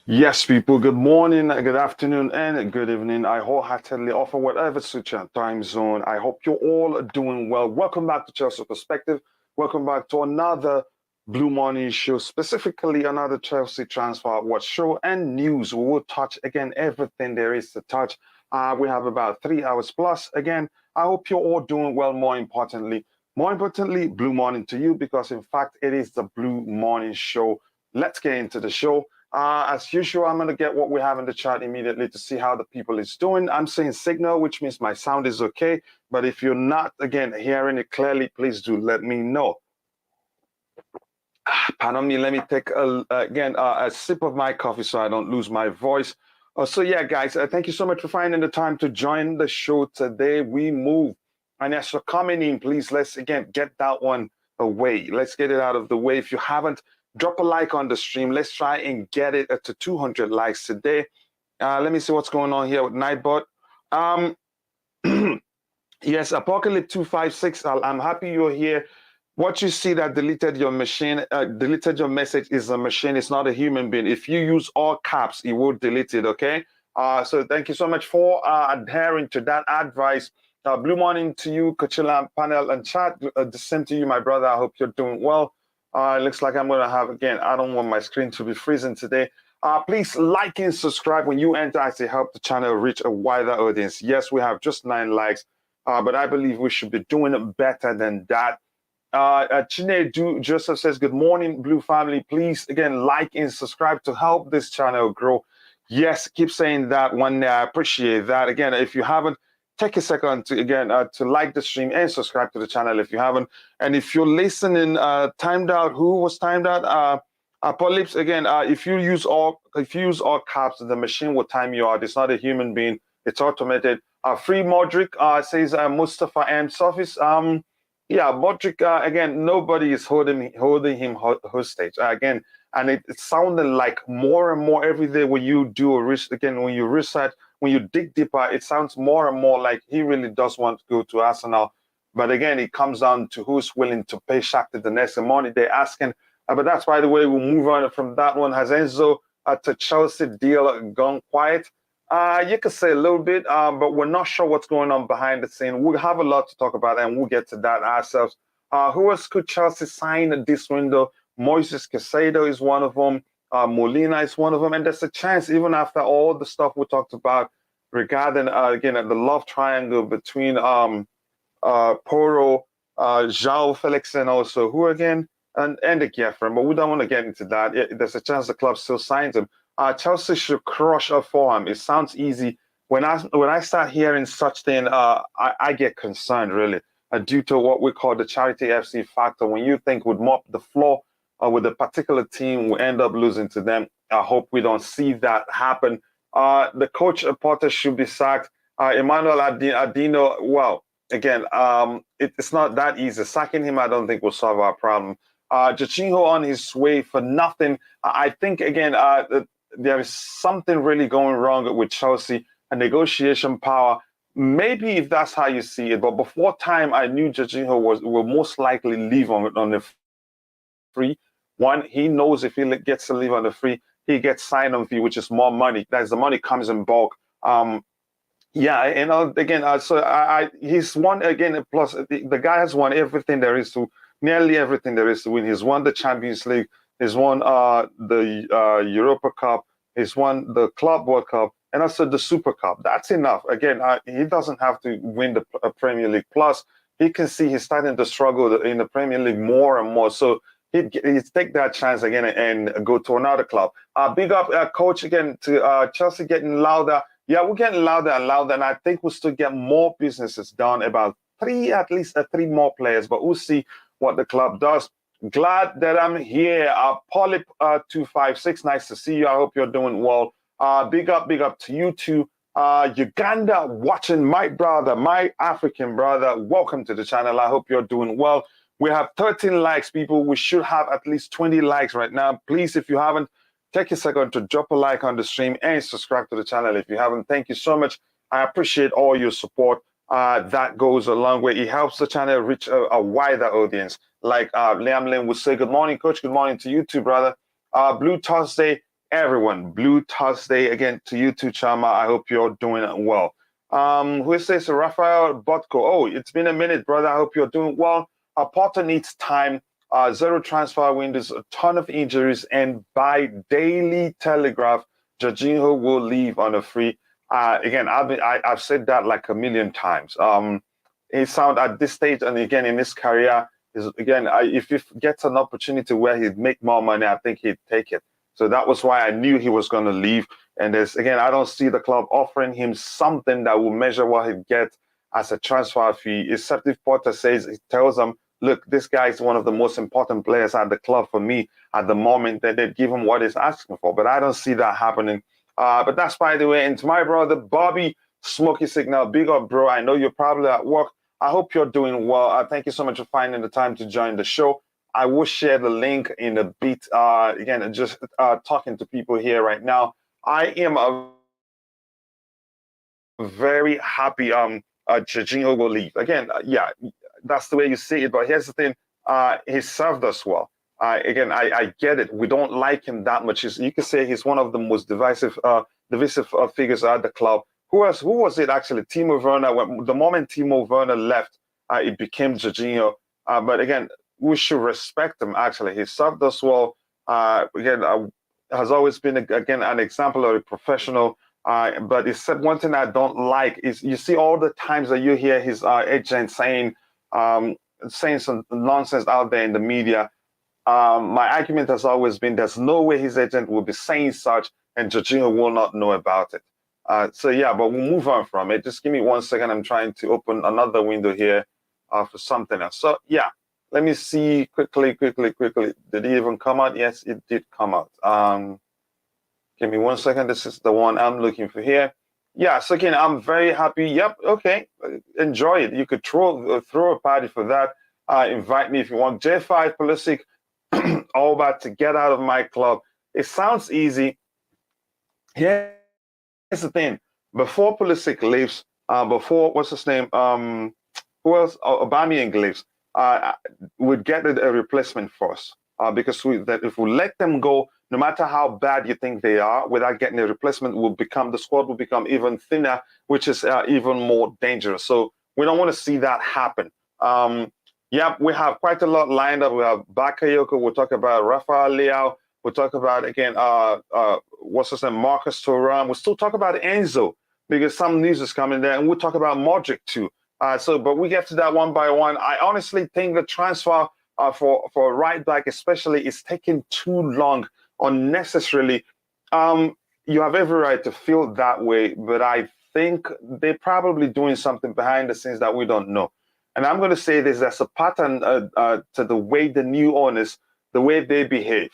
Yes, people, good morning, good afternoon, and good evening. I wholeheartedly offer whatever suits your time zone. I hope you're all doing well. Welcome back to Chelsea Perspective. Welcome back to another Blue Morning show, specifically another Chelsea transfer watch show and news. We will touch, again, everything there is to touch. We have about 3 hours plus. Again, I hope you're all doing well, more importantly, Blue Morning to you, because, in fact, it is the Blue Morning show. Let's get into the show. As usual, I'm going to get what we have in the chat immediately to see how the people is doing. I'm saying signal, which means my sound is okay. But if you're not, again, hearing it clearly, please do let me know. Pardon me, let me take, a sip of my coffee so I don't lose my voice. So yeah, guys, thank you so much for finding the time to join the show today. We move. And as you're coming in, please, let's, again, get that one away. Let's get it out of the way. If you haven't, drop a like on the stream. Let's try and get it to 200 likes today. Let me see what's going on here with Nightbot. Yes, Apocalypse 256, I'm happy you're here. What you see that deleted your machine, deleted your message is a machine. It's not a human being. If you use all caps, it will delete it, okay? So thank you so much for adhering to that advice. Blue morning to you, Kachila panel and chat. The same to you, my brother. I hope you're doing well. It looks like I'm going to have, again, I don't want my screen to be freezing today. Please like and subscribe when you enter to help the channel reach a wider audience. Yes, we have just 9 likes, but I believe we should be doing it better than that. Chinedu Joseph says, good morning, Blue family. Please, again, like and subscribe to help this channel grow. Yes, keep saying that one day. I appreciate that. Again, if you haven't, take a second to, again, to like the stream and subscribe to the channel if you haven't. And if you're listening, timed out, who was timed out? Apocalypse, again, if you use all caps, the machine will time you out. It's not a human being. It's automated. Free Mudryk says Mustafa M. Surface. Yeah, Mudryk, again, nobody is holding him hostage. Again, and it sounded like more and more every day when you do a research, again, when you research, when you dig deeper, it sounds more and more like he really does want to go to Arsenal. But again, it comes down to who's willing to pay Shakhtar the next money they're asking. But that's, by the way, we'll move on from that one. Has Enzo to Chelsea deal gone quiet? You could say a little bit, but we're not sure what's going on behind the scene. We'll have a lot to talk about, and we'll get to that ourselves. Who else could Chelsea sign this window? Moises Caicedo is one of them. Molina is one of them. And there's a chance, even after all the stuff we talked about regarding, again, the love triangle between Porro, Joao Felix, and also who again? And the Geoffrey. But we don't want to get into that. There's a chance the club still signs him. Chelsea should crush a Fulham. It sounds easy. When I start hearing such thing, I get concerned, really, due to what we call the charity FC factor. When you think would mop the floor with a particular team, we end up losing to them. I hope we don't see that happen. The coach Potter should be sacked. Emmanuel Adino, well, again, it's not that easy. Sacking him, I don't think will solve our problem. Jorginho on his way for nothing. I think, again, there is something really going wrong with Chelsea, a negotiation power. Maybe if that's how you see it, but before time, I knew Jorginho will most likely leave on the free. One, he knows if he gets to leave on the free, he gets sign-on fee, which is more money. That's the money comes in bulk. Yeah, again, so he's won again. Plus, the guy has won everything there is to, nearly everything there is to win. He's won the Champions League. He's won the Europa Cup. He's won the Club World Cup and also the Super Cup. That's enough. Again, he doesn't have to win the Premier League. Plus, he can see he's starting to struggle in the Premier League more and more. So he'd take that chance again and go to another club. Big up, coach, again, to Chelsea getting louder. Yeah, we're getting louder and louder, and I think we'll still get more businesses done, about at least three more players, but we'll see what the club does. Glad that I'm here. Polyp 256, nice to see you. I hope you're doing well. Big up to you too. Uganda watching, my brother, my African brother. Welcome to the channel. I hope you're doing well. We have 13 likes, people. We should have at least 20 likes right now. Please, if you haven't, take a second to drop a like on the stream and subscribe to the channel if you haven't. Thank you so much. I appreciate all your support. That goes a long way. It helps the channel reach a wider audience. Like Liam Lynn would say, good morning, coach. Good morning to you too, brother. Blue Thursday, everyone. Blue Thursday again to you too, Chama. I hope you're doing well. Who says Rafael Botko? Oh, it's been a minute, brother. I hope you're doing well. Potter needs time. 0 transfer windows, a ton of injuries, and by Daily Telegraph, Jorginho will leave on a free. Again, I've said that like a million times. He sound at this stage, and again in his career, is again if he gets an opportunity where he'd make more money, I think he'd take it. So that was why I knew he was going to leave. And there's, again, I don't see the club offering him something that will measure what he'd get as a transfer fee. Except if Potter says, he tells them, look, this guy is one of the most important players at the club for me at the moment, that they'd give him what he's asking for. But I don't see that happening. But that's by the way. And to my brother, Bobby Smoky Signal, big up, bro. I know you're probably at work. I hope you're doing well. Thank you so much for finding the time to join the show. I will share the link in a bit. Again, just talking to people here right now. I am very happy Jorginho will leave. Again, yeah, that's the way you see it. But here's the thing. He served us well. Again, I get it. We don't like him that much. You can say he's one of the most divisive figures at the club. Who was it actually? Timo Werner. The moment Timo Werner left, it became Jorginho. But again, we should respect him. Actually, he served us well. Again, has always been again an exemplary professional. But he said one thing I don't like is you see all the times that you hear his agent saying some nonsense out there in the media. My argument has always been there's no way his agent will be saying such and Jorginho will not know about it. So yeah, but we'll move on from it. Just give me 1 second. I'm trying to open another window here for something else. So yeah, let me see quickly. Did it even come out? Yes, it did come out. Give me 1 second. This is the one I'm looking for here. Yeah, so again, I'm very happy. Yep, okay. Enjoy it. You could throw a party for that. Invite me if you want. J5 Pulisic, all about to get out of my club. It sounds easy. Here's the thing. Before Pulisic leaves, before, what's his name? Who else? Aubameyang leaves. We'd get a replacement for us. Because if we let them go, no matter how bad you think they are, without getting a replacement, the squad will become even thinner, which is even more dangerous. So we don't want to see that happen. Yeah, we have quite a lot lined up. We have Bakayoko. We'll talk about Rafael Leao. We'll talk about, again, what's his name, Marcus Thuram. We'll still talk about Enzo because some news is coming there. And we'll talk about Mudryk too. But we get to that one by one. I honestly think the transfer for right back especially is taking too long unnecessarily. You have every right to feel that way, but I think they're probably doing something behind the scenes that we don't know. And I'm going to say this, there's a pattern to the way the new owners, the way they behave.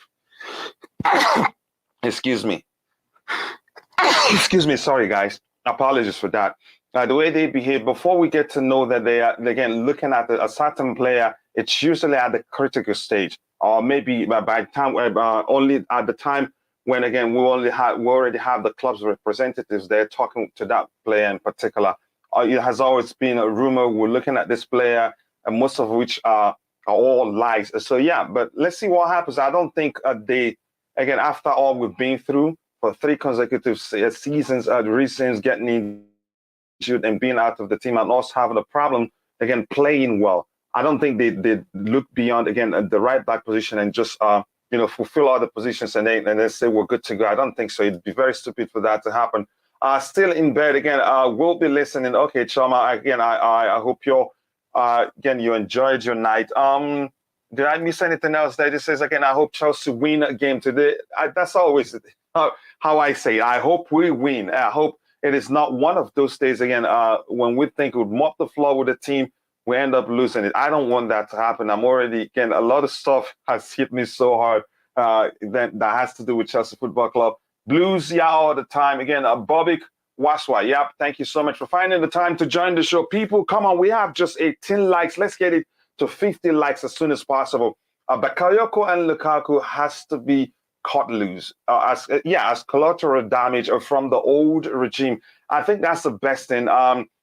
Excuse me. Excuse me. Sorry, guys. Apologies for that. The way they behave, before we get to know that they are, again, looking at a certain player, it's usually at the critical stage, or maybe by the time, only at the time when, again, we already have the club's representatives there talking to that player in particular. It has always been a rumor. We're looking at this player, and most of which are all lies. So yeah, but let's see what happens. I don't think again, after all we've been through for 3 consecutive seasons, recent getting injured and being out of the team, and also having a problem again playing well. I don't think they look beyond, again, the right back position and just fulfill all the positions and then say we're good to go. I don't think so. It'd be very stupid for that to happen. Still in bed again. We'll be listening. Okay, Chama. Again, I hope you enjoyed your night. Did I miss anything else? That just says again, I hope Chelsea win a game today. That's always how I say it. I hope we win. I hope it is not one of those days again when we think we'd mop the floor with the team, we end up losing it. I don't want that to happen. I'm already, again, a lot of stuff has hit me so hard that has to do with Chelsea Football Club. Blues, yeah, all the time. Again, Bobik Waswa, yep, thank you so much for finding the time to join the show. People, come on, we have just 18 likes. Let's get it to 50 likes as soon as possible. Bakayoko and Lukaku has to be cut loose as collateral damage from the old regime. I think that's the best thing.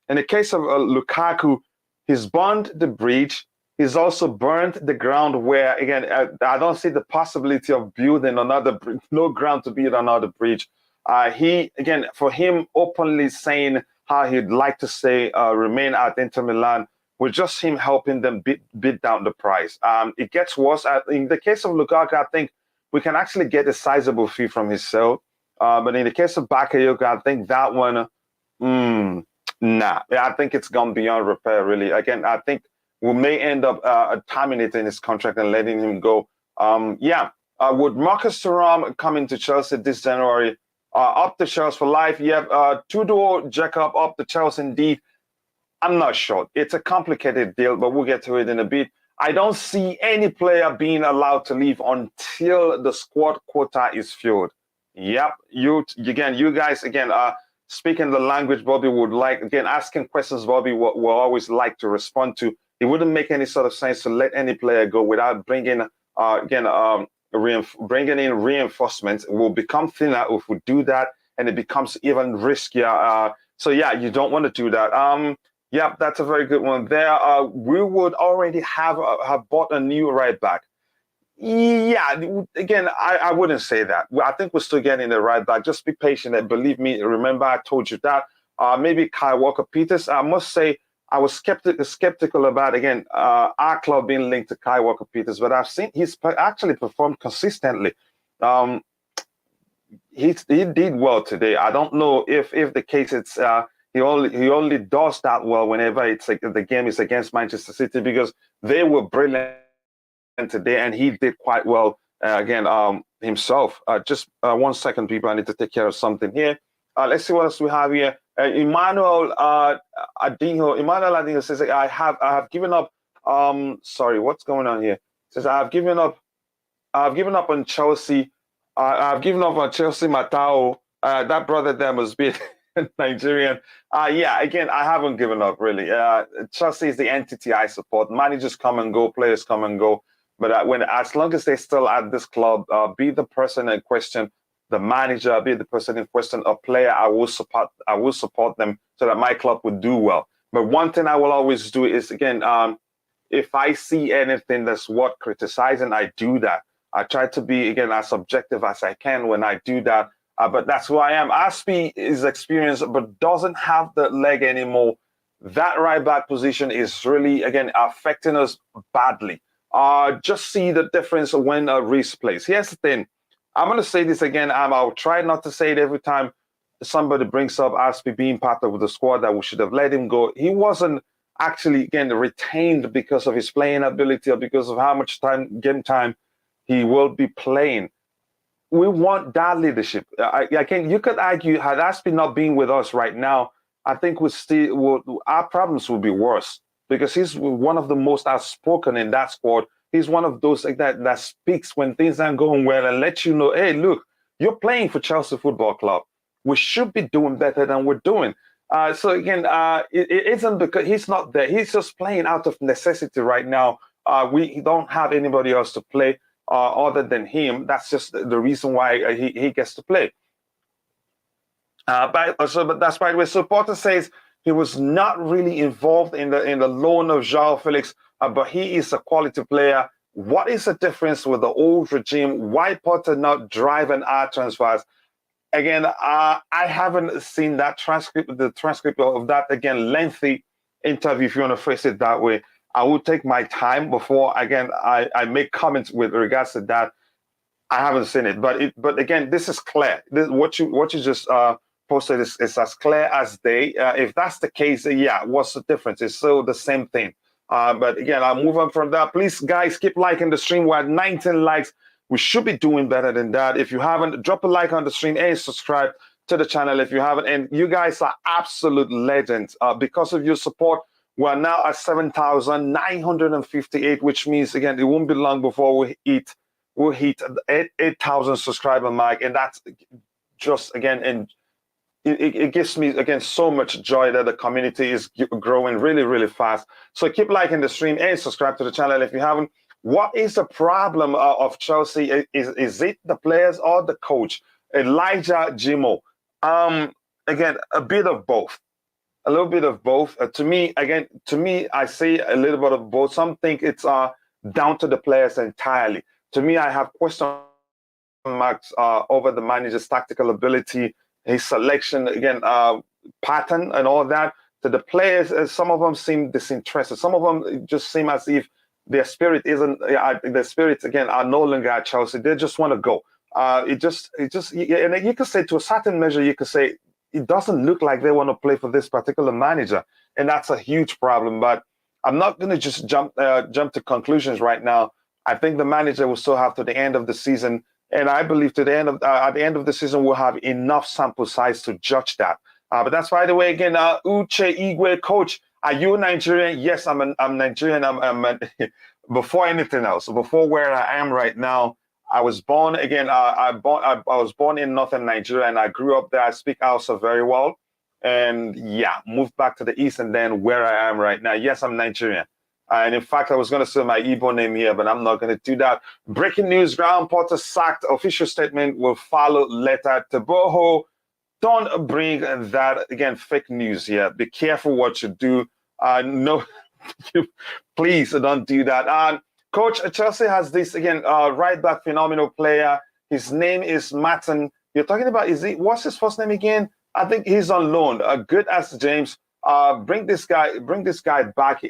In the case of Lukaku, he's burned the bridge. He's also burned the ground where, again, I don't see the possibility of building another bridge, no ground to build another bridge. For him openly saying how he'd like to remain at Inter Milan, was just him helping them beat down the price. It gets worse. In the case of Lukaku, I think we can actually get a sizable fee from his sale. But in the case of Bakayoko, I think that one, nah. I think it's gone beyond repair, really. Again, I think we may end up terminating his contract and letting him go. Would Marcus Thuram come into Chelsea this January? Up to Chelsea for life. You have Tudor Jacob up to Chelsea indeed. I'm not sure. It's a complicated deal, but we'll get to it in a bit. I don't see any player being allowed to leave until the squad quota is filled. Yep, you guys speaking the language Bobby would like, again, asking questions Bobby will always like to respond to. It wouldn't make any sort of sense to let any player go without bringing bringing in reinforcements. It will become thinner if we do that, and it becomes even riskier. So yeah, you don't want to do that. Yeah, that's a very good one there. We would already have bought a new right back. Yeah, again, I wouldn't say that. I think we're still getting the right back. Just be patient and believe me. Remember, I told you that. Maybe Kyle Walker-Peters. I must say, I was skeptical about, again, our club being linked to Kyle Walker-Peters, but I've seen he's actually performed consistently. He did well today. I don't know if the case it's he only does that well whenever it's like the game is against Manchester City, because they were brilliant today and he did quite well himself. Just 1 second, people. I need to take care of something here. Let's see what else we have here. Emmanuel Adinho says, I have given up. Sorry, what's going on here? Says I have given up on Chelsea. I've given up on Chelsea Matao. That brother there must be Nigerian. Yeah, again, I haven't given up really. Chelsea is the entity I support. Managers come and go, players come and go. But as long as they're still at this club, be the person in question, the manager, be the person in question, a player, I will support them so that my club would do well. But one thing I will always do is, again, if I see anything that's worth criticizing, I do that. I try to be, again, as objective as I can when I do that. But that's who I am. Aspi is experienced, but doesn't have the leg anymore. That right back position is really, again, affecting us badly. Just see the difference when Reece plays. Here's the thing. I'm going to say this again. I'll try not to say it every time somebody brings up Aspi being part of the squad that we should have let him go. He wasn't actually, again, retained because of his playing ability or because of how much game time he will be playing. We want that leadership. You could argue, had Aspi not been with us right now, I think our problems would be worse, because he's one of the most outspoken in that squad. He's one of those that speaks when things aren't going well and lets you know, hey, look, you're playing for Chelsea Football Club. We should be doing better than we're doing. So again, it isn't because he's not there. He's just playing out of necessity right now. We don't have anybody else to play other than him. That's just the reason why he gets to play. But that's by the way. So Porter says he was not really involved in the loan of Joao Felix, but he is a quality player. What is the difference with the old regime? Why Porter not driving our transfers? Again, I haven't seen that the transcript of that, again, lengthy interview, if you want to phrase it that way. I will take my time before, again, I make comments with regards to that. I haven't seen it, but again, this is clear. What you just posted is as clear as day. If that's the case, yeah, what's the difference? It's still the same thing. But again, I'll move on from that. Please, guys, keep liking the stream. We're at 19 likes. We should be doing better than that. If you haven't, drop a like on the stream and subscribe to the channel if you haven't. And you guys are absolute legends. Because of your support, we're now at 7,958, which means, again, it won't be long before we'll hit 8,000 subscriber mark. And that's just, again, and it gives me, again, so much joy that the community is growing really, really fast. So keep liking the stream and subscribe to the channel if you haven't. What is the problem of Chelsea? Is it the players or the coach? Elijah Jimo. Again, a bit of both. A little bit of both. To me, I say a little bit of both. Some think it's down to the players entirely. To me, I have question marks over the manager's tactical ability, his selection, again, pattern and all that. To the players, some of them seem disinterested. Some of them just seem as if their spirit isn't. Their spirits, again, are no longer at Chelsea. They just want to go. And you could say, to a certain measure, you could say it doesn't look like they want to play for this particular manager, and that's a huge problem. But I'm not going to just jump to conclusions right now. I think the manager will still have to the end of the season, and I believe to the end of at the end of the season we'll have enough sample size to judge that. But that's, by the way, again, Uche Igwe, coach. Are you Nigerian? Yes, I'm Nigerian. Before anything else, before where I am right now, I was born again. I was born in northern Nigeria, and I grew up there. I speak Hausa very well, and yeah, moved back to the east, and then where I am right now. Yes, I'm Nigerian. And in fact, I was going to say my Igbo name here, but I'm not going to do that. Breaking news: Graham Potter sacked. Official statement will follow later. Boehly, don't bring that again. Fake news here. Be careful what you do. No, please don't do that. Coach, Chelsea has this again. Right back, phenomenal player. His name is Martin. You're talking about, what's his first name again? I think he's on loan. Good as James. Bring this guy back.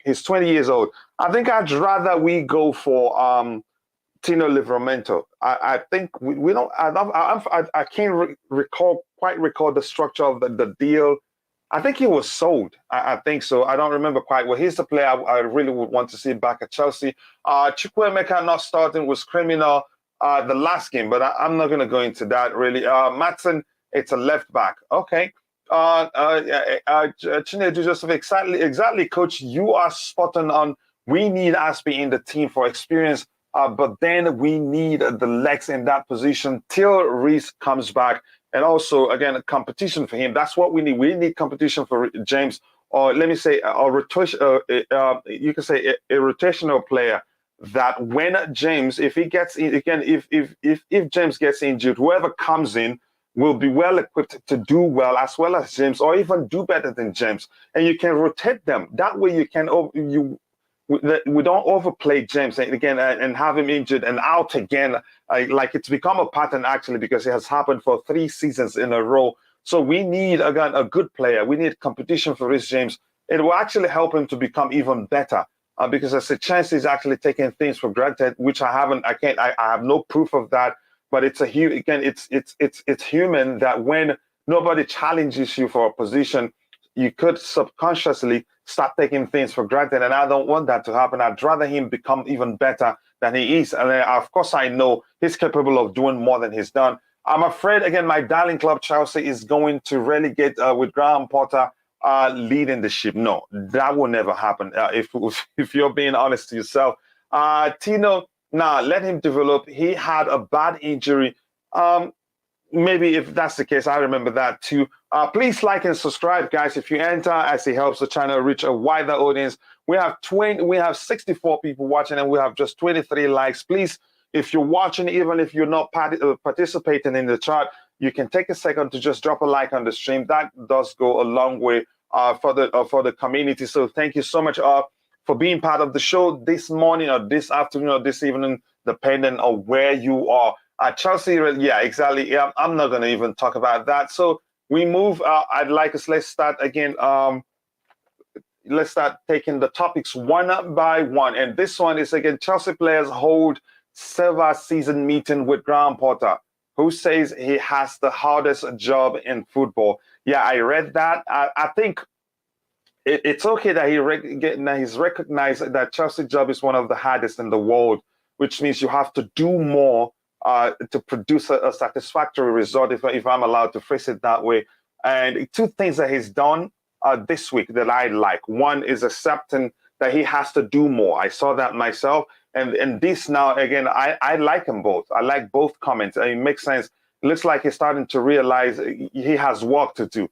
He's 20 years old. I think I'd rather we go for Tino Livramento. I think we don't. I can't quite recall the structure of the deal. I think he was sold. I think so. I don't remember quite well. He's the player I really would want to see back at Chelsea. Chukwuemeka not starting was criminal the last game, but I'm not going to go into that really. Matson, it's a left back. Okay. Chinedu Joseph, exactly, coach. You are spot on. We need Aspie in the team for experience, but then we need the legs in that position till Reece comes back. And also, again, a competition for him. That's what we need. We need competition for James, or let me say, you can say a rotational player. That when James, if he gets in, again, if James gets injured, whoever comes in will be well equipped to do well as James, or even do better than James. And you can rotate them. That way, you can we don't overplay James again and have him injured and out again. Like it's become a pattern actually, because it has happened for 3 seasons in a row. So we need, again, a good player. We need competition for Reece James. It will actually help him to become even better because there's a chance he's actually taking things for granted, which I have no proof of that. But it's it's human that when nobody challenges you for a position, you could subconsciously start taking things for granted, and I don't want that to happen. I'd rather him become even better than he is. And of course, I know he's capable of doing more than he's done. I'm afraid, again, my darling club Chelsea is going to relegate with Graham Potter leading the ship. No, that will never happen. If you're being honest to yourself, Tino, let him develop. He had a bad injury. Maybe if that's the case, I remember that too. Please like and subscribe, guys, if you enter, as it helps the channel reach a wider audience. We have 64 people watching, and we have just 23 likes. Please, if you're watching, even if you're not participating in the chat, you can take a second to just drop a like on the stream. That does go a long way for the community. So thank you so much for being part of the show this morning or this afternoon or this evening, depending on where you are. Chelsea, yeah, exactly. Yeah, I'm not going to even talk about that. So we move. Let's start again. Let's start taking the topics one by one. And this one is, again, Chelsea players hold silver season meeting with Graham Potter, who says he has the hardest job in football. Yeah, I read that. I think it's okay that he's recognized that Chelsea job is one of the hardest in the world, which means you have to do more to produce a satisfactory result, if I'm allowed to phrase it that way. And 2 things that he's done this week that I like. One is accepting that he has to do more. I saw that myself. And this now, again, I like them both. I like both comments. It makes sense. It looks like he's starting to realize he has work to do.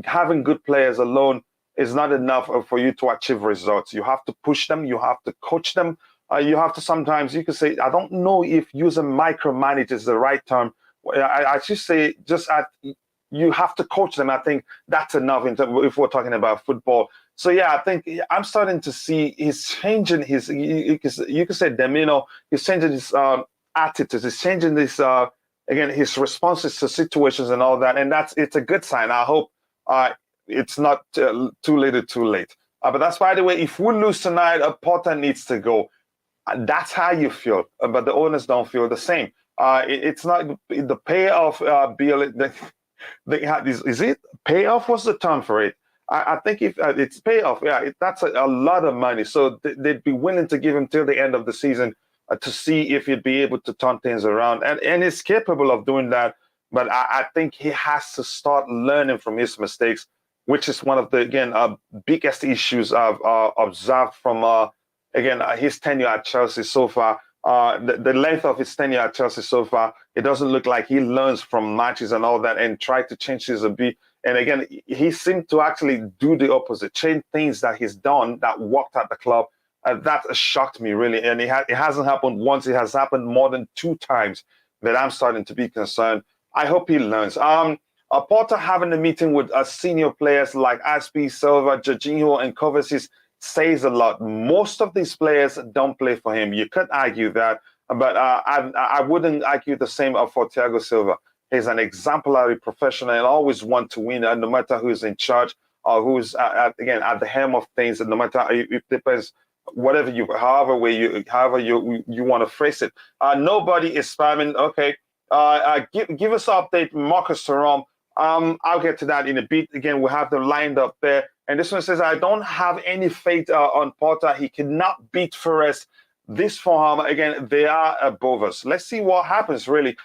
Having good players alone is not enough for you to achieve results. You have to push them. You have to coach them. You have to sometimes, you could say, I don't know if using micromanage is the right term. I should say you have to coach them. I think that's enough if we're talking about football. So, yeah, I think I'm starting to see he's changing his, you could say demeanor. He's changing his attitudes. He's changing his, again, his responses to situations and all that. And it's a good sign. I hope it's not too little too late. But that's, by the way, if we lose tonight, Potter needs to go. That's how you feel, but the owners don't feel the same. It's not the payoff. Is it payoff? What's the term for it? I think if it's payoff, yeah, that's a lot of money. So they'd be willing to give him till the end of the season to see if he'd be able to turn things around. And he's capable of doing that. But I think he has to start learning from his mistakes, which is one of the, again, biggest issues I've observed from, his tenure at Chelsea so far. The length of his tenure at Chelsea so far, it doesn't look like he learns from matches and all that and try to change things a bit. And again, he seemed to actually do the opposite, change things that he's done that worked at the club. That shocked me, really. And it hasn't happened once. It has happened more than 2 times that I'm starting to be concerned. I hope he learns. Porter having a meeting with senior players like Aspi, Silva, Jorginho, and Kovacic says a lot. Most of these players don't play for him. You could argue that, but I wouldn't argue the same for Thiago Silva. He's an exemplary professional and always want to win, no matter who's in charge or who's at the helm of things. And no matter, it depends, however you want to phrase it. Nobody is spamming. Okay, give us an update, Marcus Thuram. I'll get to that in a bit. Again, we have them lined up there. And this one says, I don't have any faith on Porter. He cannot beat Forest. This Fulham, again, they are above us. Let's see what happens, really.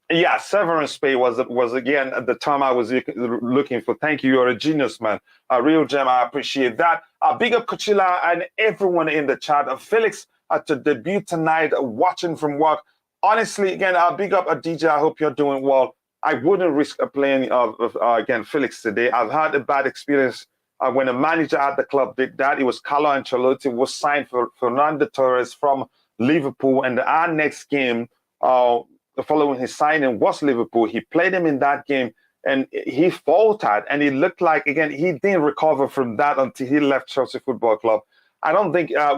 Yeah, severance pay was again the term I was looking for. Thank you. You're a genius, man. A real gem. I appreciate that. Big up Kuchila and everyone in the chat. Felix to debut tonight, watching from work. Honestly, again, big up DJ. I hope you're doing well. I wouldn't risk playing again Felix today. I've had a bad experience when a manager at the club did that. It was Carlo Ancelotti was signed for Fernando Torres from Liverpool, and our next game, following his signing, was Liverpool. He played him in that game, and he faltered, and it looked like, again, he didn't recover from that until he left Chelsea Football Club. I don't think I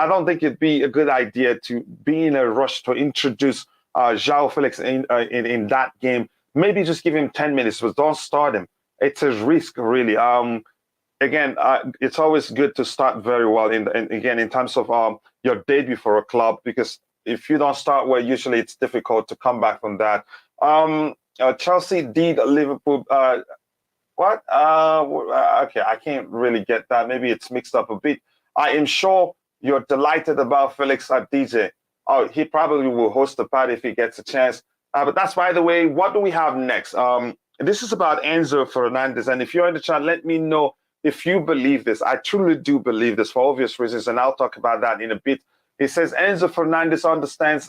don't think it'd be a good idea to be in a rush to introduce Joao Felix in that game. Maybe just give him 10 minutes, but don't start him. It's a risk, really. It's always good to start very well in terms of your debut for a club, because if you don't start well, usually it's difficult to come back from that. Chelsea did Liverpool. What? Okay, I can't really get that. Maybe it's mixed up a bit. I am sure you're delighted about Felix at DJ. Oh, he probably will host the party if he gets a chance. But that's, by the way, what do we have next? This is about Enzo Fernandez. And if you're in the chat, let me know if you believe this. I truly do believe this for obvious reasons, and I'll talk about that in a bit. He says Enzo Fernandez understands,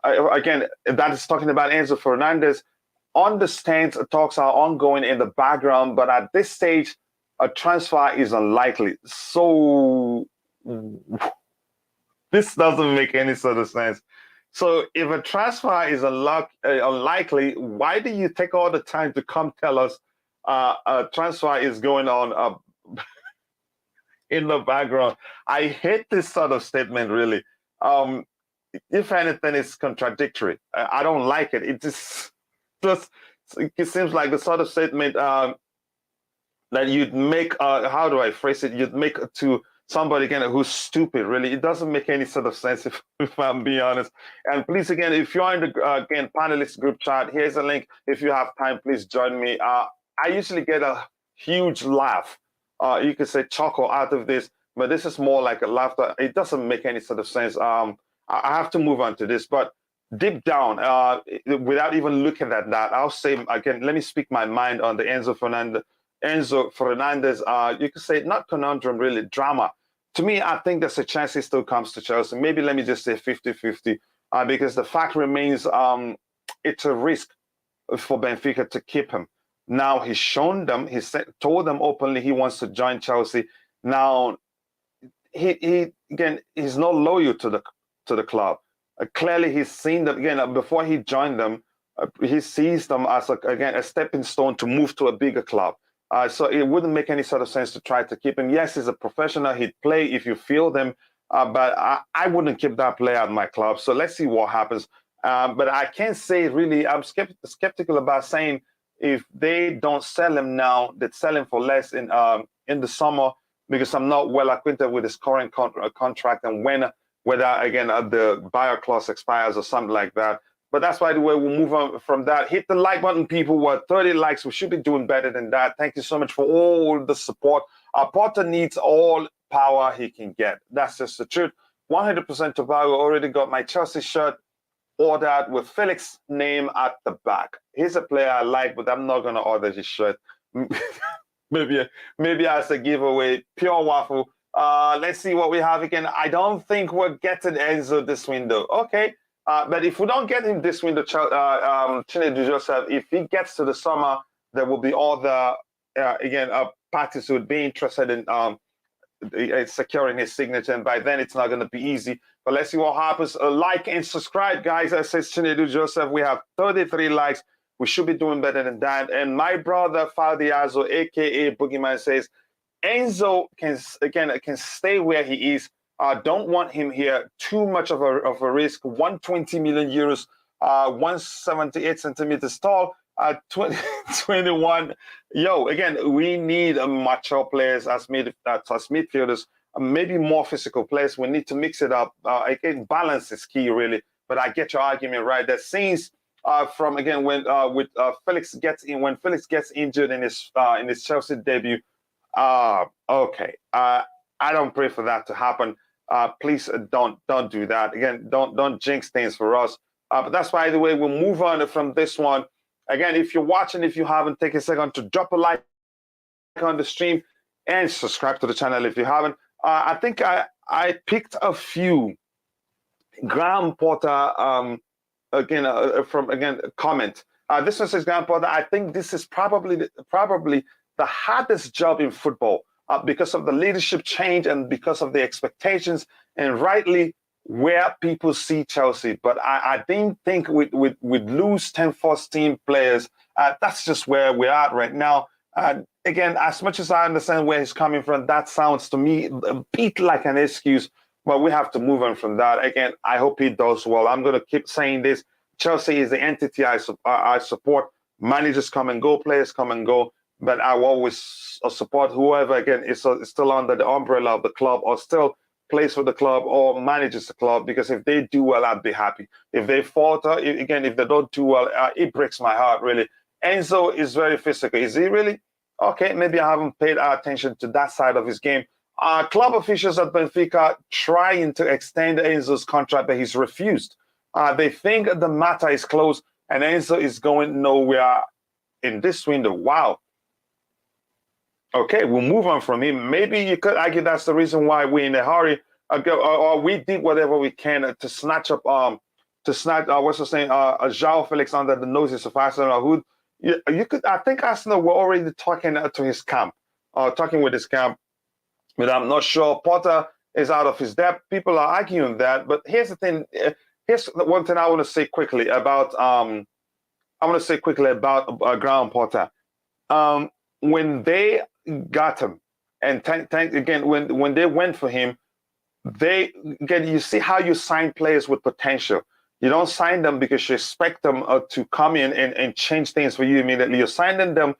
again, that is talking about Enzo Fernandez, understands talks are ongoing in the background, but at this stage, a transfer is unlikely. So this doesn't make any sort of sense. So if a transfer is unlikely, why do you take all the time to come tell us a transfer is going on in the background? I hate this sort of statement, really. If anything, it's contradictory. I don't like it. It seems like the sort of statement that you'd make, how do I phrase it? You'd make to somebody, again, who's stupid, really. It doesn't make any sort of sense, if I'm being honest. And please, again, if you're in the, panelist group chat, here's a link. If you have time, please join me. I usually get a huge laugh. You could say chuckle out of this, but this is more like a laughter. It doesn't make any sort of sense. I have to move on to this, but deep down, without even looking at that, I'll say, again, let me speak my mind on the Enzo Fernandez, you could say not conundrum, really, drama. To me, I think there's a chance he still comes to Chelsea. Maybe let me just say 50-50, because the fact remains it's a risk for Benfica to keep him. Now, he's shown them, told them openly he wants to join Chelsea. Now, he's not loyal to the club. Clearly, he's seen them, again, before he joined them, he sees them as, a stepping stone to move to a bigger club. So it wouldn't make any sort of sense to try to keep him. Yes, he's a professional. He'd play if you feel them, but I wouldn't keep that player at my club. So let's see what happens. But I can't say, really, I'm skeptical about saying if they don't sell him now, they'd sell him for less in the summer, because I'm not well acquainted with his current contract and whether, again, the buyer clause expires or something like that. But that's why the way we'll move on from that. Hit the like button, people. We're 30 likes. We should be doing better than that. Thank you so much for all the support. Our Potter needs all power he can get. That's just the truth. 100% Tobago. Already got my Chelsea shirt ordered with Felix name at the back. He's a player I like, but I'm not gonna order his shirt. maybe as a giveaway. Pure waffle. Let's see what we have again. I don't think we're getting Enzo this window. Okay. But if we don't get him this window, Chinedu Joseph, if he gets to the summer, there will be other parties who would be interested in securing his signature, and by then it's not going to be easy. But let's see what happens. Like and subscribe, guys. As says Chinedu Joseph, we have 33 likes. We should be doing better than that. And my brother Faldiazo, aka Boogeyman, says Enzo can stay where he is. Don't want him here. Too much of a risk. 120 million euros, 178 centimeters tall, 21. Yo, again, we need mature players as midfielders, maybe more physical players. We need to mix it up. Again, balance is key, really. But I get your argument right. The scenes from again when Felix gets in, when Felix gets injured in his Chelsea debut. Okay. I don't pray for that to happen. Please don't do that. Again, don't jinx things for us. But that's why the way we'll move on from this one. Again, if you're watching, if you haven't, take a second to drop a like on the stream and subscribe to the channel if you haven't. I think I picked a few. Graham Potter, comment. This one says, Graham Potter, I think this is probably the hardest job in football. Because of the leadership change and because of the expectations, and rightly where people see Chelsea. But I didn't think we'd lose 10 first team players. That's just where we're at right now. Again, as much as I understand where he's coming from, that sounds to me a bit like an excuse, but we have to move on from that. Again, I hope he does well. I'm going to keep saying this. Chelsea is the entity I support. Managers come and go, players come and go. But I will always support whoever, again, is still under the umbrella of the club or still plays for the club or manages the club, because if they do well, I'd be happy. If they falter, if they don't do well, it breaks my heart, really. Enzo is very physical. Is he really? Okay, maybe I haven't paid attention to that side of his game. Club officials at Benfica trying to extend Enzo's contract, but he's refused. They think the matter is closed and Enzo is going nowhere in this window. Wow. Okay, we'll move on from him. Maybe you could argue that's the reason why we're in a hurry, or we did whatever we can to snatch up, Joao Felix under the noses of Arsenal. Who you could, I think Arsenal were already talking to his camp, talking with his camp, but I'm not sure. Potter is out of his depth. People are arguing that, but here's the thing. Here's one thing I want to say quickly about. Graham Potter. When they got him, and again, when they went for him, you see how you sign players with potential. You don't sign them because you expect them to come in and change things for you immediately. You're signing them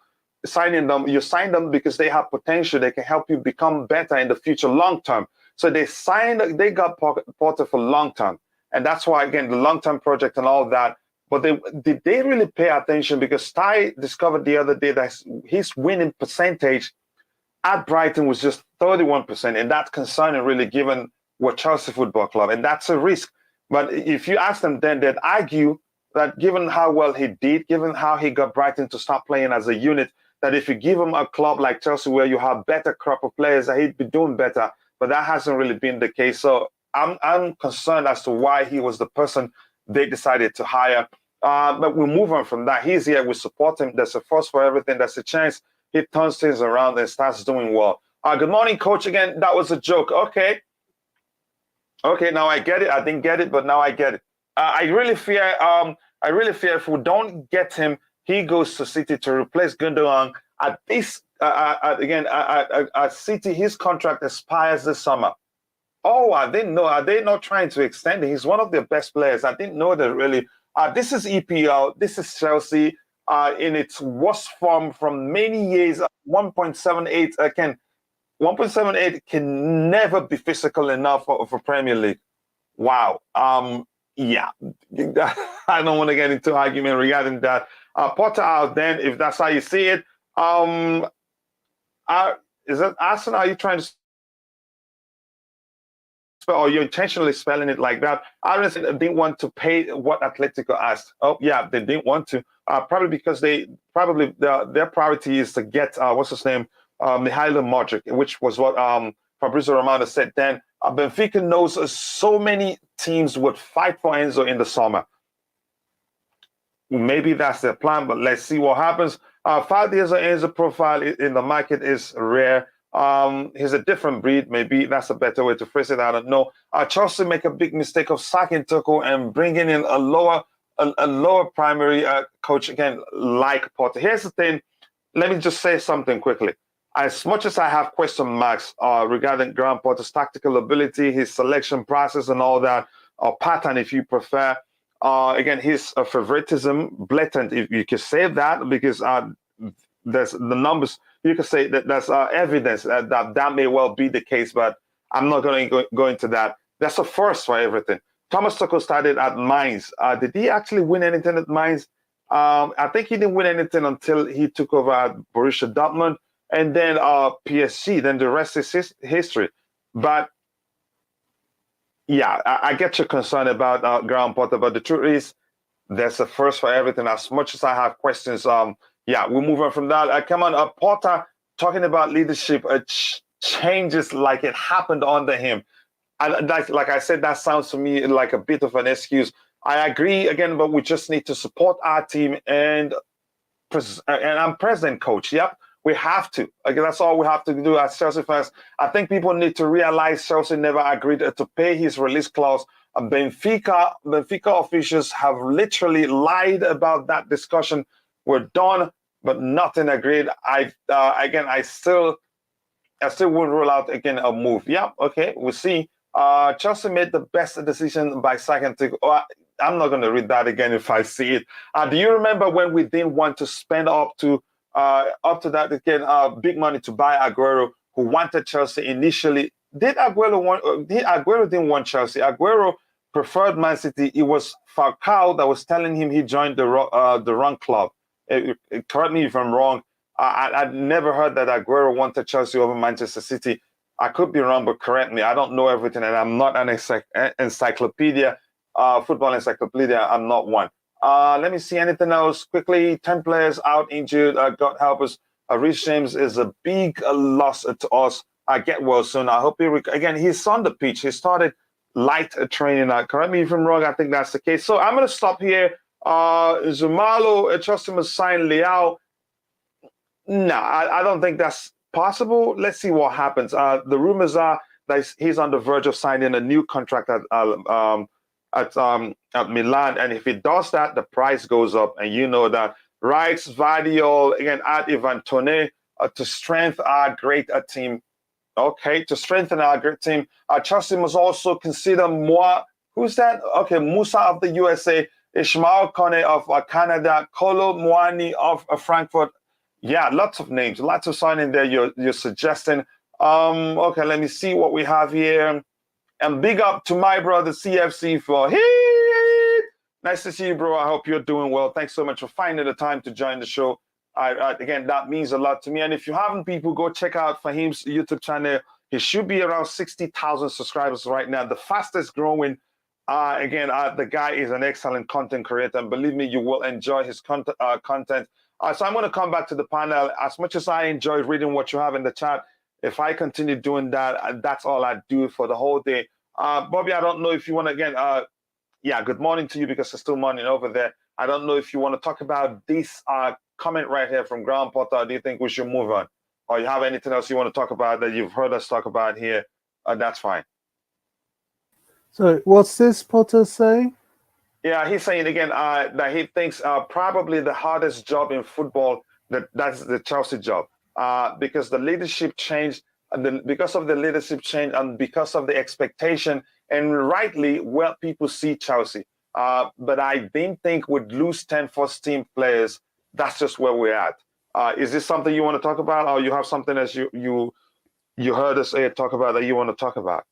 because they have potential. They can help you become better in the future, long term. So they got Potter for long term, and that's why, again, the long term project and all that. But did they really pay attention? Because Ty discovered the other day that his winning percentage at Brighton was just 31%. And that's concerning, really, given what Chelsea Football Club. And that's a risk. But if you ask them, then they'd argue that given how well he did, given how he got Brighton to start playing as a unit, that if you give him a club like Chelsea where you have better crop of players, that he'd be doing better. But that hasn't really been the case. So I'm concerned as to why he was the person they decided to hire. But we'll move on from that. He's here. We support him. There's a force for everything. There's a chance he turns things around and starts doing well. Good morning, coach. Again, that was a joke. Okay. Okay, now I get it. I didn't get it, but now I get it. I really fear if we don't get him, he goes to City to replace Gundogan. At this, at City, his contract expires this summer. Oh, I didn't know. Are they not trying to extend it? He's one of their best players. I didn't know that, really. This is EPL. This is Chelsea in its worst form from many years. 1.78 again. 1.78 can never be physical enough for Premier League. Wow. Yeah. I don't want to get into argument regarding that. Potter out then, if that's how you see it. Is it Arsenal? Are you trying to spell, or you're intentionally spelling it like that? Arsenal didn't want to pay what Atletico asked. Oh, yeah, they didn't want to. Probably because their priority is to get what's his name, Mykhailo Mudryk, which was what Fabrizio Romano said then. Benfica knows so many teams would fight for Enzo in the summer. Maybe that's their plan, but let's see what happens. 5 years of Enzo profile in the market is rare. He's a different breed. Maybe that's a better way to phrase it. I don't know. Chelsea make a big mistake of sacking Tuchel and bringing in a lower primary coach again, like Potter. Here's the thing. Let me just say something quickly. As much as I have question marks regarding Graham Potter's tactical ability, his selection process, and all that, or pattern, if you prefer. Again, his favoritism, blatant, if you could say that, because there's the numbers, you could say that there's evidence that may well be the case, but I'm not going to go into that. That's a first for everything. Thomas Tuchel started at Mainz. Did he actually win anything at Mainz? I think he didn't win anything until he took over at Borussia Dortmund, and then PSG. Then the rest is history. But yeah, I get your concern about Graham Potter, but the truth is, there's a first for everything. As much as I have questions, yeah, we'll move on from that. Come on, Potter, talking about leadership, changes like it happened under him. And like I said, that sounds to me like a bit of an excuse. I agree again, but we just need to support our team, and I'm president coach. Yep. We have to. Again, that's all we have to do as Chelsea fans. I think people need to realize Chelsea never agreed to pay his release clause. Benfica officials have literally lied about that discussion. We're done, but nothing agreed. I still wouldn't rule out again a move. Yeah, okay, we'll see. Chelsea made the best decision by sacking Tuchel. I'm not going to read that again if I see it. Do you remember when we didn't want to spend up to that again, big money to buy Aguero, who wanted Chelsea initially? Aguero didn't want Chelsea. Aguero preferred Man City. It was Falcao that was telling him he joined the wrong club. Correct me if I'm wrong. I'd never heard that Aguero wanted Chelsea over Manchester City. I could be wrong, but correct me. I don't know everything, and I'm not an encyclopedia, football encyclopedia. I'm not one. Let me see anything else quickly. 10 players out injured. God help us. Reece James is a big loss to us. Get well soon. I hope again, he's on the pitch. He started light training. Correct me if I'm wrong. I think that's the case. So I'm going to stop here. Zumalo, trust him to sign Leao. No, I don't think that's possible. Let's see what happens. The rumors are that he's on the verge of signing a new contract at Milan, and if he does that, the price goes up, and you know that. Rights, Vardiol, again, add Ivan Toney to strengthen our great team. Okay, to strengthen our great team. Chelsea must also consider who's that? Okay, Musa of the USA, Ishmael Kone of Canada, Kolo Muani of Frankfurt. Yeah, lots of names, lots of signing there you're suggesting. Okay, let me see what we have here. And big up to my brother CFC for hit. Nice to see you, bro. I hope you're doing well. Thanks so much for finding the time to join the show. Again, that means a lot to me. And if you haven't, people, go check out Fahim's YouTube channel. He should be around 60,000 subscribers right now, the fastest growing. Again, the guy is an excellent content creator, and believe me, you will enjoy his content. So I'm going to come back to the panel. As much as I enjoy reading what you have in the chat, if I continue doing that, that's all I do for the whole day. Bobby, I don't know if you want to, again, yeah, good morning to you, because it's still morning over there. I don't know if you want to talk about this comment right here from Graham Potter. Or do you think we should move on? Or you have anything else you want to talk about that you've heard us talk about here? That's fine. So what's this Potter saying? Yeah, he's saying again that he thinks probably the hardest job in football, that's the Chelsea job. Because the leadership changed, because of the leadership change and because of the expectation, and rightly, well, people see Chelsea. But I didn't think we'd lose 10 first-team players. That's just where we're at. Is this something you want to talk about, or you have something as you heard us talk about that you want to talk about?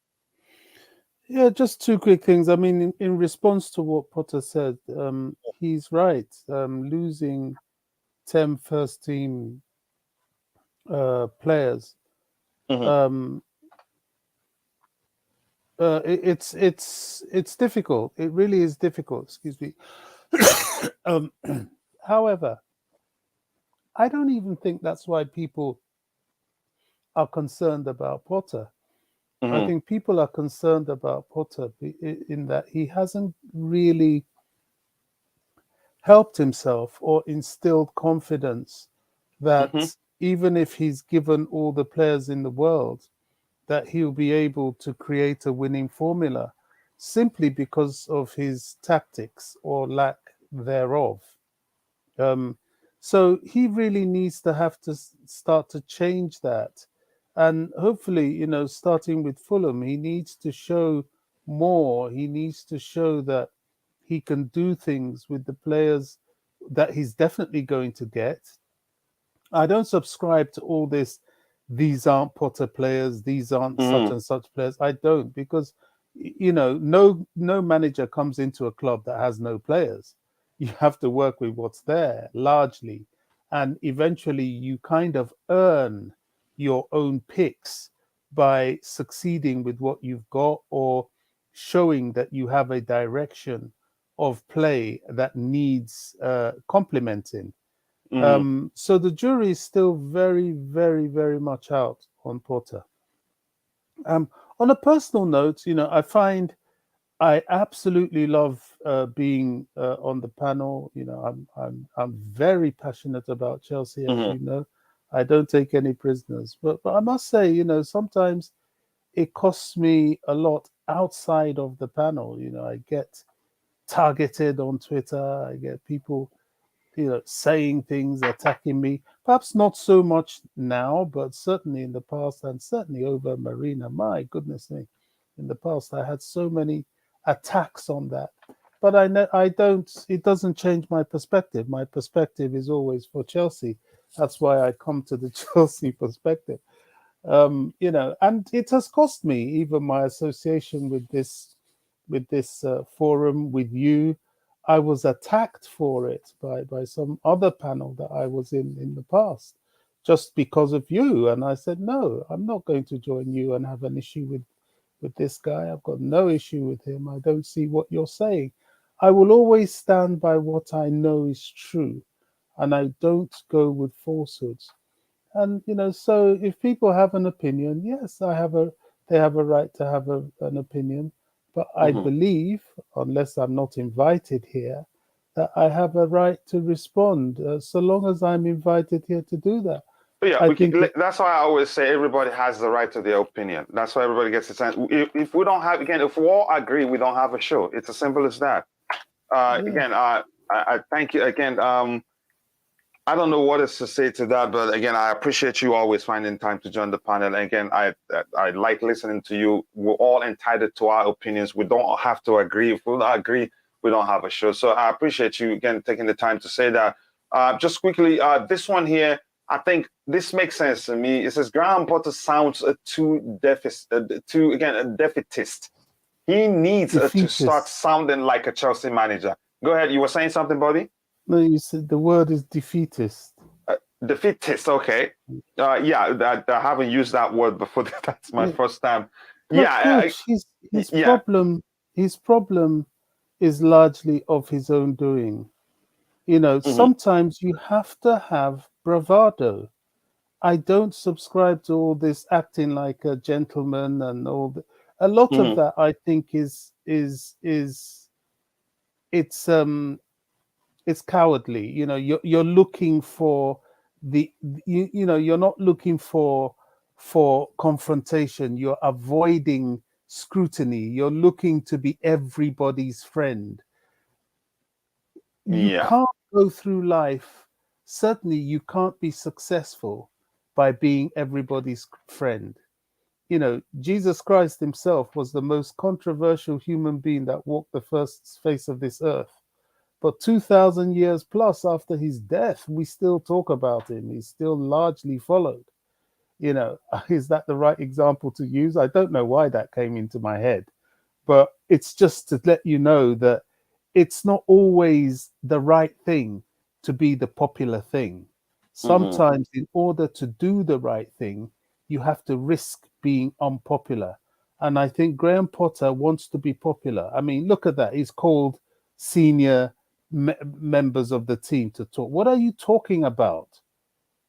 Yeah, just two quick things. I mean, in response to what Potter said, he's right. Losing 10 first team players, Hmm. um, it's difficult. It really is difficult. Excuse me. um, however, I don't even think that's why people are concerned about Potter. I Hmm. think people are concerned about Potter in that he hasn't really helped himself or instilled confidence Hmm. that even if he's given all the players in the world, that he'll be able to create a winning formula simply because of his tactics or lack thereof. Um, so he really needs to have to start to change that. And hopefully, starting with Fulham, he needs to show more. He needs to show that he can do things with the players that he's definitely going to get. I don't subscribe to all this. These aren't Potter players. These aren't such Hmm. and such players. I don't because no manager comes into a club that has no players. You have to work with what's there largely, and eventually you kind of earn your own picks by succeeding with what you've got or showing that you have a direction of play that needs complementing. Hmm. So the jury is still very, very, very much out on Porter. Um, on a personal note, I find I absolutely love being on the panel. I'm very passionate about Chelsea, as Hmm. you know. I don't take any prisoners, but I must say, sometimes it costs me a lot outside of the panel. I get targeted on Twitter. I get people saying things, attacking me. Perhaps not so much now, but certainly in the past, and certainly over Marina. My goodness me, in the past, I had so many attacks on that. But I know I don't. It doesn't change my perspective. My perspective is always for Chelsea. That's why I come to the Chelsea perspective. And it has cost me even my association with this forum with you. I was attacked for it by some other panel that I was in the past, just because of you. And I said, no, I'm not going to join you and have an issue with this guy. I've got no issue with him. I don't see what you're saying. I will always stand by what I know is true, and I don't go with falsehoods. And so if people have an opinion, yes, they have a right to have an opinion. But I Hmm. believe, unless I'm not invited here, that I have a right to respond, so long as I'm invited here to do that. But yeah, I think that's why I always say everybody has the right to their opinion. That's why everybody gets a chance. If we don't have, again, if we all agree, we don't have a show. It's as simple as that. yeah, Again, I thank you again. I don't know what is to say to that, but again, I appreciate you always finding time to join the panel. And again, I like listening to you. We're all entitled to our opinions. We don't have to agree. If we don't agree, we don't have a show. So I appreciate you again taking the time to say that. Just quickly, this one here, I think this makes sense to me. It says Graham Potter sounds too again a defeatist. He needs to start defeatist. sounding like a Chelsea manager. Go ahead. You were saying something, Bobby? No, you said the word is defeatist. Defeatist, okay. Yeah, I haven't used that word before. That's my Yeah. first time. But Yeah, coach, his yeah. problem is largely of his own doing. Hmm. Sometimes you have to have bravado. I don't subscribe to all this acting like a gentleman and all the, a lot of Hmm. that I think is it's it's cowardly. You're looking for you're not looking for confrontation. You're avoiding scrutiny. You're looking to be everybody's friend. You Yeah, can't go through life, certainly you can't be successful by being everybody's friend. Jesus Christ himself was the most controversial human being that walked the first face of this earth. But 2,000 years plus after his death, we still talk about him. He's still largely followed. Is that the right example to use? I don't know why that came into my head, But it's just to let you know that it's not always the right thing to be the popular thing. Mm-hmm. Sometimes, in order to do the right thing, you have to risk being unpopular. And I think Graham Potter wants to be popular. I mean, look at that. He's called senior members of the team to talk. What are you talking about?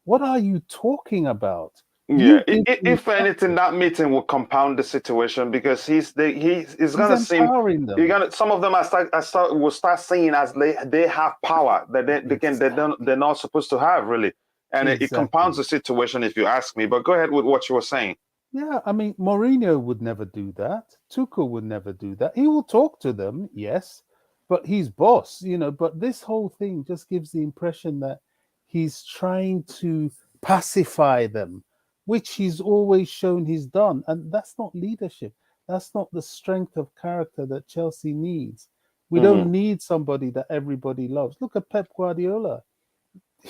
What are you talking about? Yeah, You give me if anything, practice. that meeting will compound the situation because he's He's gonna seem empowering you're them. gonna some of them will start seeing as they have power that they're not supposed to have really, and it compounds Exactly. the situation if you ask me. But go ahead with what you were saying. Yeah, I mean, Mourinho would never do that. Tuchel would never do that. He will talk to them, yes, but he's boss, But this whole thing just gives the impression that he's trying to pacify them, which he's always shown he's done. And that's not leadership. That's not the strength of character that Chelsea needs. We Hmm. don't need somebody that everybody loves. Look at Pep Guardiola.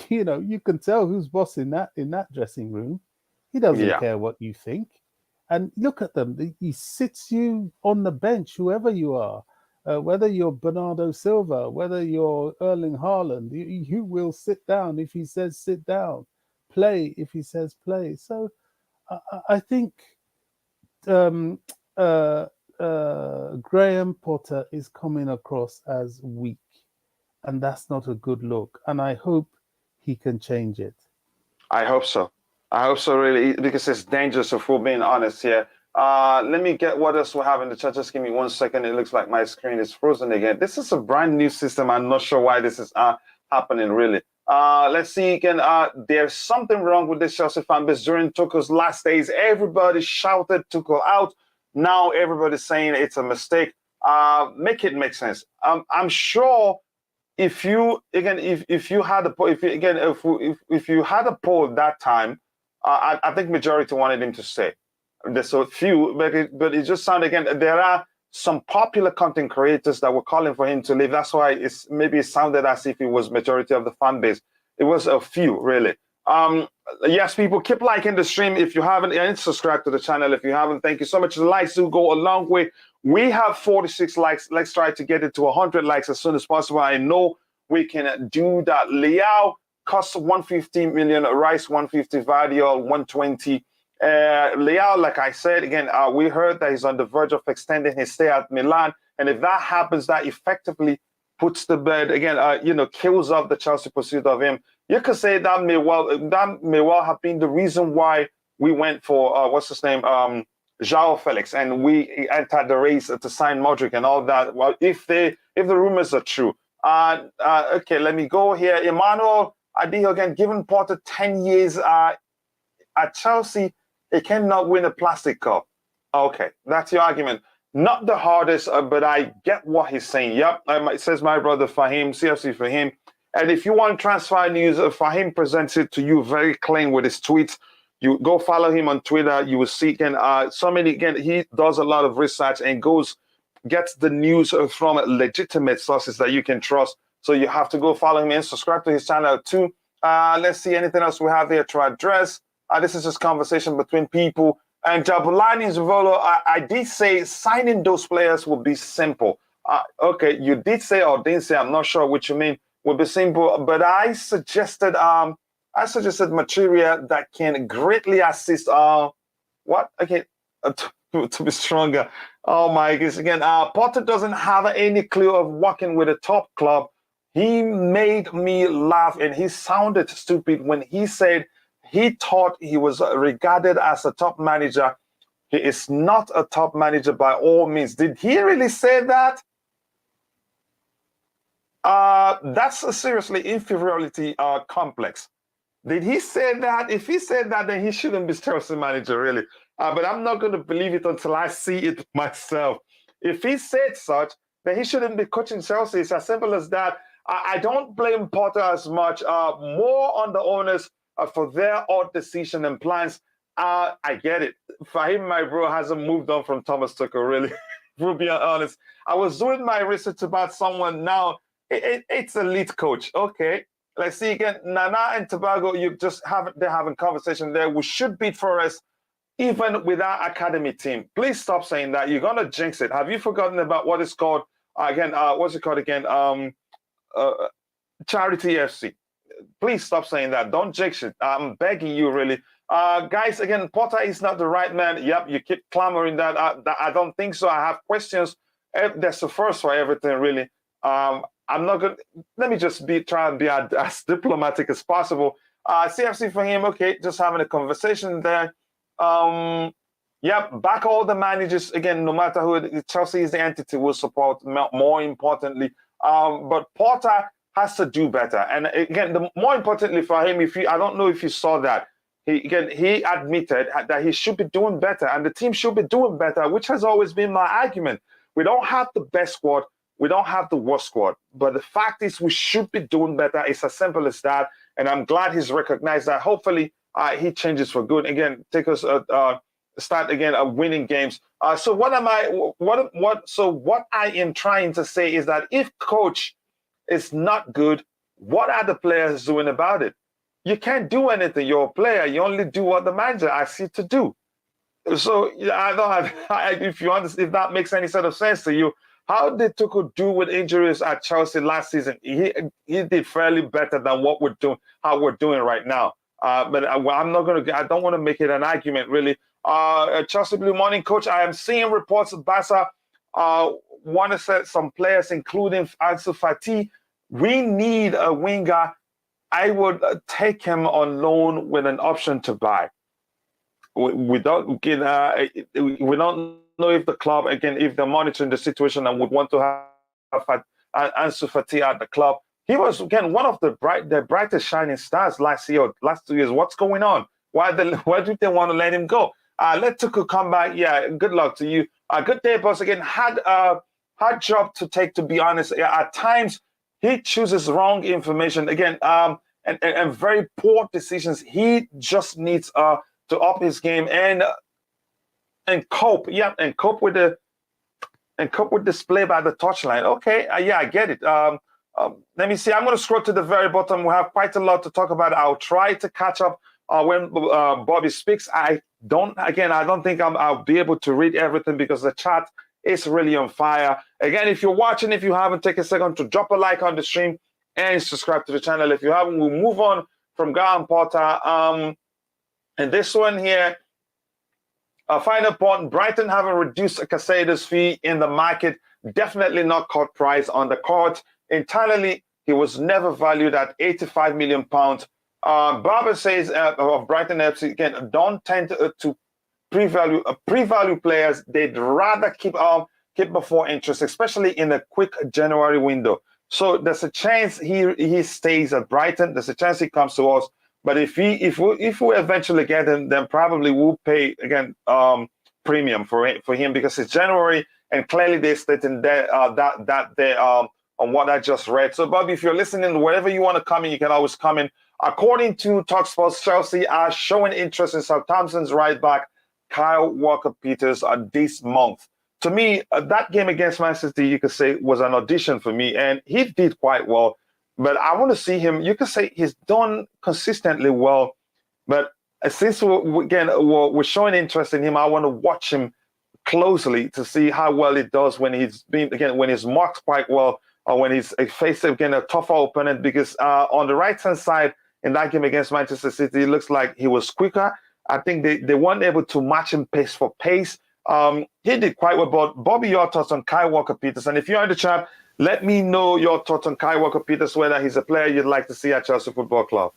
You can tell who's boss in that dressing room. He doesn't Yeah. care what you think. And look at them. He sits you on the bench, whoever you are, whether you're Bernardo Silva, whether you're Erling Haaland, you will sit down if he says sit down, play if he says play. So I think um, uh, Graham Potter is coming across as weak, and that's not a good look. And I hope he can change it. I hope so. I hope so, really, because it's dangerous if we're being honest here. Let me get what else we have in the chat. Just give me 1 second. It looks like my screen is frozen again. This is a brand new system. I'm not sure why this is happening, really. Let's see again. There's something wrong with this Chelsea fan base. During Tuchel's last days, everybody shouted Tuchel out. Now everybody's saying it's a mistake. Make it make sense. I'm sure if you again if you had a poll if you had a poll at that time, I think majority wanted him to stay. There's so few, but it just sounded again. There are some popular content creators that were calling for him to leave. That's why it sounded as if it was majority of the fan base. It was a few really. Yes, people keep liking the stream if you haven't, and subscribe to the channel if you haven't. Thank you so much. The likes do go a long way. We have 46 likes. Let's try to get it to 100 likes as soon as possible. I know we can do that. Liao costs 150 million, Rice 150, Vardiol 120. Liao, like I said, again, we heard that he's on the verge of extending his stay at Milan. And if that happens, that effectively puts to bed, again, kills off the Chelsea pursuit of him. You could say that may well have been the reason why we went for, what's his name, Joao Felix, and we entered the race to sign Mudryk and all that. Well, if the rumors are true. Okay, let me go here. Emmanuel Adebayo again, given Potter 10 years at Chelsea, he cannot win a plastic cup. Okay, that's your argument. Not the hardest, but I get what he's saying. Yep, it says my brother Fahim, CFC for him. And if you want transfer news, Fahim presents it to you very clean with his tweets. You go follow him on Twitter. You will see again. He does a lot of research and gets the news from legitimate sources that you can trust. So you have to go follow him and subscribe to his channel too. Let's see anything else we have here to address. This is just conversation between people. And Jabulani Zvolo, I did say signing those players would be simple. Okay, you did say or didn't say, I'm not sure what you mean, would be simple. But I suggested material that can greatly assist what? Okay, to be stronger. Oh my goodness. Again, Potter doesn't have any clue of working with a top club. He made me laugh and he sounded stupid when he said he thought he was regarded as a top manager. He is not a top manager by all means. Did he really say that? That's a seriously inferiority complex. Did he say that? If he said that, then he shouldn't be Chelsea manager, really. But I'm not going to believe it until I see it myself. If he said such, then he shouldn't be coaching Chelsea. It's as simple as that. I don't blame Potter as much. More on the owners for their odd decision and plans. I get it. Fahim, my bro, hasn't moved on from Thomas Tuchel, really. To be honest, I was doing my research about someone now. It's a lead coach. Okay. Let's see again. Nana and Tobago, they're having conversation there. We should beat Forest even with our academy team. Please stop saying that. You're gonna jinx it. Have you forgotten about what it's called again? What's it called again? Charity FC. Please stop saying that. Don't jinx it. I'm begging you, really. Guys, again, Potter is not the right man. Yep, you keep clamoring that. I don't think so. I have questions. That's the first for everything, really. I'm not going to, let me just try and be as diplomatic as possible. CFC for him, okay, just having a conversation there. Yep, back all the managers, again, no matter who, Chelsea is the entity will support, more importantly. But Potter has to do better. And again, more importantly for him, I don't know if you saw that, he admitted that he should be doing better and the team should be doing better, which has always been my argument. We don't have the best squad. We don't have the worst squad. But the fact is we should be doing better. It's as simple as that. And I'm glad he's recognized that. Hopefully he changes for good. Again, take us start again winning games. So what I am trying to say is that if coach is not good, what are the players doing about it? You can't do anything. You're a player. You only do what the manager asks you to do. So I don't have, if you understand, if that makes any sort of sense to you, how did Tuchel do with injuries at Chelsea last season? He did fairly better than what we're doing, how we're doing right now. But I'm not going to. I don't want to make it an argument, really. Chelsea Blue Morning coach. I am seeing reports of Barca want to set some players, including Ansu Fati. We need a winger. I would take him on loan with an option to buy. We don't know if the club, again, if they're monitoring the situation and would want to have Ansu Fati at the club. He was, again, one of the brightest shining stars last 2 years. What's going on? Why do they want to let him go? Let Tuchel come back. Yeah, good luck to you. Good day, boss. Again, hard job to take, to be honest. At times, he chooses wrong information. Again, and very poor decisions. He just needs to up his game and cope. Yeah, and cope with display by the touchline. Okay, yeah, I get it. Let me see. I'm going to scroll to the very bottom. We have quite a lot to talk about. I'll try to catch up when Bobby speaks. I don't think I'll be able to read everything because the chat is really on fire. Again, if you're watching, if you haven't, take a second to drop a like on the stream and subscribe to the channel. If you haven't, we'll move on from Graham Potter. And this one here, a final point, Brighton haven't reduced Caicedo's fee in the market. Definitely not cut price on the court. Entirely, he was never valued at £85 million. Barber says of Brighton FC, again, don't tend to pre-value players. They'd rather keep before interest, especially in a quick January window. So there's a chance he stays at Brighton. There's a chance he comes to us. But if we eventually get him, then probably we'll pay again premium for him because it's January and clearly they're stating that they on what I just read. So, Bobby, if you're listening, wherever you want to come in, you can always come in. According to TalkSport, Chelsea are showing interest in Southampton's right back Kyle Walker-Peters this month. To me, that game against Man City, you could say, was an audition for me, and he did quite well. But I want to see him. You could say he's done consistently well. But since we're showing interest in him, I want to watch him closely to see how well it does when he's marked quite well, or when he's faced again a tougher opponent. Because on the right-hand side in that game against Manchester City, it looks like he was quicker. I think they weren't able to match him pace for pace. He did quite well. But Bobby, your thoughts on Kyle Walker-Peters? And if you're in the chat, let me know your thoughts on Kyle Walker-Peters, whether he's a player you'd like to see at Chelsea Football Club.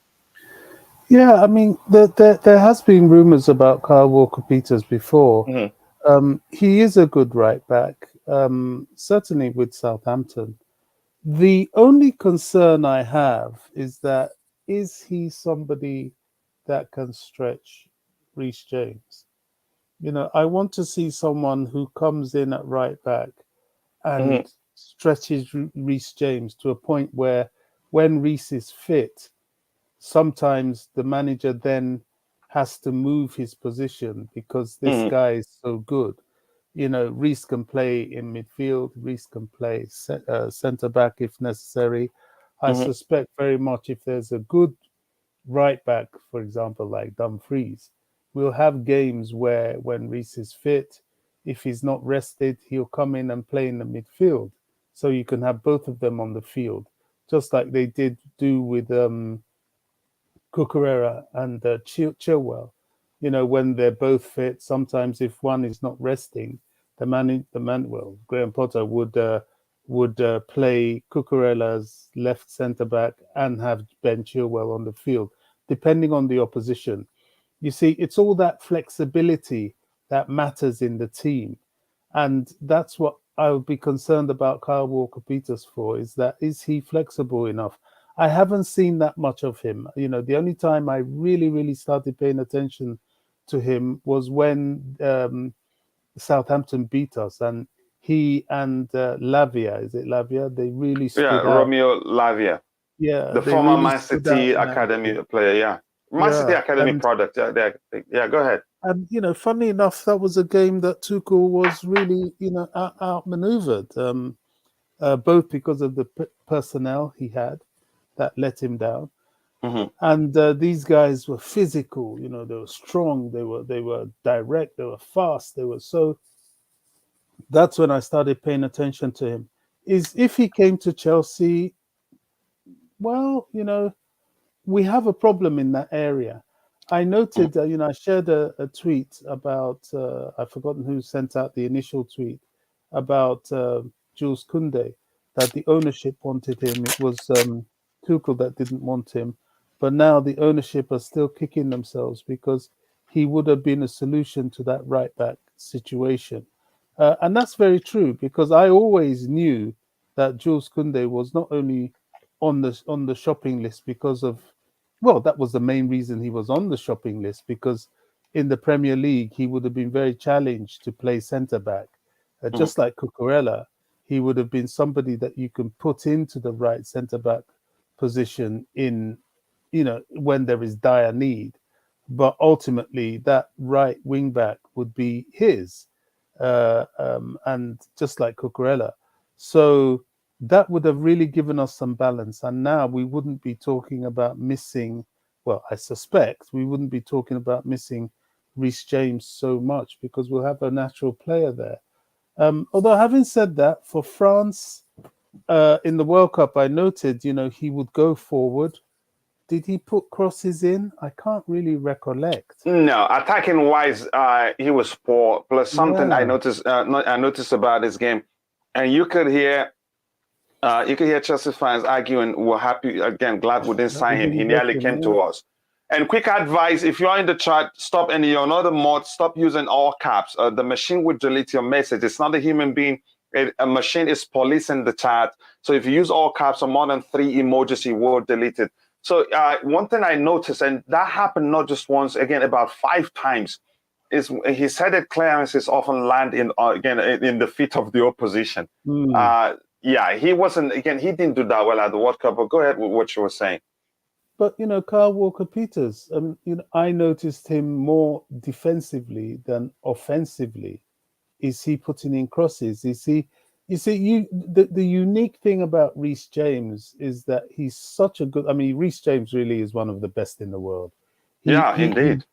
Yeah, I mean, there has been rumours about Kyle Walker-Peters before. Mm-hmm. He is a good right back, certainly with Southampton. The only concern I have is he somebody that can stretch Reece James? You know, I want to see someone who comes in at right back and stretches Reece James to a point where when Reece is fit, sometimes the manager then has to move his position because this guy is so good. You know, Reece can play in midfield. Reece can play centre back if necessary. I suspect very much if there's a good right back, for example, like Dumfries, we'll have games where when Reece is fit, if he's not rested, he'll come in and play in the midfield. So you can have both of them on the field, just like they did do with Cucurella and Chilwell. You know, when they're both fit, sometimes if one is not resting, well, Graham Potter would play Cucurella as left centre back and have Ben Chilwell on the field, depending on the opposition. You see, it's all that flexibility that matters in the team. And that's what I would be concerned about Kyle Walker-Peters for, is he flexible enough? I haven't seen that much of him. You know, the only time I really, really started paying attention to him was when Southampton beat us, and he and Lavia, is it Lavia? They really stood out. Romeo Lavia. Yeah, The they former really Man stood out City in that Academy game. player, yeah. Man City Yeah, Academy product. Yeah, go ahead. and you know, funny enough, that was a game that Tuchel was really, you know, outmaneuvered, both because of the personnel he had that let him down, Hmm. and these guys were physical. You know, they were strong, they were direct, they were fast, they were so. That's when I started paying attention to him. Is if he came to Chelsea, well, you know, we have a problem in that area. I noted, you know, I shared a tweet about, I've forgotten who sent out the initial tweet about Jules Koundé, that the ownership wanted him. It was Tuchel that didn't want him. But now the ownership are still kicking themselves because he would have been a solution to that right back situation. And that's very true because I always knew that Jules Koundé was not only on the shopping list because of, well, that was the main reason he was on the shopping list, because in the Premier League he would have been very challenged to play centre back, Hmm. just like Cucurella. He would have been somebody that you can put into the right centre back position in, you know, when there is dire need. But ultimately, that right wing back would be his, and just like Cucurella. So that would have really given us some balance. And now we wouldn't be talking about missing, well, I suspect we wouldn't be talking about missing Reece James so much because we'll have a natural player there. Although, having said that, for France in the World Cup, I noted, you know, he would go forward. Did he put crosses in? I can't really recollect. No, attacking wise, he was poor. Plus something I Yeah. noticed, I noticed about this game, and you could hear Chelsea fans arguing, "We're happy again, glad we didn't That we sign him. He didn't get nearly him. came Yeah. to us." And quick advice: if you're in the chat, stop, and you're not a mod, stop using all caps. The machine will delete your message. It's not a human being. A machine is policing the chat. So if you use all caps or more than 3 emojis, it will delete it. So one thing I noticed, and that happened not just once, again about 5 times, is his headed clearances often land in again in the feet of the opposition. Mm. Yeah, he wasn't, again, he didn't do that well at the World Cup, but go ahead with what you were saying. But you know, Kyle Walker-Peters, you know, I noticed him more defensively than offensively. Is he putting in crosses? Is he? You see, the unique thing about Reece James is that he's such a good. I mean, Reece James really is one of the best in the world. He Yeah, he he indeed.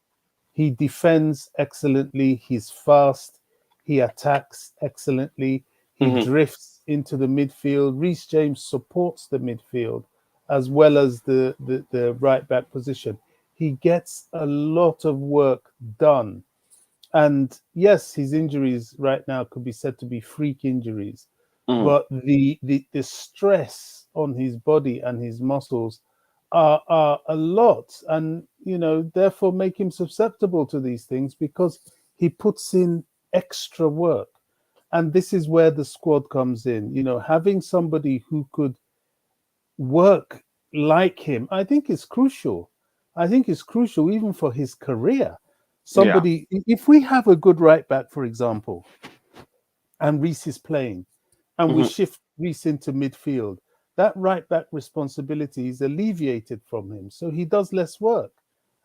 he defends excellently. He's fast. He attacks excellently. He Hmm. drifts into the midfield. Reece James supports the midfield as well as the right back position. He gets a lot of work done. And yes, his injuries right now could be said to be freak injuries, Hmm. but the stress on his body and his muscles are a lot, and you know, therefore make him susceptible to these things because he puts in extra work. And this is where the squad comes in. You know, having somebody who could work like him, I think is crucial. I think it's crucial even for his career. Yeah. Somebody, if we have a good right back, for example, and Reece is playing, and we Hmm. shift Reece into midfield, that right back responsibility is alleviated from him. So he does less work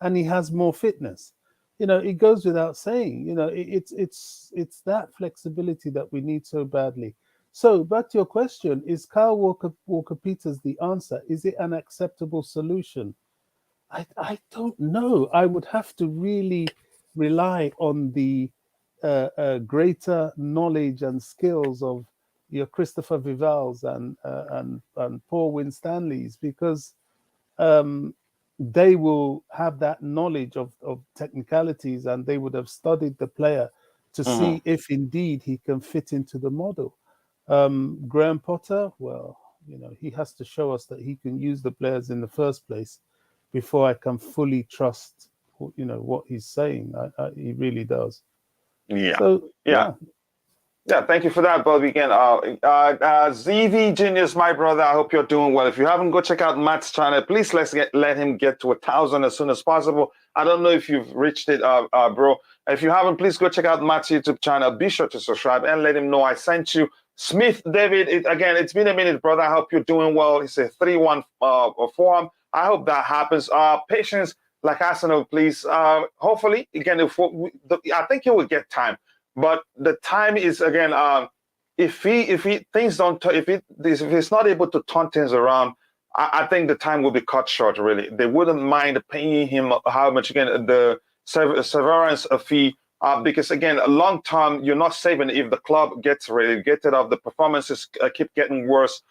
and he has more fitness. You know, it goes without saying, you know, it's that flexibility that we need so badly. So back to your question, is Kyle Walker Peters the answer? Is it an acceptable solution? I don't know. I would have to really rely on the greater knowledge and skills of your Christopher Vivals and Paul Winstanleys, because they will have that knowledge of technicalities, and they would have studied the player to see if indeed he can fit into the model. Graham Potter, well, he has to show us that he can use the players in the first place before I can fully trust, what he's saying. He really does. Yeah. So, yeah. Thank you for that, Bobby. Again, ZV Genius, my brother, I hope you're doing well. If you haven't, go check out Matt's channel. Please let him get to 1,000 as soon as possible. I don't know if you've reached it, bro. If you haven't, please go check out Matt's YouTube channel. Be sure to subscribe and let him know I sent you. Smith David, again, it's been a minute, brother. I hope you're doing well. It's a 3-1 for him. I hope that happens. Patience, like Arsenal, please. Hopefully, again, I think he will get time. But the time is, again, if he's not able to turn things around, I think the time will be cut short. Really, they wouldn't mind paying him how much, again, the severance fee, because again, a long term you're not saving if the club gets relegated or the performances keep getting worse.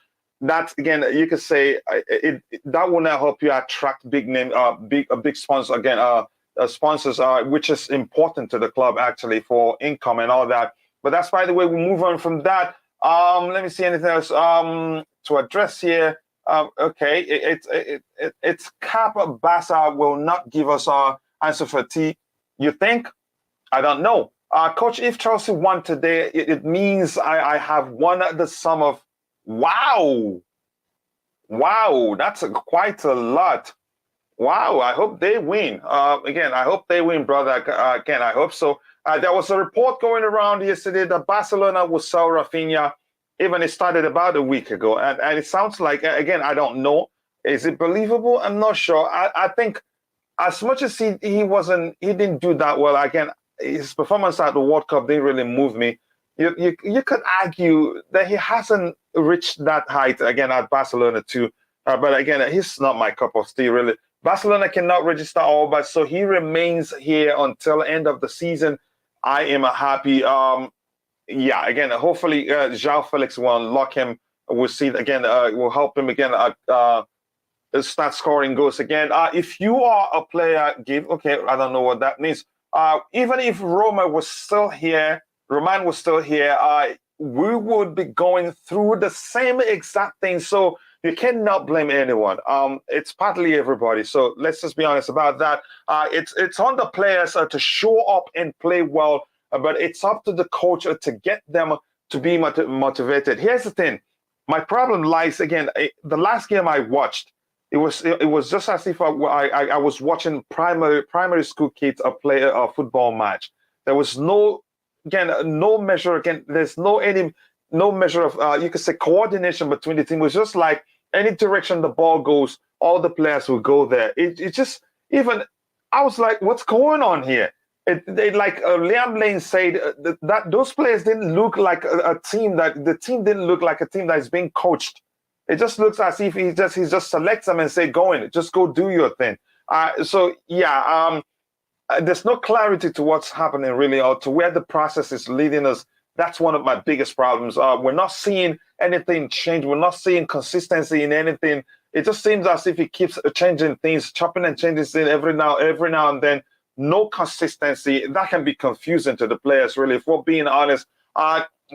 That, again, you could say that will not help you attract big name, big sponsor again. Sponsors, which is important to the club actually for income and all that. But that's, by the way, we move on from that. Let me see anything else to address here. Okay, it's Cap Bassa will not give us our answer for T. You think? I don't know. Coach, if Chelsea won today, it means I have won the sum of, wow, that's quite a lot. Wow, I hope they win. Again, I hope they win, brother. Again, I hope so. There was a report going around yesterday that Barcelona will sell Rafinha. Even it started about a week ago. And it sounds like, again, I don't know. Is it believable? I'm not sure. I think as much as he didn't do that well, again, his performance at the World Cup didn't really move me. You could argue that he hasn't reached that height, again, at Barcelona too. But again, he's not my cup of tea, really. Barcelona cannot register all, but so he remains here until end of the season. I am happy. Yeah, again, hopefully Joao Felix will unlock him. We'll see again. Will help him again. Start scoring goals again. If you are a player, okay, I don't know what that means. Even if Roman was still here, we would be going through the same exact thing. So you cannot blame anyone. It's partly everybody. So let's just be honest about that. It's on the players to show up and play well, but it's up to the coach to get them to be motivated. Here's the thing. My problem lies, again, the last game I watched, it was just as if I was watching primary school kids play a football match. There was no measure. Again, there's no measure of you could say coordination between the team. It was just like any direction the ball goes, all the players will go there. It just, even I was like, what's going on here? Like Liam Lane said, that those players didn't look like a team the team didn't look like a team that is being coached. It just looks as if he just selects them and say, go in, just go do your thing. So yeah, there's no clarity to what's happening really, or to where the process is leading us. That's one of my biggest problems. We're not seeing anything change. We're not seeing consistency in anything. It just seems as if he keeps changing things, chopping and changing things every now and then. No consistency. That can be confusing to the players, really. If we're being honest,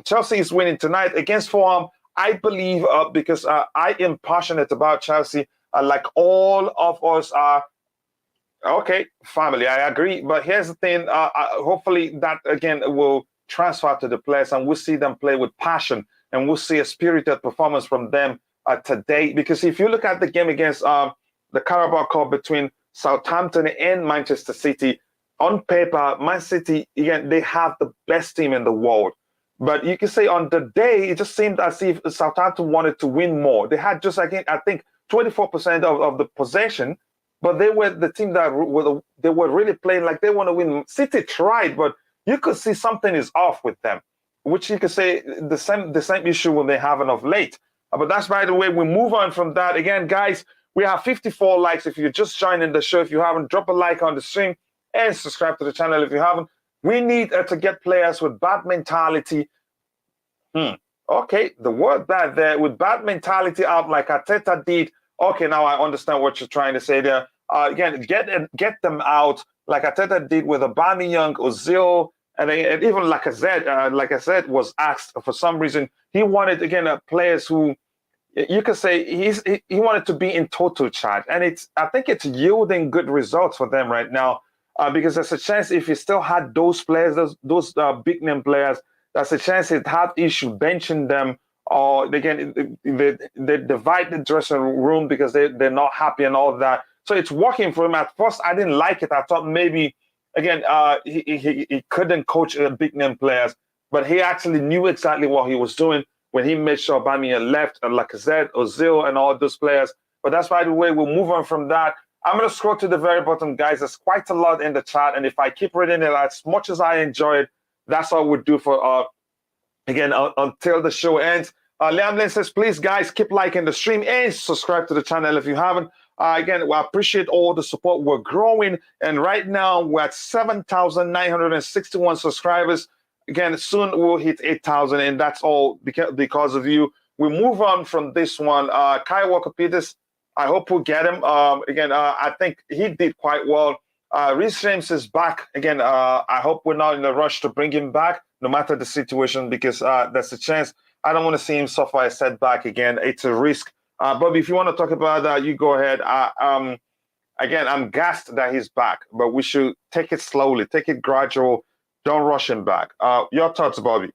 Chelsea is winning tonight against Fulham. I believe because I am passionate about Chelsea, like all of us are. Okay, family, I agree. But here's the thing. Hopefully that, again, will transfer to the players and we'll see them play with passion and we'll see a spirited performance from them today. Because if you look at the game against the Carabao Cup between Southampton and Manchester City, on paper, Man City, again, they have the best team in the world. But you can say on the day, it just seemed as if Southampton wanted to win more. They had just, I think 24% of the possession, but they were the team that they were really playing like they want to win. City tried, but you could see something is off with them, which you could say the same issue when they haven't of late. But that's, by the way, we move on from that. Again, guys, we have 54 likes. If you're just joining the show, if you haven't, drop a like on the stream. and subscribe to the channel if you haven't. We need to get players with bad mentality. Okay, the word bad there, with bad mentality out like Arteta did. Okay, now I understand what you're trying to say there. Again, get them out like Arteta did with Aubameyang, Ozil, and even Lacazette. Like I said, was asked for some reason. He wanted, again, players who, you could say he wanted to be in total charge, and I think it's yielding good results for them right now, because there's a chance if he still had those players, those big name players, there's a chance he'd have issue benching them, or again they divide the dressing room because they're not happy and all of that. So it's working for him. At first, I didn't like it. I thought maybe again he couldn't coach big name players, but he actually knew exactly what he was doing when he made sure Aubameyang left, and Lacazette, Ozil, and all those players. But that's, by the way, we'll move on from that. I'm going to scroll to the very bottom, guys. There's quite a lot in the chat, and if I keep reading it, as much as I enjoy it, that's all we'll do for, again, until the show ends. Liam Lynn says, please, guys, keep liking the stream and subscribe to the channel if you haven't. Again, we appreciate all the support. We're growing, and right now we're at 7,961 subscribers. Again, soon we'll hit 8,000, and that's all because of you. We move on from this one. Kai Walker-Peters, I hope we'll get him. Again, I think he did quite well. Reece James is back. Again, I hope we're not in a rush to bring him back, no matter the situation, because there's a chance. I don't want to see him suffer a setback again. It's a risk. Bobby, if you want to talk about that, you go ahead. Again, I'm gassed that he's back, but we should take it slowly, take it gradual. Don't rush him back. Your thoughts, Bobby?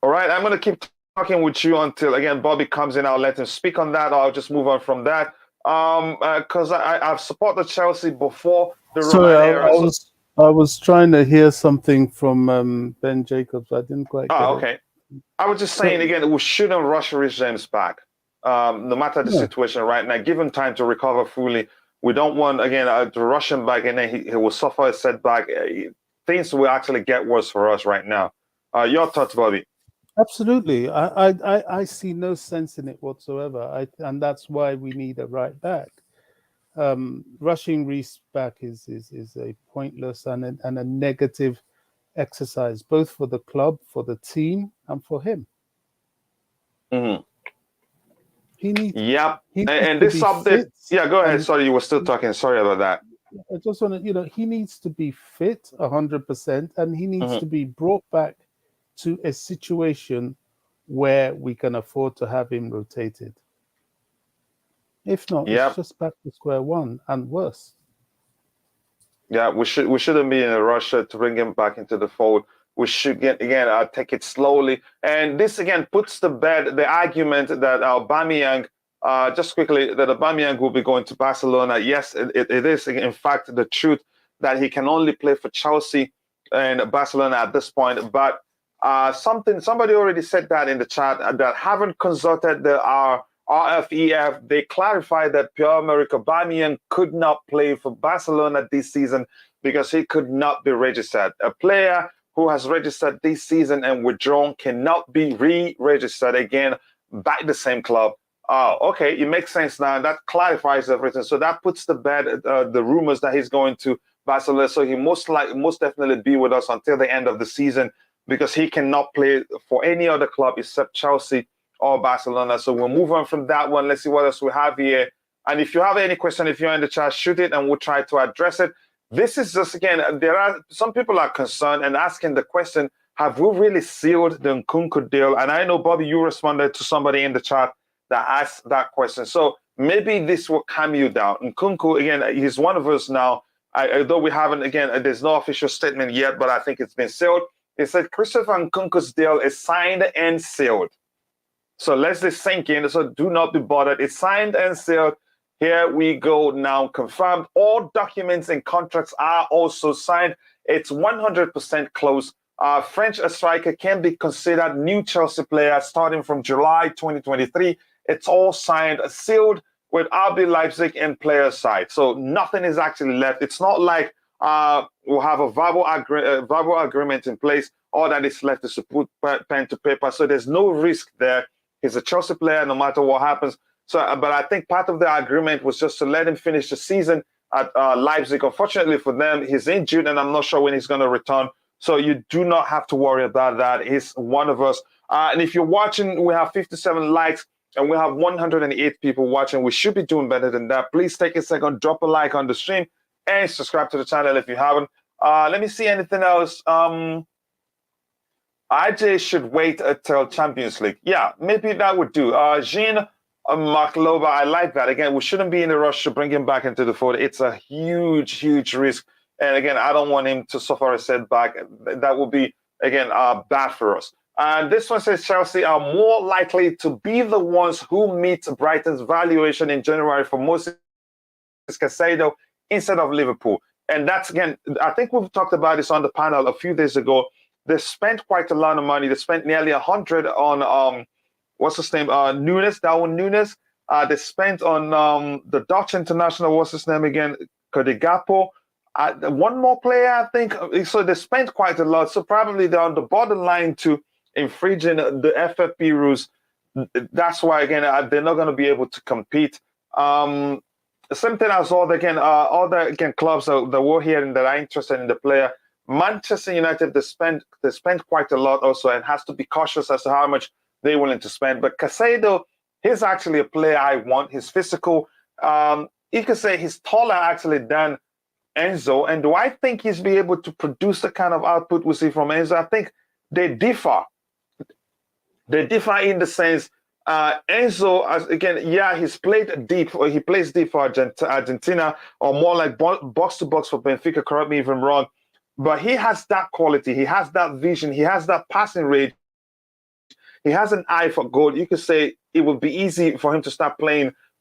All right, I'm going to keep talking with you until, again, Bobby comes in. I'll let him speak on that. I'll just move on from that. Because I've supported Chelsea before the Sorry, Roman era. I was trying to hear something from Ben Jacobs. I didn't quite get okay. it. I was just saying, again, we shouldn't rush Reece James back, no matter the situation right now. Give him time to recover fully. We don't want, again, to rush him back, and then he will suffer a setback. Things will actually get worse for us right now. Your thoughts, Bobby? Absolutely. I see no sense in it whatsoever. And that's why we need a right back. Rushing Reece back is a pointless and a negative exercise, both for the club, for the team, and for him. Mm-hmm. He needs. Yep. He needs and to this be update. fit. Yeah, go ahead. Sorry, you were still talking. Sorry about that. I just want to, he needs to be fit 100%, and he needs to be brought back to a situation where we can afford to have him rotated. If not, it's just back to square one and worse. Yeah, we shouldn't be in a rush to bring him back into the fold. We should take it slowly. And this again puts to bed the argument that Aubameyang, just quickly, that Aubameyang will be going to Barcelona. Yes, it is in fact the truth that he can only play for Chelsea and Barcelona at this point. But somebody already said that in the chat that haven't consulted the RFEF. They clarified that Pierre-Emerick Aubameyang could not play for Barcelona this season because he could not be registered. A player who has registered this season and withdrawn cannot be re-registered again by the same club. Okay, it makes sense now. That clarifies everything. So that puts to bed the rumors that he's going to Barcelona. So he most definitely be with us until the end of the season because he cannot play for any other club except Chelsea or Barcelona. So we'll move on from that one. Let's see what else we have here. And if you have any question, if you're in the chat, shoot it and we'll try to address it. This is just, again, there are some people are concerned and asking the question, have we really sealed the Nkunku deal? And I know, Bobby, you responded to somebody in the chat that asked that question. So maybe this will calm you down. Nkunku, again, he's one of us now. Although we haven't, again, there's no official statement yet, but I think it's been sealed. It said Christopher Nkunku's deal is signed and sealed. So let's just sink in. So do not be bothered. It's signed and sealed. Here we go now, confirmed. All documents and contracts are also signed. It's 100% close. French striker can be considered new Chelsea player starting from July 2023. It's all signed, sealed with RB Leipzig and player side. So nothing is actually left. It's not like we'll have a verbal agreement in place. All that is left is to put pen to paper. So there's no risk there. He's a Chelsea player no matter what happens. So, but I think part of the agreement was just to let him finish the season at Leipzig. Unfortunately for them, he's injured, and I'm not sure when he's going to return. So you do not have to worry about that. He's one of us. And if you're watching, we have 57 likes, and we have 108 people watching. We should be doing better than that. Please take a second, drop a like on the stream, and subscribe to the channel if you haven't. Let me see anything else. IJ should wait until Champions League. Yeah, maybe that would do. Jean Marcloba, I like that. Again, we shouldn't be in a rush to bring him back into the fold. It's a huge, huge risk. And again, I don't want him to suffer a setback. That would be, again, bad for us. And this one says Chelsea are more likely to be the ones who meet Brighton's valuation in January for Moises Caicedo instead of Liverpool. And that's, again, I think we've talked about this on the panel a few days ago. They spent quite a lot of money. They spent nearly 100 on what's his name? Darwin Nunes. They spent on the Dutch international. What's his name again? Kodigapo. One more player, I think. So they spent quite a lot. So probably they're on the borderline to infringing the FFP rules. That's why, again, they're not going to be able to compete. Same thing as all the clubs that were here and that are interested in the player. Manchester United, they spend quite a lot also, and has to be cautious as to how much they're willing to spend. But Caicedo, he's actually a player I want. He's physical. You could say he's taller actually than Enzo. And do I think he's be able to produce the kind of output we see from Enzo? I think they differ. They differ in the sense Enzo, he's played deep. He plays deep for Argentina, or more like box to box for Benfica. Correct me if I'm wrong. But he has that quality. He has that vision. He has that passing rate. He has an eye for goal. You could say it would be easy for him to start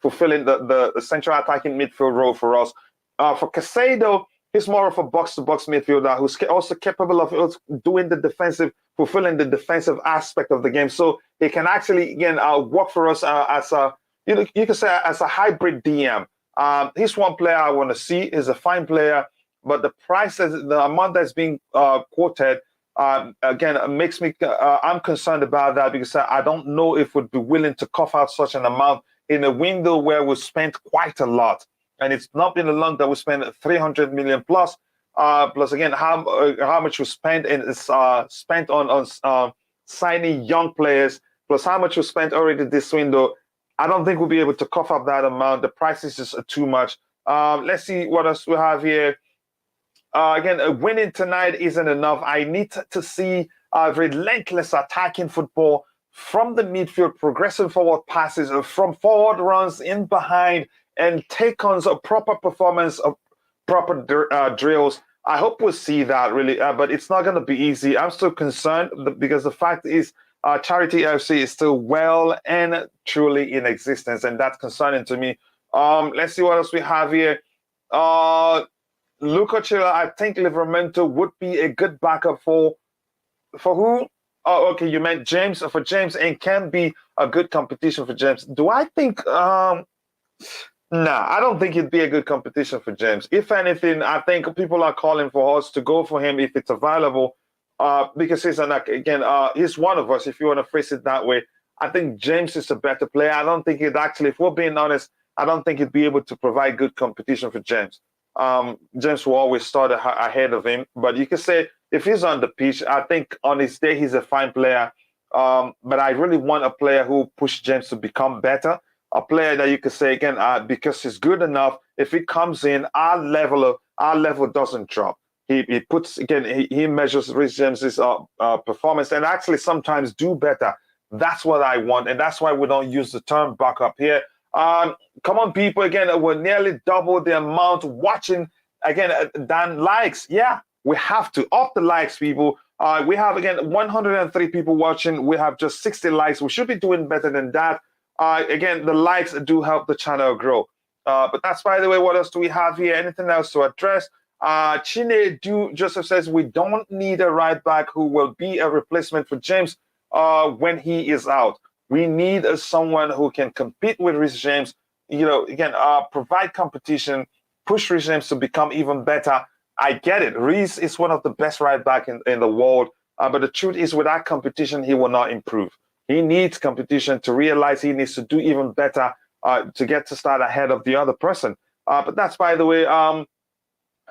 fulfilling the central attacking midfield role for us. For Caicedo, he's more of a box-to-box midfielder who's also capable of fulfilling the defensive aspect of the game. So he can actually, again, work for us as you could say as a hybrid DM. He's one player I want to see. He's a fine player. But the amount that's being quoted, again, makes me, I'm concerned about that, because I don't know if we'd be willing to cough out such an amount in a window where we spent quite a lot. And it's not been long that we spent 300 million plus. Plus, again, how much we spent, and it's spent on signing young players, plus how much we spent already this window. I don't think we'll be able to cough up that amount. The price is just too much. Let's see what else we have here. Again, winning tonight isn't enough. I need to see relentless attacking football from the midfield, progressive forward passes, from forward runs in behind, and take-ons of proper performance, of proper drills. I hope we'll see that, really, but it's not going to be easy. I'm still concerned because the fact is Charity FC is still well and truly in existence, and that's concerning to me. Let's see what else we have here. Luca Chilla, I think Livramento would be a good backup for who? Oh, okay, you meant James. For James, and can be a good competition for James. Do I think? Nah, I don't think it'd be a good competition for James. If anything, I think people are calling for us to go for him if it's available, because he's he's one of us. If you want to phrase it that way, I think James is a better player. I don't think he'd actually, if we're being honest, I don't think he'd be able to provide good competition for James. James will always start ahead of him, but you can say if he's on the pitch, I think on his day he's a fine player. But I really want a player who pushes James to become better. A player that you could say again, because he's good enough. If he comes in, our level doesn't drop. He puts again. He measures Rhys James's performance, and actually sometimes do better. That's what I want, and that's why we don't use the term backup here. Come on, people, again, we're nearly double the amount watching, again, than likes. Yeah, we have to up the likes, people. We have, again, 103 people watching. We have just 60 likes. We should be doing better than that. Again, the likes do help the channel grow. But that's, by the way, what else do we have here? Anything else to address? Chine Joseph says we don't need a right back who will be a replacement for James when he is out. We need someone who can compete with Rhys James, again, provide competition, push Rhys James to become even better. I get it. Rhys is one of the best right back in the world. But the truth is, without competition, he will not improve. He needs competition to realize he needs to do even better to get to start ahead of the other person. But that's, by the way,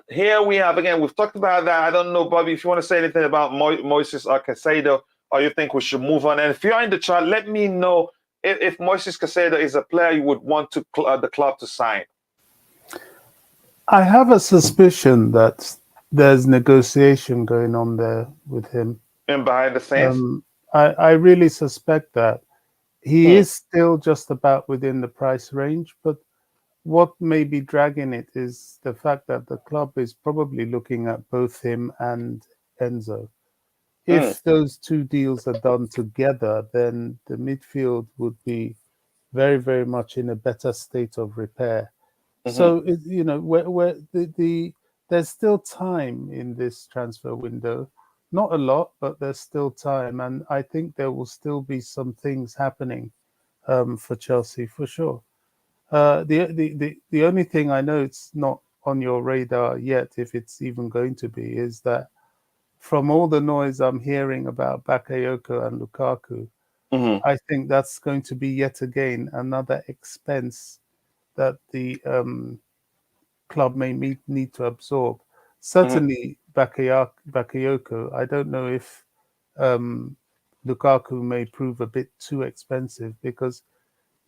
here we have, again, we've talked about that. I don't know, Bobby, if you want to say anything about Moises Caicedo, or you think we should move on. And if you're in the chat, let me know if Moises Caicedo is a player you would want to the club to sign. I have a suspicion that there's negotiation going on there with him. And behind the scenes? I really suspect that. He is still just about within the price range, but what may be dragging it is the fact that the club is probably looking at both him and Enzo. If those two deals are done together, then the midfield would be very, very much in a better state of repair. So, where there's still time in this transfer window. Not a lot, but there's still time. And I think there will still be some things happening for Chelsea, for sure. The only thing I know it's not on your radar yet, if it's even going to be, is that from all the noise I'm hearing about Bakayoko and Lukaku, I think that's going to be yet again another expense that the club may need to absorb. Certainly, Bakayoko, I don't know if Lukaku may prove a bit too expensive because,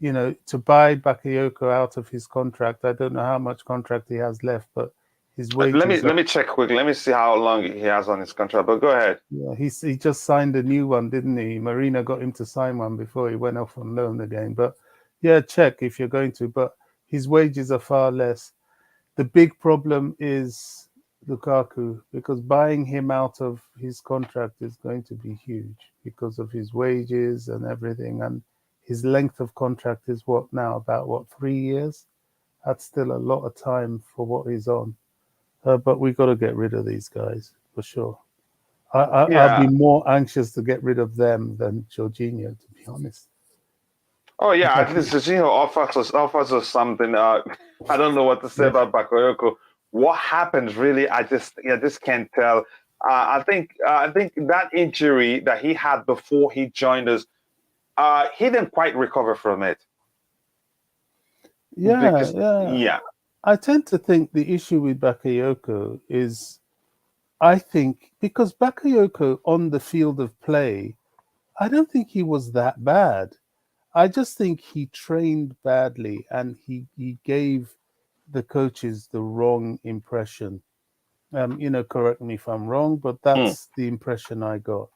to buy Bakayoko out of his contract, I don't know how much contract he has left, but his wages. Let me check quick. Let me see how long he has on his contract. But go ahead. Yeah, he just signed a new one, didn't he? Marina got him to sign one before he went off on loan again. But yeah, check if you're going to. But his wages are far less. The big problem is Lukaku, because buying him out of his contract is going to be huge because of his wages and everything. And his length of contract is about 3 years? That's still a lot of time for what he's on. But we got to get rid of these guys for sure. I'll be more anxious to get rid of them than Jorginho, to be honest. Oh yeah, at least Jorginho offers us something. I don't know what to say about Bakayoko. What happened really? I just can't tell. I think that injury that he had before he joined us, he didn't quite recover from it. Yeah. I tend to think the issue with Bakayoko is, I think, because Bakayoko on the field of play, I don't think he was that bad. I just think he trained badly and he gave the coaches the wrong impression. Correct me if I'm wrong, but that's the impression I got.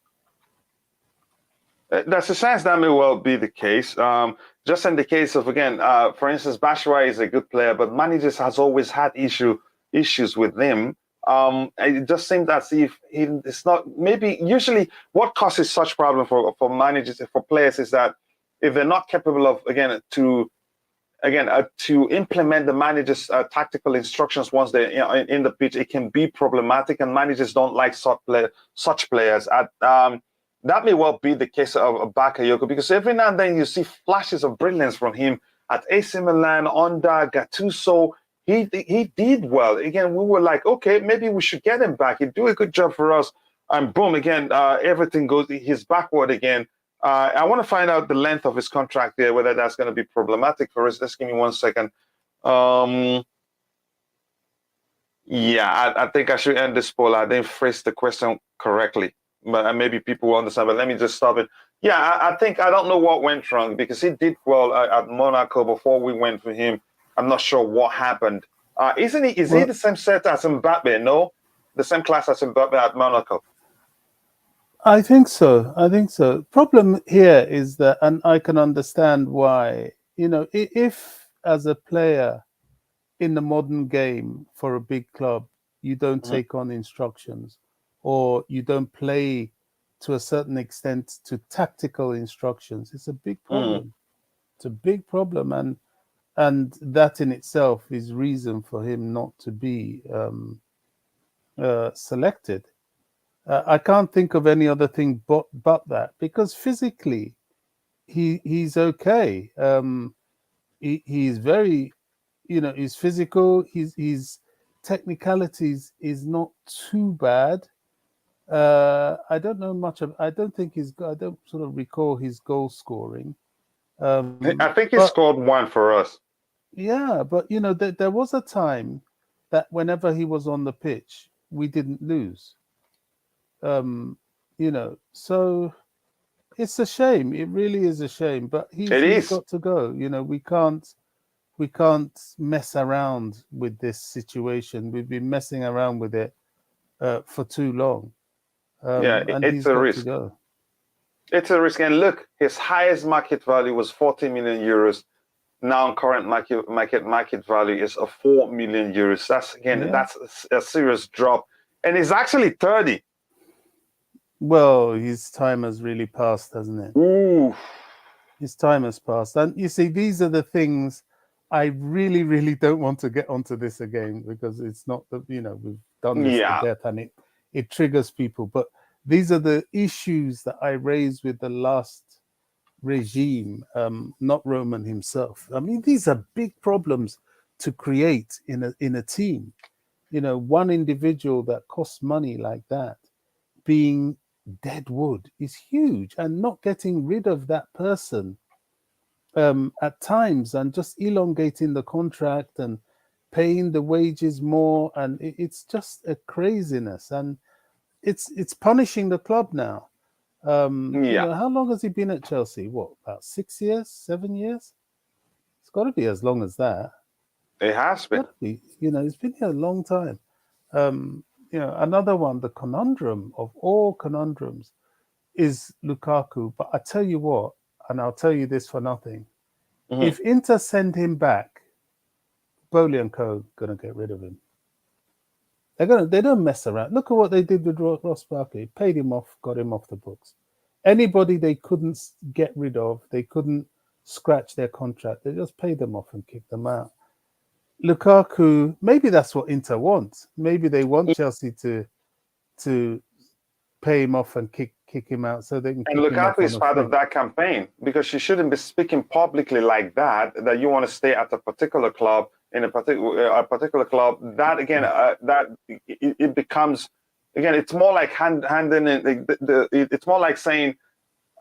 There's a chance that may well be the case. Just in the case of, again, for instance, Bashwai is a good player, but managers has always had issues with him. It just seems as if it's not, maybe usually what causes such problem for managers, for players, is that if they're not capable of, to implement the manager's tactical instructions once they're in the pitch, it can be problematic, and managers don't like such players. That may well be the case of Bakayoko, because every now and then you see flashes of brilliance from him at AC Milan, under Gattuso. He did well. Again, we were like, okay, maybe we should get him back. He'd do a good job for us. And boom, again, everything goes, he's backward again. I want to find out the length of his contract there, whether that's going to be problematic for us. Just give me 1 second. Yeah, I think I should end this poll. I didn't phrase the question correctly, but maybe people will understand. But let me just stop it. Yeah, I think, I don't know what went wrong, because he did well at Monaco before we went for him. I'm not sure what happened. Is he the same set as Mbappe? No, the same class as Mbappe at Monaco. I think so. Problem here is that, and I can understand why, if as a player in the modern game for a big club, you don't take on instructions, or you don't play to a certain extent to tactical instructions, it's a big problem. It's a big problem. And that in itself is reason for him not to be selected. I can't think of any other thing but that, because physically he's okay. He's very, he's physical. His technicalities is not too bad. I don't know much of. I don't think I don't sort of recall his goal scoring. I think he But scored one for us. yeah, but there was a time that whenever he was on the pitch, we didn't lose. Um, so it's a shame. It really is a shame. But It he's is. got to go. We can't mess around with this situation. We've been messing around with it for too long, Yeah, and it's he's a got to risk. go. It's a risk. And look, his highest market value was 40 million euros. Now, current market value is 4 million euros. Yeah. That's a serious drop. And he's actually 30. Well, his time has really passed, hasn't it? Ooh. His time has passed, and you see, these are the things I really, really don't want to get onto this again because it's not that we've done this to Yeah. death, and it triggers people. But these are the issues that I raised with the last regime, not Roman himself. I mean, these are big problems to create in a team. One individual that costs money like that being dead wood is huge, and not getting rid of that person at times and just elongating the contract and paying the wages more, and it's just a craziness, and it's punishing the club now. Yeah. How long has he been at Chelsea? What, about 6 years, 7 years? It's got to be as long as that. It has been. Got to be. He's been here a long time. Another one, the conundrum of all conundrums is Lukaku. But I tell you what, and I'll tell you this for nothing. Mm-hmm. If Inter send him back, Boehly and Co. gonna get rid of him. They don't mess around. Look at what they did with Ross Barkley. Paid him off, got him off the books. Anybody they couldn't get rid of, they couldn't scratch their contract. They just paid them off and kicked them out. Lukaku, maybe that's what Inter wants. Maybe they want Chelsea to pay him off and kick him out so they can And kick him off Lukaku on is a part free. of that campaign because you shouldn't be speaking publicly like that you want to stay at a particular club in a particular club. That again, it becomes again. It's more like handing in it's more like saying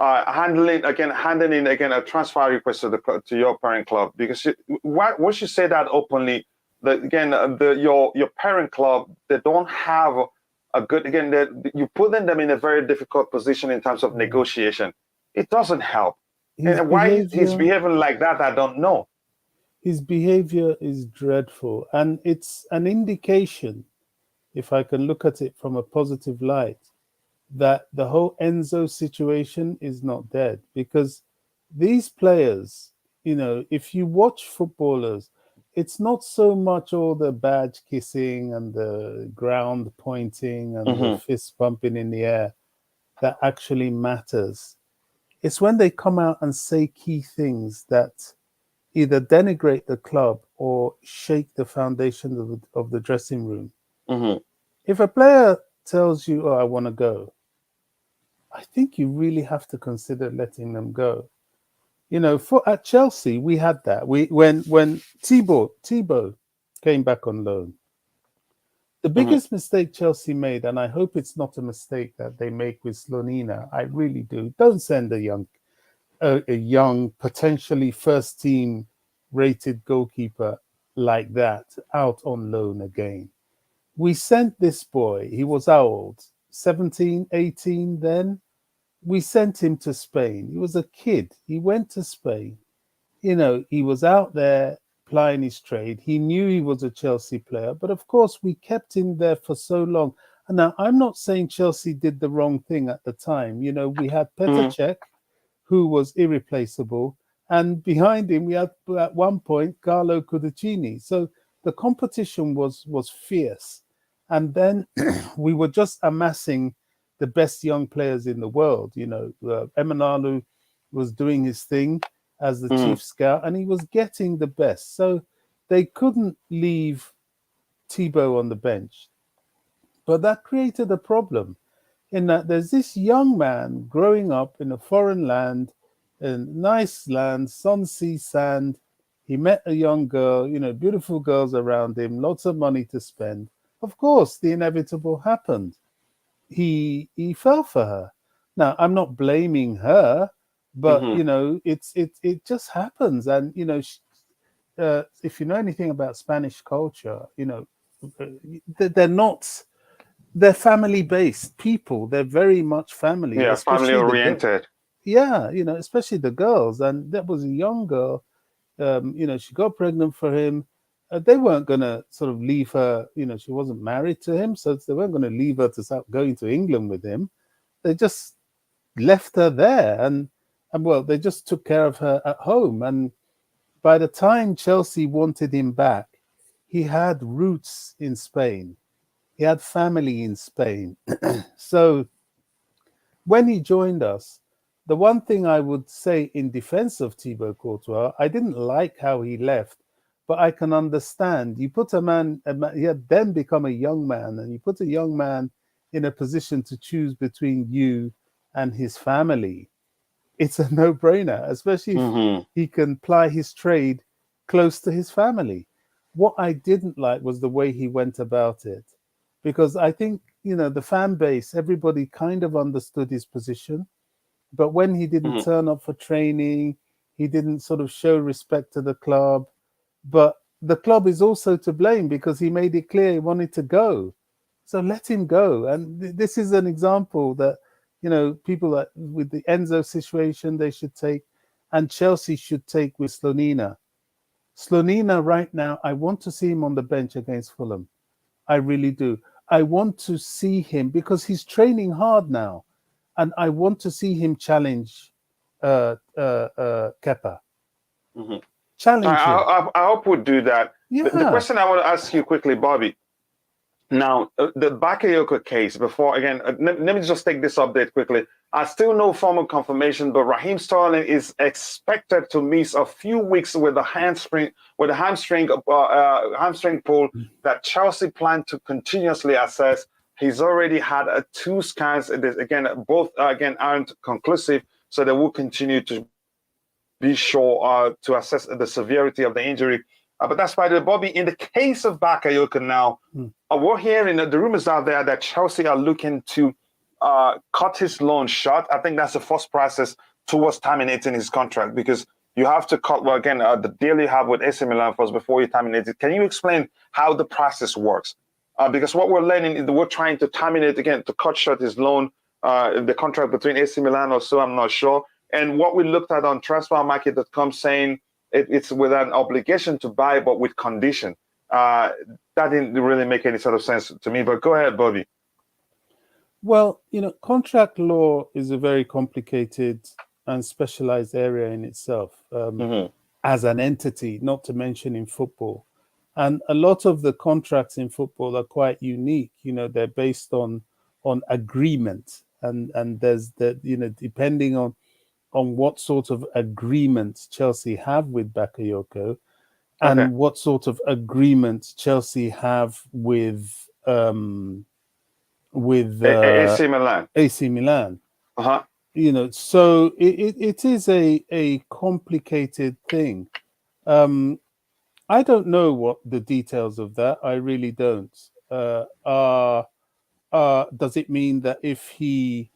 handing in again a transfer request to your parent club because once you say that openly, your parent club, they don't have a good you putting them in a very difficult position in terms of negotiation. It doesn't help. And why he's behaving like that, I don't know. His behavior is dreadful, and it's an indication, if I can look at it from a positive light, that the whole Enzo situation is not dead, because these players, if you watch footballers, it's not so much all the badge kissing and the ground pointing and the fist pumping in the air that actually matters. It's when they come out and say key things that either denigrate the club or shake the foundation of the dressing room. If a player tells you, "Oh, I want to go," I think you really have to consider letting them go. At Chelsea, we had that. When Thibaut came back on loan, the biggest mistake Chelsea made, and I hope it's not a mistake that they make with Slonina, I really do. Don't send a young, potentially first team rated goalkeeper like that out on loan again. We sent this boy, he was how old? 17, 18 then? We sent him to Spain. He was a kid. He went to Spain. He was out there plying his trade. He knew he was a Chelsea player, but of course we kept him there for so long. And now I'm not saying Chelsea did the wrong thing at the time. We had Petr Cech, who was irreplaceable, and behind him we had at one point Carlo Cudicini. So the competition was fierce, and then we were just amassing the best young players in the world. Emenalu was doing his thing as the chief scout, and he was getting the best. So they couldn't leave Thibaut on the bench. But that created a problem in that there's this young man growing up in a foreign land, a nice land, sun, sea, sand. He met a young girl, beautiful girls around him, lots of money to spend. Of course, the inevitable happened. He fell for her. Now, I'm not blaming her. But it just happens, and if you know anything about Spanish culture, they're not. They're family-based people. They're very much family, Yeah, family especially the girl. oriented. Yeah, especially the girls. And that was a young girl. She got pregnant for him. They weren't going to sort of leave her. She wasn't married to him, so they weren't going to leave her to start going to England with him. They just left her there, and well, they just took care of her at home. And by the time Chelsea wanted him back, he had roots in Spain. He had family in Spain. So when he joined us, the one thing I would say in defense of Thibaut Courtois, I didn't like how he left, but I can understand. You put a man, he had then become a young man, and you put a young man in a position to choose between you and his family. It's a no-brainer, especially if he can ply his trade close to his family. What I didn't like was the way he went about it, because I think, the fan base, everybody kind of understood his position. But when he didn't turn up for training, he didn't sort of show respect to the club. But the club is also to blame because he made it clear he wanted to go. So let him go. And this is an example that, people that with the Enzo situation, they should take, and Chelsea should take with Slonina. Slonina right now, I want to see him on the bench against Fulham. I really do. I want to see him because he's training hard now. And I want to see him challenge Kepa. Challenge him. I hope we'll do that. Yeah. The question I want to ask you quickly, Bobby. Now, the Bakayoko case, before, again, let me just take this update quickly. I still no formal confirmation, but Raheem Sterling is expected to miss a few weeks with a hamstring pull that Chelsea plan to continuously assess. He's already had 2 scans. Both aren't conclusive, so they will continue to be sure to assess the severity of the injury. But that's by the way, Bobby. In the case of Bakayoko now, we're hearing the rumors out there that Chelsea are looking to cut his loan short. I think that's the first process towards terminating his contract, because you have to cut, the deal you have with AC Milan first before you terminate it. Can you explain how the process works? Because what we're learning is that we're trying to terminate, to cut short his loan, the contract between AC Milan or so, I'm not sure. And what we looked at on transfermarket.com saying it's with an obligation to buy, but with condition. That didn't really make any sort of sense to me, but go ahead, Bobby. Well, contract law is a very complicated and specialized area in itself as an entity, not to mention in football. And a lot of the contracts in football are quite unique. They're based on agreement, and there's depending on what sort of agreement Chelsea have with Bakayoko, and what sort of agreement Chelsea have with AC Milan. AC Milan. So it is a complicated thing. I don't know what the details of that. I really don't. Does it mean that if he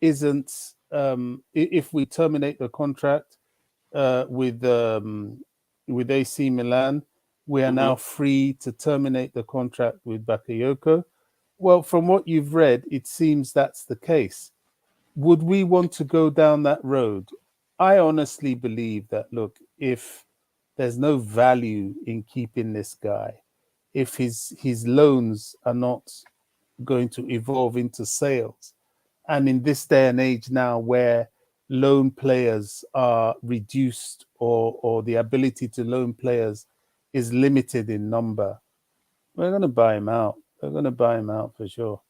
isn't, if we terminate the contract with AC Milan, we are now free to terminate the contract with Bakayoko? Well, from what you've read, it seems that's the case. Would we want to go down that road? I honestly believe that, look, if there's no value in keeping this guy, if his loans are not going to evolve into sales, and in this day and age now where loan players are reduced, or the ability to loan players is limited in number, we're going to buy him out. We're going to buy him out for sure.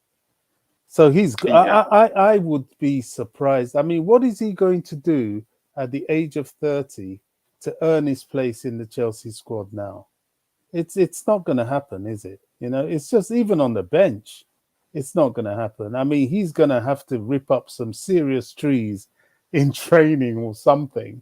So I would be surprised. I mean, what is he going to do at the age of 30 to earn his place in the Chelsea squad now? It's not going to happen, is it? It's just, even on the bench, it's not going to happen. I mean, he's going to have to rip up some serious trees in training or something.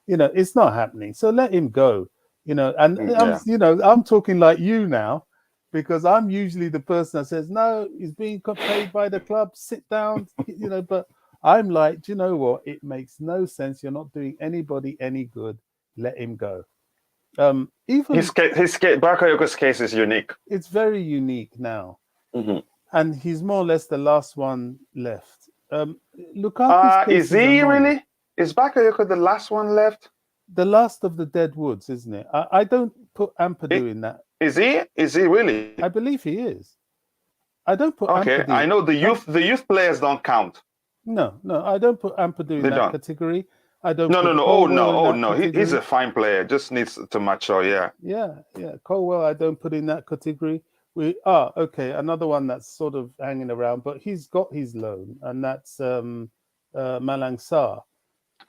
It's not happening. So let him go. I'm talking like you now, because I'm usually the person that says, no, he's being paid by the club, sit down, but I'm like, do you know what? It makes no sense. You're not doing anybody any good. Let him go. Even his Bakayoko's case is unique. It's very unique now, Mm-hmm. and he's more or less the last one left. Lukaku's case Is he annoying. really? Is Bakayoko the last one left? The last of the dead woods, isn't it? I don't put Ampadu in that. Is he? Is he really? I believe he is. I don't put Okay, Ampadu. I know the youth players don't count. No, I don't put Ampadu in that category. I don't. No. Colwell No. He's a fine player. Just needs to mature. Yeah. Yeah. Colwell, I don't put in that category. Okay. Another one that's sort of hanging around, but he's got his loan, and that's Malang Sarr.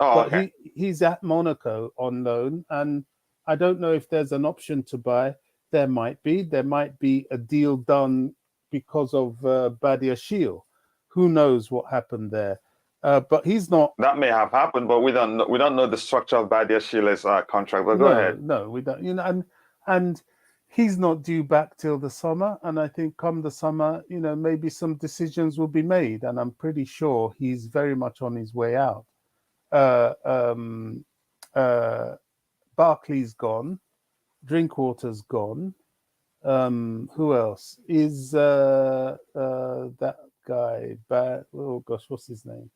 Oh, but okay. He's at Monaco on loan, and I don't know if there's an option to buy. There might be a deal done because of Badiashile. Who knows what happened there? But he's not. That may have happened, but we don't know the structure of Badiashile's contract. But go ahead. No, we don't. And he's not due back till the summer. And I think come the summer, maybe some decisions will be made. And I'm pretty sure he's very much on his way out. Barkley's gone. Drinkwater's gone. Who else is that guy? Oh gosh, what's his name?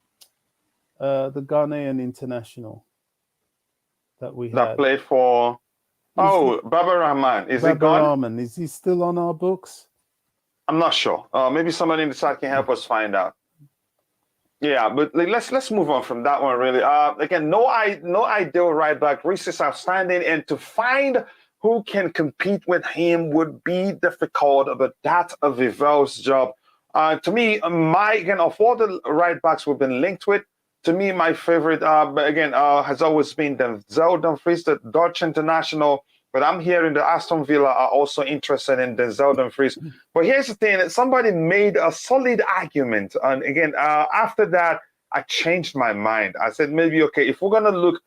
The Ghanaian international that we had played for. Baba Rahman. Is he gone? Rahman. Is he still on our books? I'm not sure. Maybe somebody in the chat can help us find out. Yeah, but let's move on from that one. Really, again, no ideal right back. Reece is outstanding, and to find who can compete with him would be difficult. But that's a Vivel's job. To me, of all the right backs we've been linked with, to me, my favorite, has always been Denzel Dumfries, the Dutch international. But I'm hearing the Aston Villa are also interested in Denzel Dumfries. But here's the thing: somebody made a solid argument, and again, after that, I changed my mind. I said maybe if we're gonna look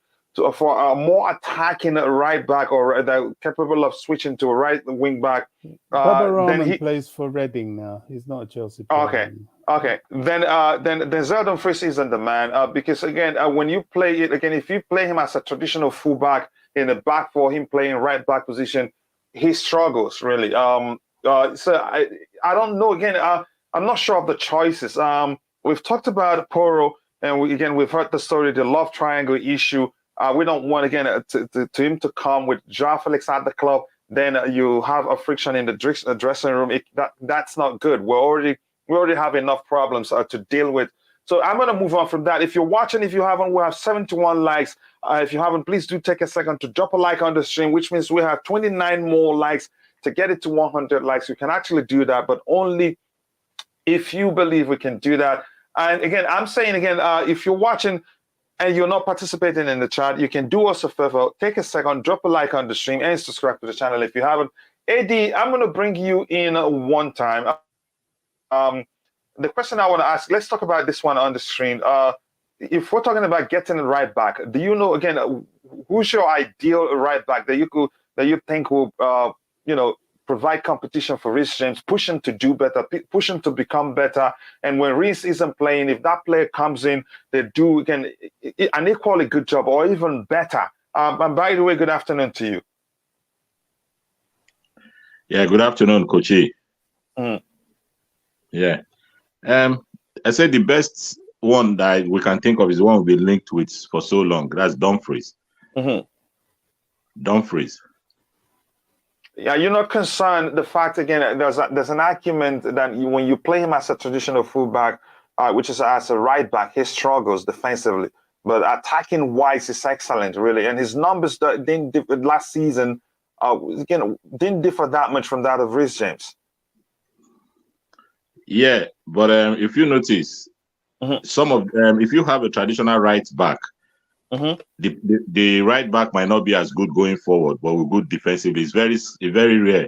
for a more attacking right back or capable of switching to a right wing back, Baba Rahman plays for Reading now. He's not a Chelsea player. Okay. Then Denzel Dumfries isn't the man because again, when you play it again, if you play him as a traditional fullback in the back for him playing right back position, he struggles really. So I don't know. Again, I'm not sure of the choices. We've talked about Poro, and we've heard the story, the love triangle issue. We don't want to him to come with Joao Felix at the club. Then you have a friction in the dressing room. That's not good. We already have enough problems to deal with. So I'm going to move on from that. If you're watching, if you haven't, we have 71 likes. If you haven't, please do take a second to drop a like on the stream, which means we have 29 more likes to get it to 100 likes. You can actually do that, but only if you believe we can do that. And again, I'm saying if you're watching and you're not participating in the chat, you can do us a favor. Take a second, drop a like on the stream, and subscribe to the channel if you haven't. AD, I'm going to bring you in one time. The question I want to ask, let's talk about this one on the screen. If we're talking about getting the right back, do you know, again, who's your ideal right back that you think will, provide competition for Reece James, push him to do better, push him to become better? And when Reece isn't playing, if that player comes in, they do, again, an equally good job or even better. And by the way, good afternoon to you. Yeah, good afternoon, Coachy. Yeah. I said the best one that we can think of is the one we've been linked with for so long. That's Dumfries. Dumfries. Yeah, you're not concerned the fact, again, there's an argument that when you play him as a traditional fullback, which is as a right back, he struggles defensively. But attacking wise is excellent, really. And his numbers last season didn't differ that much from that of Reece James. Yeah, but if you notice, some of if you have a traditional right back, the right back might not be as good going forward, but we're good defensively. It's very rare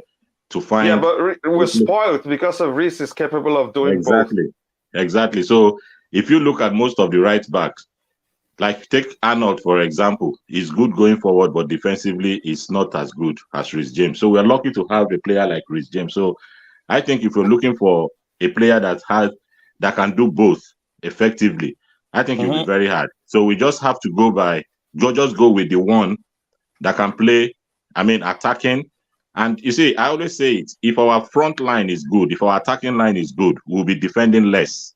to find. Yeah, but we're spoiled because of Reece is capable of doing both. Exactly. So if you look at most of the right backs, like take Arnold for example, he's good going forward, but defensively is not as good as Reece James. So we're lucky to have a player like Reece James. So I think if you're looking for a player that can do both effectively, I think it'll be very hard. So we just have to go with the one that can play, attacking. And you see, I always say it, if our front line is good, if our attacking line is good, we'll be defending less.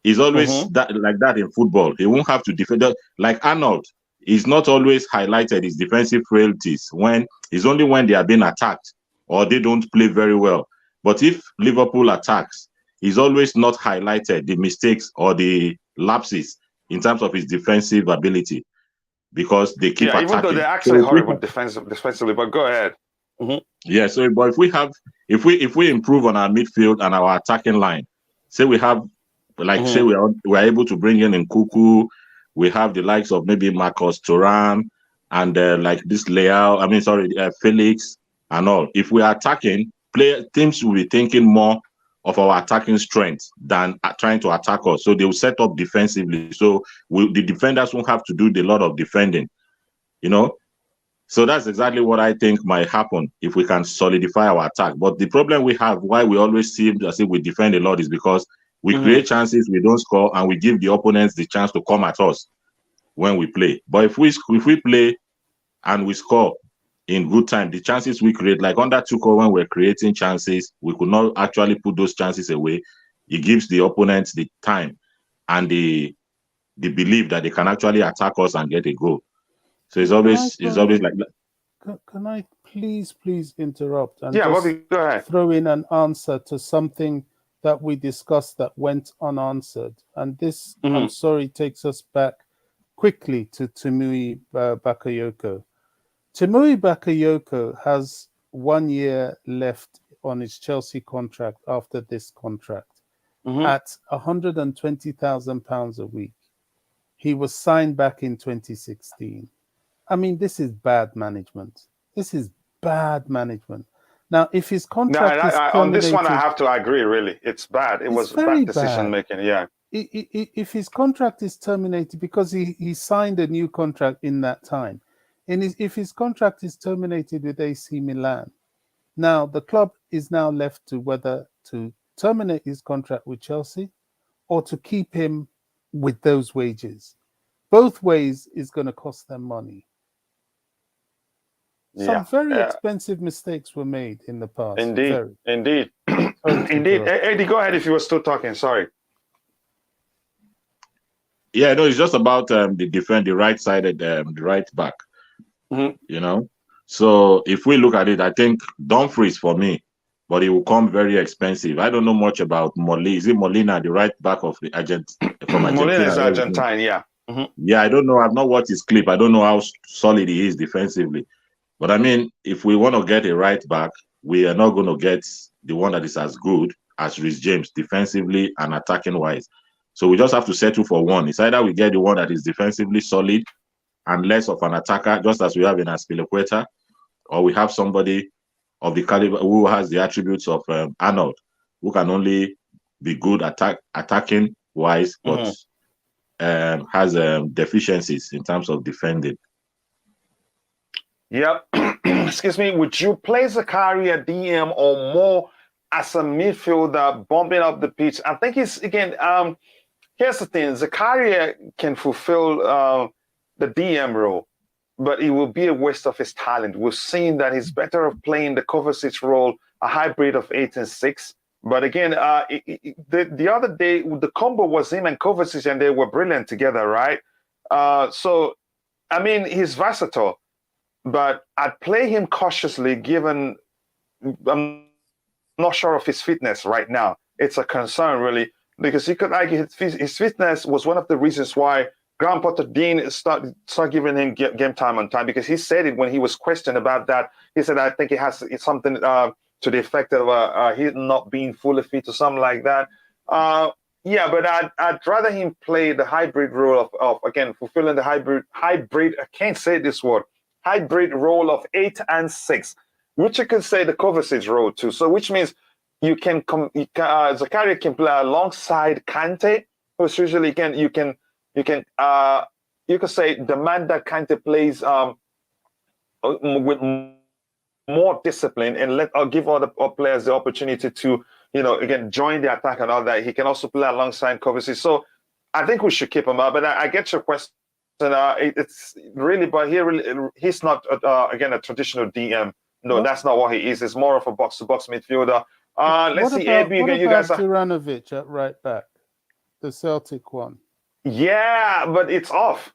It's always like that in football. He won't have to defend. Like Arnold, he's not always highlighted his defensive frailties it's only when they are being attacked or they don't play very well. But if Liverpool attacks, he's always not highlighted the mistakes or the lapses in terms of his defensive ability because they keep attacking. Even though they're actually horrible defensively, but go ahead. Yeah, so but if we improve on our midfield and our attacking line, say we have say we're able to bring in Nkuku, we have the likes of maybe Marcus Thuram and like this Felix and all. If we are attacking, teams will be thinking more of our attacking strength than trying to attack us. So they will set up defensively. So the defenders won't have to do a lot of defending, So that's exactly what I think might happen if we can solidify our attack. But the problem we have, why we always seem as if we defend a lot, is because we create chances, we don't score, and we give the opponents the chance to come at us when we play. But if we play and we score in good time, the chances we create, like under Tuchel, when we're creating chances, we could not actually put those chances away. It gives the opponents the time and the belief that they can actually attack us and get a goal. So it's always like that. Can I please interrupt and Bobby, go ahead. Throw in an answer to something that we discussed that went unanswered? And this, I'm sorry, takes us back quickly to Tiémoué Bakayoko. Tiémoué Bakayoko has 1 year left on his Chelsea contract after this contract at £120,000 a week. He was signed back in 2016. I mean, this is bad management. Now, if his contract is terminated, on this one, I have to agree. Really, it's bad. It was bad decision making. Yeah. If his contract is terminated because he signed a new contract in that time, and if his contract is terminated with AC Milan, now the club is now left to whether to terminate his contract with Chelsea or to keep him with those wages. Both ways is going to cost them money. Some very expensive mistakes were made in the past. Indeed. Indeed. Eddie, go ahead if you were still talking. Sorry. Yeah, no, it's just about the right-sided, the right back. So if we look at it, I think Dumfries for me, but it will come very expensive. I don't know much about Molina. Is it Molina, the right back of the from Argentina? Molina is Argentine, yeah. Yeah, I don't know. I've not watched his clip. I don't know how solid he is defensively. But I mean, if we want to get a right back, we are not going to get the one that is as good as Reece James defensively and attacking wise. So we just have to settle for one. It's either we get the one that is defensively solid and less of an attacker, just as we have in Aspilicueta, or we have somebody of the caliber who has the attributes of Arnold, who can only be good attacking wise, but has deficiencies in terms of defending. Yep. Excuse me. Would you play Zakaria DM or more as a midfielder bumping up the pitch? I think it's, again, here's the thing. Zakaria can fulfill the DM role, but it will be a waste of his talent. We've seen that he's better off playing the Kovacic role, a hybrid of 8 and 6. But again, the other day, the combo was him and Kovacic, and they were brilliant together, right? So, I mean, he's versatile. But I'd play him cautiously, given I'm not sure of his fitness right now. It's a concern, really, because you could argue his fitness was one of the reasons why Graham Potter Dean started giving him game time on time, because he said it when he was questioned about that. He said, I think it has something to the effect of he not being fully fit or something like that. Yeah, but I'd rather him play the hybrid role of again, fulfilling the hybrid, I can't say this word, hybrid role of 8 and 6, which you could say the Kovacic role too. So which means Zakaria can play alongside Kante, who's usually, again, you could say demand that Kante plays with more discipline and give other players the opportunity to, again, join the attack and all that. He can also play alongside Kovacic. So I think we should keep him up. But I get your question. It's really, but he's not again a traditional DM. No, that's not what he is. He's more of a box-to-box midfielder. Let's see, AB again. You guys are Juranovic at right back, the Celtic one. Yeah, but it's off.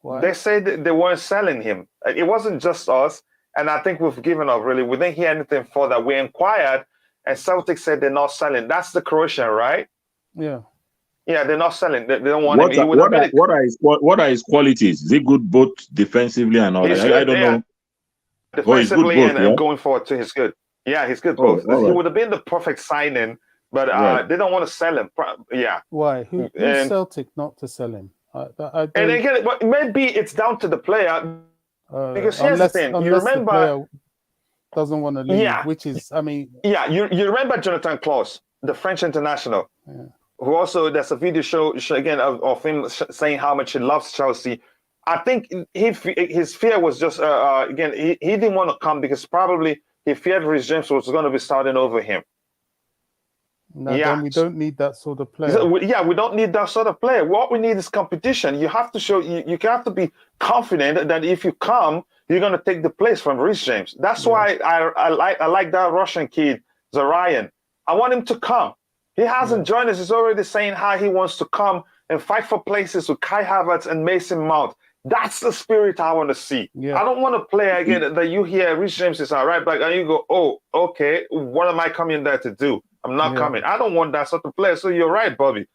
Why? They said they weren't selling him. It wasn't just us, and I think we've given up. Really, we didn't hear anything further. We inquired, and Celtic said they're not selling. That's the Croatian, right? Yeah. Yeah, they're not selling. They don't want him. What are his qualities? Is he good both defensively and all that? I don't know. Defensively both, and going forward too, he's good. Yeah, he's good both. He would have been the perfect signing, but they don't want to sell him. Yeah. Why? Who's Celtic not to sell him? And again, but maybe it's down to the player. Because here's the thing. You remember, the player doesn't want to leave, which is, I mean. Yeah, you remember Jonathan Klaus, the French international. Yeah. Who also, there's a video show again of him saying how much he loves Chelsea. I think his fear was just, again, he didn't want to come because probably he feared Reece James was going to be starting over him. No, then we don't need that sort of player. Yeah, we don't need that sort of player. What we need is competition. You have to show, you have to be confident that if you come, you're going to take the place from Reece James. That's why I like that Russian kid, Zarayan. I want him to come. He hasn't joined us. He's already saying how he wants to come and fight for places with Kai Havertz and Mason Mount. That's the spirit I want to see. Yeah. I don't want to play again that you hear Reece James is all right back and you go, oh, okay, what am I coming there to do? I'm not coming. I don't want that sort of player. So you're right, Bobby.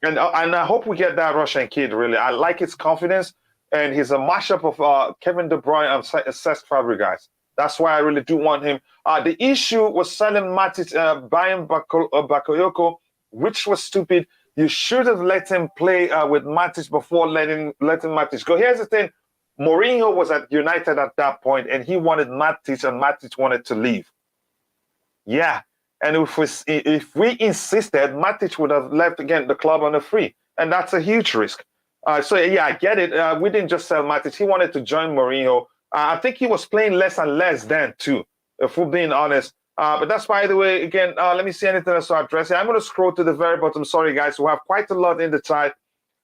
And I hope we get that Russian kid, really. I like his confidence, and he's a mashup of Kevin De Bruyne and Cesc Fabregas. That's why I really do want him. The issue was selling Matic, buying Bakayoko, which was stupid. You should have let him play with Matic before letting Matic go. Here's the thing. Mourinho was at United at that point, and he wanted Matic, and Matic wanted to leave. Yeah. And if we insisted, Matic would have left again the club on a free. And that's a huge risk. So, yeah, I get it. We didn't just sell Matic. He wanted to join Mourinho. I think he was playing less and less then, too, if we're being honest. But that's, by the way, again, let me see anything else to address it. I'm going to scroll to the very bottom. Sorry, guys. We have quite a lot in the chat,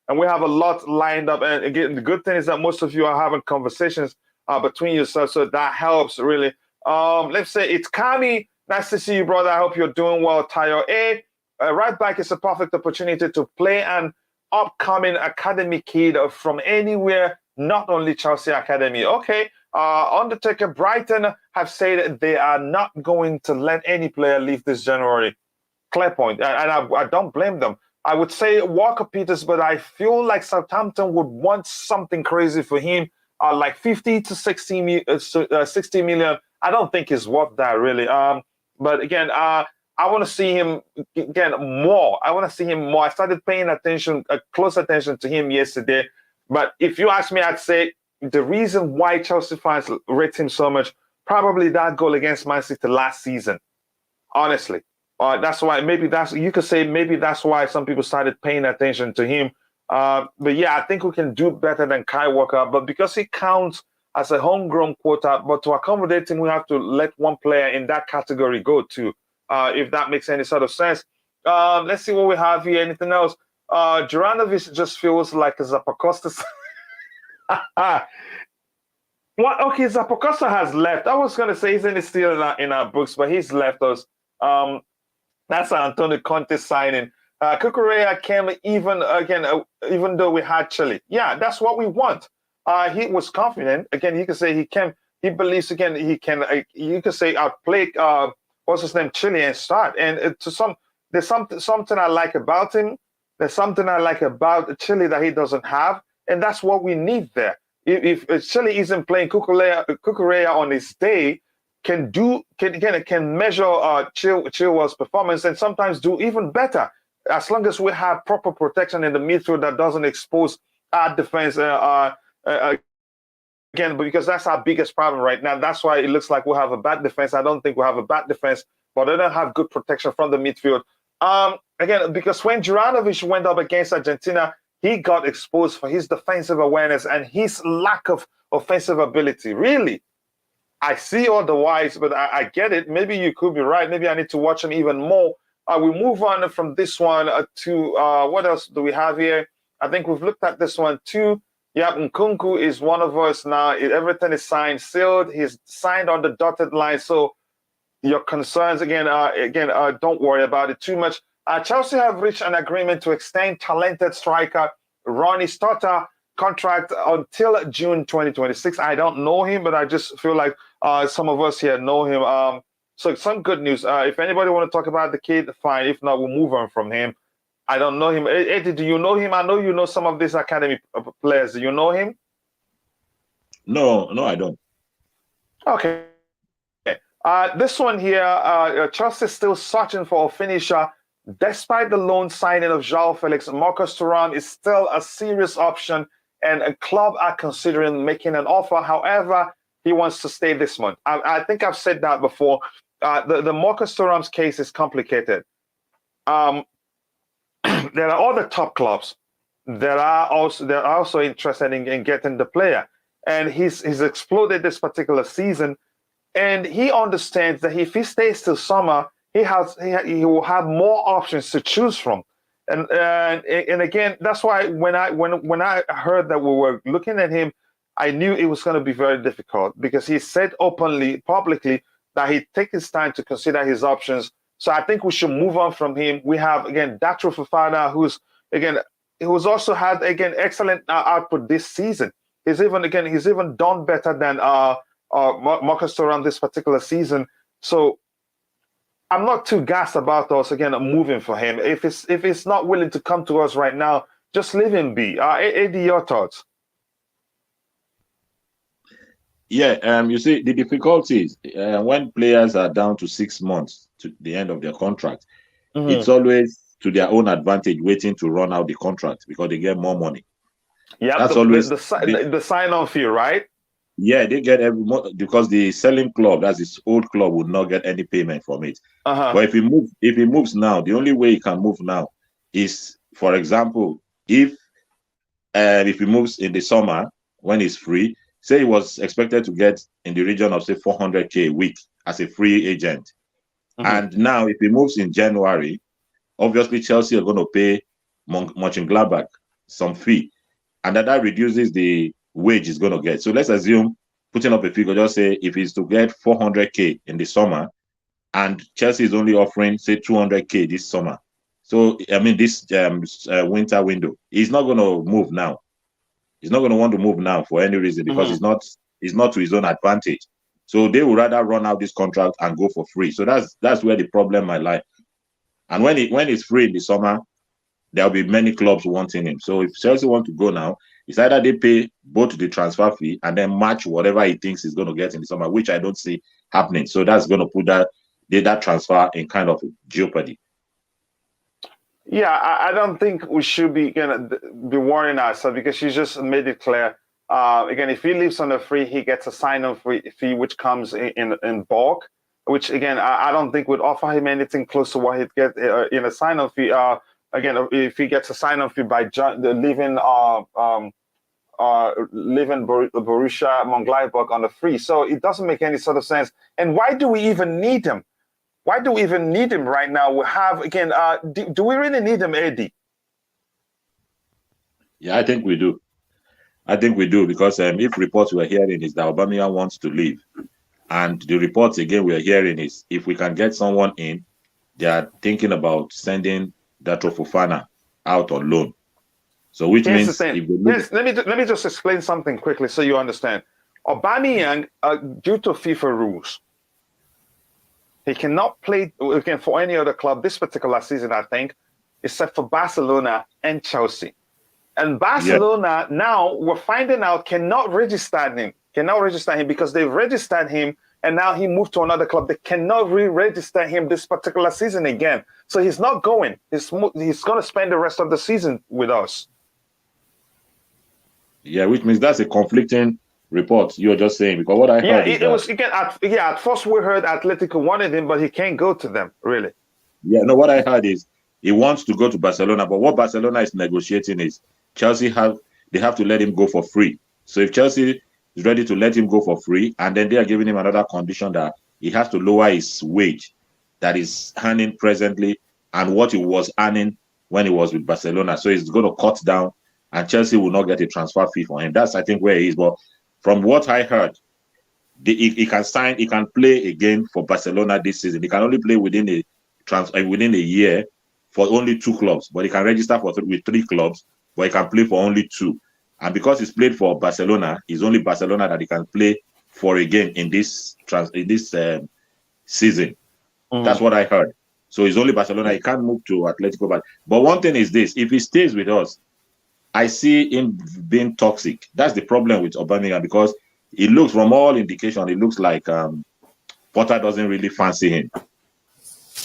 and we have a lot lined up. And, again, the good thing is that most of you are having conversations between yourselves, so that helps, really. Let's say it's Kami. Nice to see you, brother. I hope you're doing well. Tayo A. Right back is a perfect opportunity to play an upcoming academy kid from anywhere, not only Chelsea Academy. Okay. Undertaker Brighton have said they are not going to let any player leave this January. Clear point. And I don't blame them. I would say Walker Peters, but I feel like Southampton would want something crazy for him, like 50 to 60 million. I don't think it's worth that, really. But again, I want to see him again more. I want to see him more. I started paying attention, close attention to him yesterday. But if you ask me, I'd say the reason why Chelsea fans rate him so much, probably that goal against Man City last season. Honestly, that's why. You could say maybe that's why some people started paying attention to him. But yeah, I think we can do better than Kai Walker. But because he counts as a homegrown quota, but to accommodate him, we have to let one player in that category go too, if that makes any sort of sense. Let's see what we have here. Anything else? Juranovic just feels like a Zappacosta. What? Okay, Zappacosta has left. I was going to say he's still in our books, but he's left us. That's an Antonio Conte signing. Cucurella came even though we had Chile. Yeah, that's what we want. He was confident. Again, you can say he believes again he can, you can say outplay, what's his name, Chile and start. And there's something I like about him. There's something I like about Chile that he doesn't have. And that's what we need there. If Chile isn't playing, Cucurella on his day can measure Chilwell's performance and sometimes do even better, as long as we have proper protection in the midfield that doesn't expose our defense again, because that's our biggest problem right now. That's why it looks like we have a bad defense. I don't think we have a bad defense, but they don't have good protection from the midfield. Again, because when Juranovic went up against Argentina, he got exposed for his defensive awareness and his lack of offensive ability. Really, I see otherwise, but I get it. Maybe you could be right. Maybe I need to watch him even more We move on from this one to what else do we have here? I think we've looked at this one too. Yep, Nkunku is one of us now. Everything is signed, sealed. He's signed on the dotted line. So your concerns, again, don't worry about it too much. Chelsea have reached an agreement to extend talented striker Ronnie Stotter contract until June 2026. I don't know him, but I just feel like some of us here know him. So some good news. If anybody want to talk about the kid, fine. If not, we'll move on from him. I don't know him. Eddie, do you know him? I know you know some of these academy players. Do you know him? No, I don't. Okay. This one here, Chelsea is still searching for a finisher. Despite the loan signing of Joao Felix, Marcus Thuram is still a serious option, and a club are considering making an offer. However, he wants to stay this month. I think I've said that before. The Marcus Thuram's case is complicated. There are other top clubs that are also interested in getting the player, and he's exploded this particular season, and he understands that if he stays till summer, he will have more options to choose from, and again, that's why when I heard that we were looking at him, I knew it was going to be very difficult, because he said publicly that he'd take his time to consider his options. So I think we should move on from him. We have, again, Datro Fofana, who's also had, again, excellent output this season. He's even done better than Marcus Thuram this particular season. So I'm not too gassed about us, again, moving for him. If it's not willing to come to us right now, just leave him be. Eddie, your thoughts? Yeah, you see, the difficulties when players are down to 6 months to the end of their contract, it's always to their own advantage waiting to run out the contract, because they get more money. Yeah, that's always the sign-on fee, right? Yeah, they get every month, because the selling club, that's his old club, would not get any payment from it. But if he moves now, the only way he can move now is, for example, if he moves in the summer when he's free. Say he was expected to get in the region of, say, 400K a week as a free agent. And now if he moves in January, obviously Chelsea are going to pay Mönchengladbach some fee. And that reduces the wage he's going to get. So let's assume, putting up a figure, just say if he's to get 400K in the summer, and Chelsea is only offering, say, 200K this summer. So, I mean, this winter window, he's not going to move now. He's not going to want to move now for any reason, because it's not to his own advantage. So they would rather run out this contract and go for free. So that's where the problem might lie. And when he's free in the summer, there'll be many clubs wanting him. So if Chelsea want to go now, it's either they pay both the transfer fee and then match whatever he thinks he's going to get in the summer, which I don't see happening. So that's going to put that transfer in kind of jeopardy. Yeah, I don't think we should be worrying ourselves, because you just made it clear. Again, if he leaves on a free, he gets a sign-on fee, which comes in bulk. Which, again, I don't think would offer him anything close to what he'd get in a sign-on fee. Again, if he gets a sign-on fee by leaving Borussia Mönchengladbach on the free, so it doesn't make any sort of sense. And why do we even need him? Why do we even need him right now? We have, again, do we really need him, Eddie? Yeah, I think we do. Because if reports we're hearing is that Aubameyang wants to leave, and the reports, again, we're hearing is if we can get someone in, they are thinking about sending Datro Fofana out on loan. So which means... Let me just explain something quickly so you understand. Aubameyang, due to FIFA rules, he cannot play again for any other club this particular season, I think, except for Barcelona and Chelsea. And Barcelona now, we're finding out, cannot register him because they've registered him, and now he moved to another club. They cannot re-register him this particular season again. So he's not going. He's going to spend the rest of the season with us. Yeah, which means that's a conflicting report you're just saying, because what I heard at first we heard Atletico wanted him, but he can't go to them, really. Yeah, no, what I heard is he wants to go to Barcelona, but what Barcelona is negotiating is Chelsea have to let him go for free. So if Chelsea is ready to let him go for free, and then they are giving him another condition that he has to lower his wage that is earning presently and what he was earning when he was with Barcelona. So he's going to cut down, and Chelsea will not get a transfer fee for him. That's, I think, where he is. But from what I heard, he can sign, he can play again for Barcelona this season. He can only play within a year for only 2 clubs, but he can register with 3 clubs, but he can play for only 2. And because he's played for Barcelona, it's only Barcelona that he can play for again in this season. That's what I heard. So it's only Barcelona. He can't move to Atletico. But one thing is this: if he stays with us, I see him being toxic. That's the problem with Aubameyang, because it looks, from all indication, it looks like Potter doesn't really fancy him.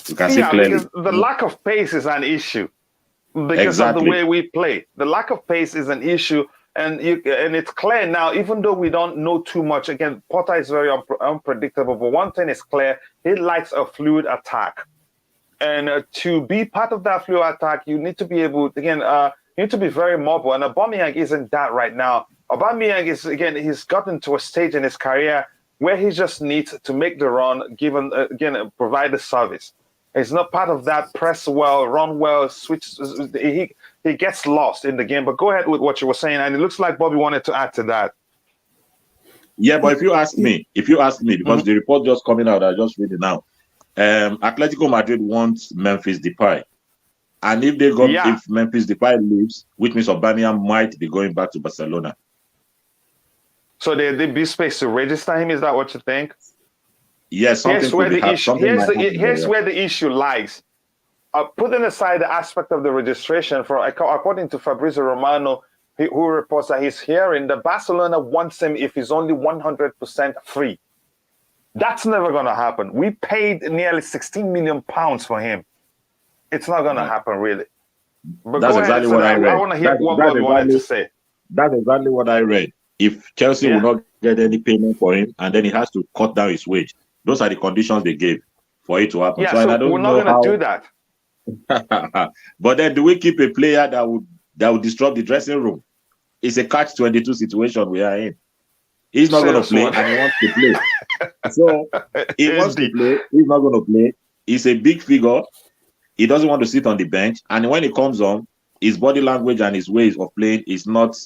You can see clearly. Because the lack of pace is an issue because of the way we play. The lack of pace is an issue, and it's clear now. Even though we don't know too much, again, Potter is very unpredictable. But one thing is clear: he likes a fluid attack, and to be part of that fluid attack, you need to be able, again, you need to be very mobile. And Aubameyang isn't that right now. Aubameyang is, again, he's gotten to a stage in his career where he just needs to make the run, given again, provide the service. He's not part of that press well, run well, switch. He gets lost in the game. But go ahead with what you were saying, and it looks like Bobby wanted to add to that. Yeah, but if you ask me, because the report just coming out, I just read it now. Atletico Madrid wants Memphis Depay, and if if Memphis Depay leaves, which means Aubameyang might be going back to Barcelona. So there'd be space to register him. Is that what you think? Yes. Here's where the issue lies. Putting aside the aspect of the registration, according to Fabrizio Romano, who reports that he's hearing that Barcelona wants him if he's only 100% free. That's never going to happen. We paid nearly £16 million for him. It's not going to happen, really. But that's exactly what I read. I want to hear what Bobby wanted to say. That's exactly what I read. If Chelsea will not get any payment for him, and then he has to cut down his wage, those are the conditions they gave for it to happen. Yeah, so we're not going to do that. But then, do we keep a player that would disrupt the dressing room? It's a catch-22 situation we are in. He's not going to play, and he wants to play. So he wants to play. He's not going to play. He's a big figure. He doesn't want to sit on the bench, and when he comes on, his body language and his ways of playing is not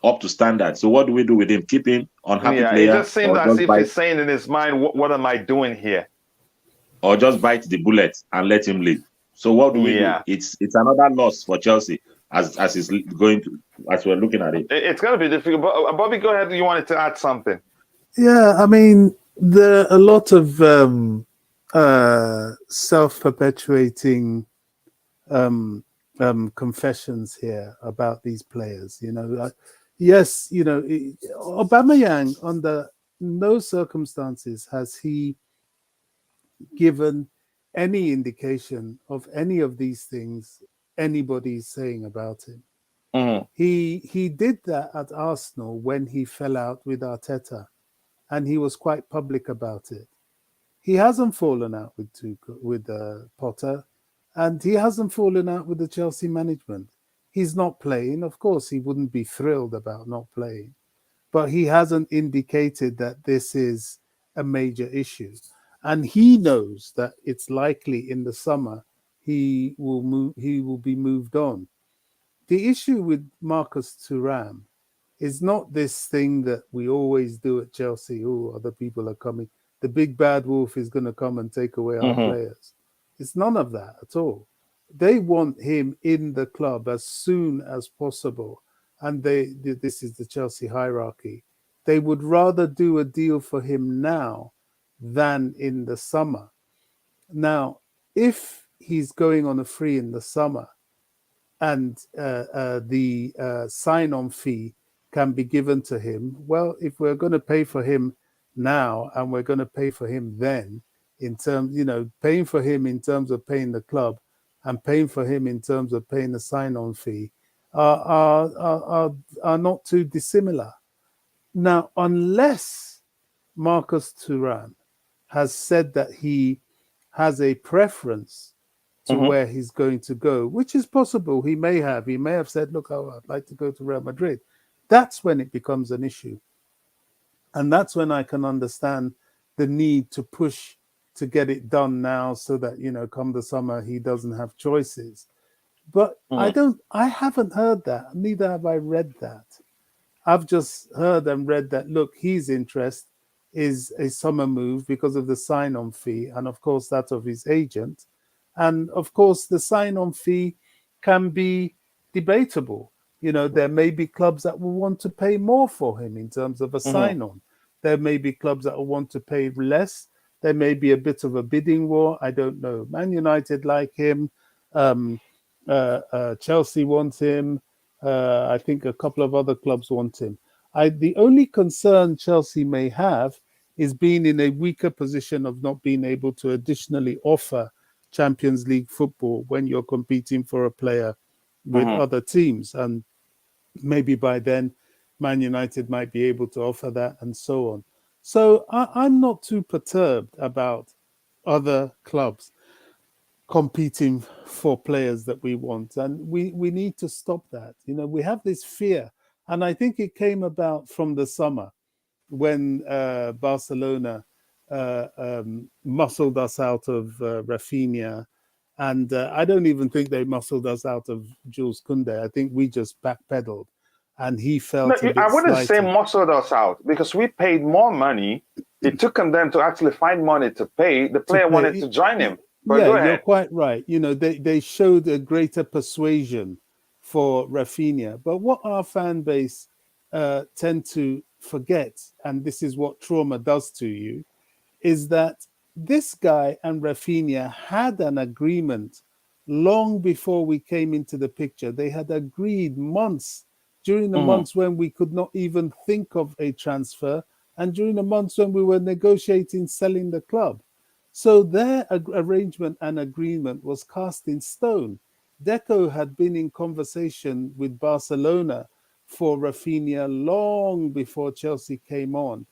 up to standard. So what do we do with him? Keep him unhappy player? It just seems as if he's saying in his mind, what am I doing here? Or just bite the bullet and let him leave. So what do we do? It's another loss for Chelsea as we're looking at it. It's going to be difficult. But Bobby, go ahead. You wanted to add something? Yeah, I mean, there are a lot of self-perpetuating confessions here about these players. Yes, Aubameyang, under no circumstances has he given any indication of any of these things anybody's saying about him. He did that at Arsenal when he fell out with Arteta, and he was quite public about it. He hasn't fallen out with Potter, and he hasn't fallen out with the Chelsea management. He's not playing. Of course, he wouldn't be thrilled about not playing, but he hasn't indicated that this is a major issue. And he knows that it's likely in the summer he will be moved on. The issue with Marcus Thuram is not this thing that we always do at Chelsea. Oh, other people are coming. The big bad wolf is going to come and take away our players. It's none of that at all. They want him in the club as soon as possible. And this is the Chelsea hierarchy. They would rather do a deal for him now than in the summer. Now, if he's going on a free in the summer and the sign-on fee can be given to him, well, if we're going to pay for him now and we're going to pay for him then, in terms, paying for him in terms of paying the club and paying for him in terms of paying the sign-on fee are not too dissimilar. Now, unless Marcus Thuram has said that he has a preference to where he's going to go, which is possible. He may have said, look, I'd like to go to Real Madrid. That's when it becomes an issue. And that's when I can understand the need to push to get it done now so that, come the summer, he doesn't have choices. But I haven't heard that. Neither have I read that. I've just heard and read that, look, his interest is a summer move because of the sign-on fee, and of course that of his agent. And of course the sign-on fee can be debatable. There may be clubs that will want to pay more for him in terms of a sign-on. There may be clubs that will want to pay less. There may be a bit of a bidding war. I don't know. Man United like him. Chelsea wants him. I think a couple of other clubs want him. The only concern Chelsea may have is being in a weaker position of not being able to additionally offer Champions League football when you're competing for a player with other teams. And maybe by then, Man United might be able to offer that and so on. So I'm not too perturbed about other clubs competing for players that we want. And we need to stop that. We have this fear. And I think it came about from the summer when Barcelona muscled us out of Rafinha. And I don't even think they muscled us out of Jules Koundé. I think we just backpedaled. And he felt a bit I wouldn't slighted. say muscled us out because we paid more money. It took them to actually find money to pay. The player wanted to join him. But yeah, you're quite right. They showed a greater persuasion for Rafinha. But what our fan base tend to forget, and this is what trauma does to you, is that this guy and Rafinha had an agreement long before we came into the picture. They had agreed months, during the months when we could not even think of a transfer, and during the months when we were negotiating selling the club. So their arrangement and agreement was cast in stone. Deco had been in conversation with Barcelona for Rafinha long before Chelsea came on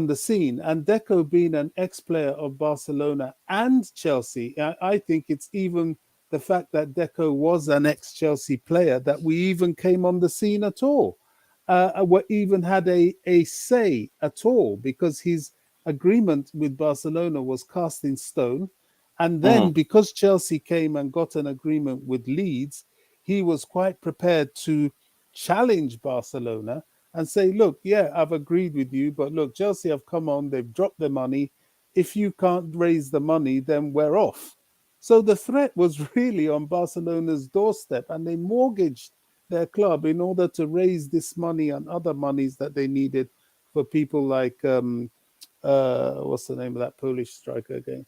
the scene. And Deco being an ex-player of Barcelona and Chelsea, I think it's even the fact that Deco was an ex-Chelsea player that we even came on the scene at all. We even had a say at all, because his agreement with Barcelona was cast in stone. And then because Chelsea came and got an agreement with Leeds, he was quite prepared to challenge Barcelona and say, look, yeah, I've agreed with you, but look, Chelsea have come on, they've dropped the money. If you can't raise the money, then we're off. So the threat was really on Barcelona's doorstep, and they mortgaged their club in order to raise this money and other monies that they needed for people like, what's the name of that Polish striker again?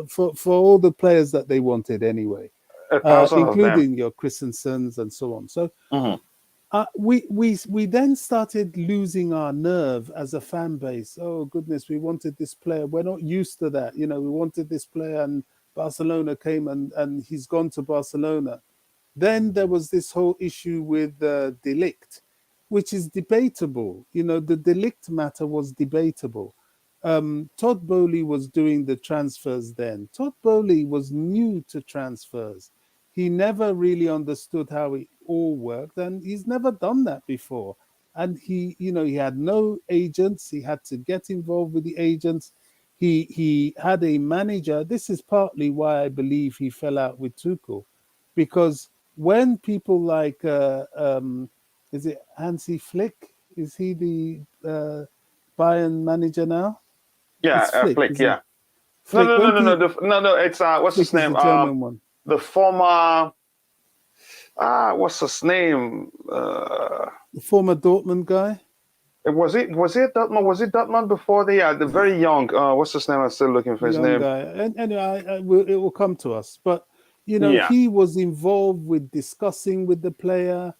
For all the players that they wanted anyway, including your Christensens and so on. So we then started losing our nerve as a fan base. Oh goodness, we wanted this player. We're not used to that. We wanted this player, and Barcelona came and he's gone to Barcelona. Then there was this whole issue with De Ligt, which is debatable. The De Ligt matter was debatable. Todd Boehly was doing the transfers then. Todd Boehly was new to transfers. He never really understood how it all worked, and he's never done that before. And he had no agents. He had to get involved with the agents. He had a manager. This is partly why I believe he fell out with Tuchel, because when people like, is it Hansi Flick? Is he the Bayern manager now? Yeah, Flick, yeah. Flick, No. It's what's his name? The German one. The former. What's his name? The former Dortmund guy. Was it Dortmund? Was it Dortmund before the very young? What's his name? I'm still looking for his name. Guy. And anyway, it will come to us. But he was involved with discussing with the player,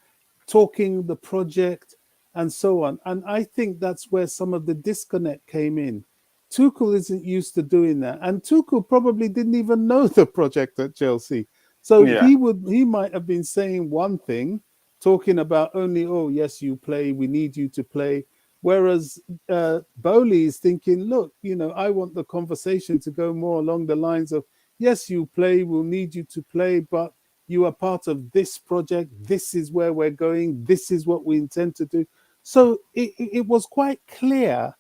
talking the project, and so on. And I think that's where some of the disconnect came in. Tuchel isn't used to doing that, and Tuchel probably didn't even know the project at Chelsea. So he might have been saying one thing, talking about only, oh yes, you play, we need you to play. Whereas Boehly is thinking, look, I want the conversation to go more along the lines of, yes, you play, we'll need you to play, but you are part of this project. This is where we're going. This is what we intend to do. So it was quite clear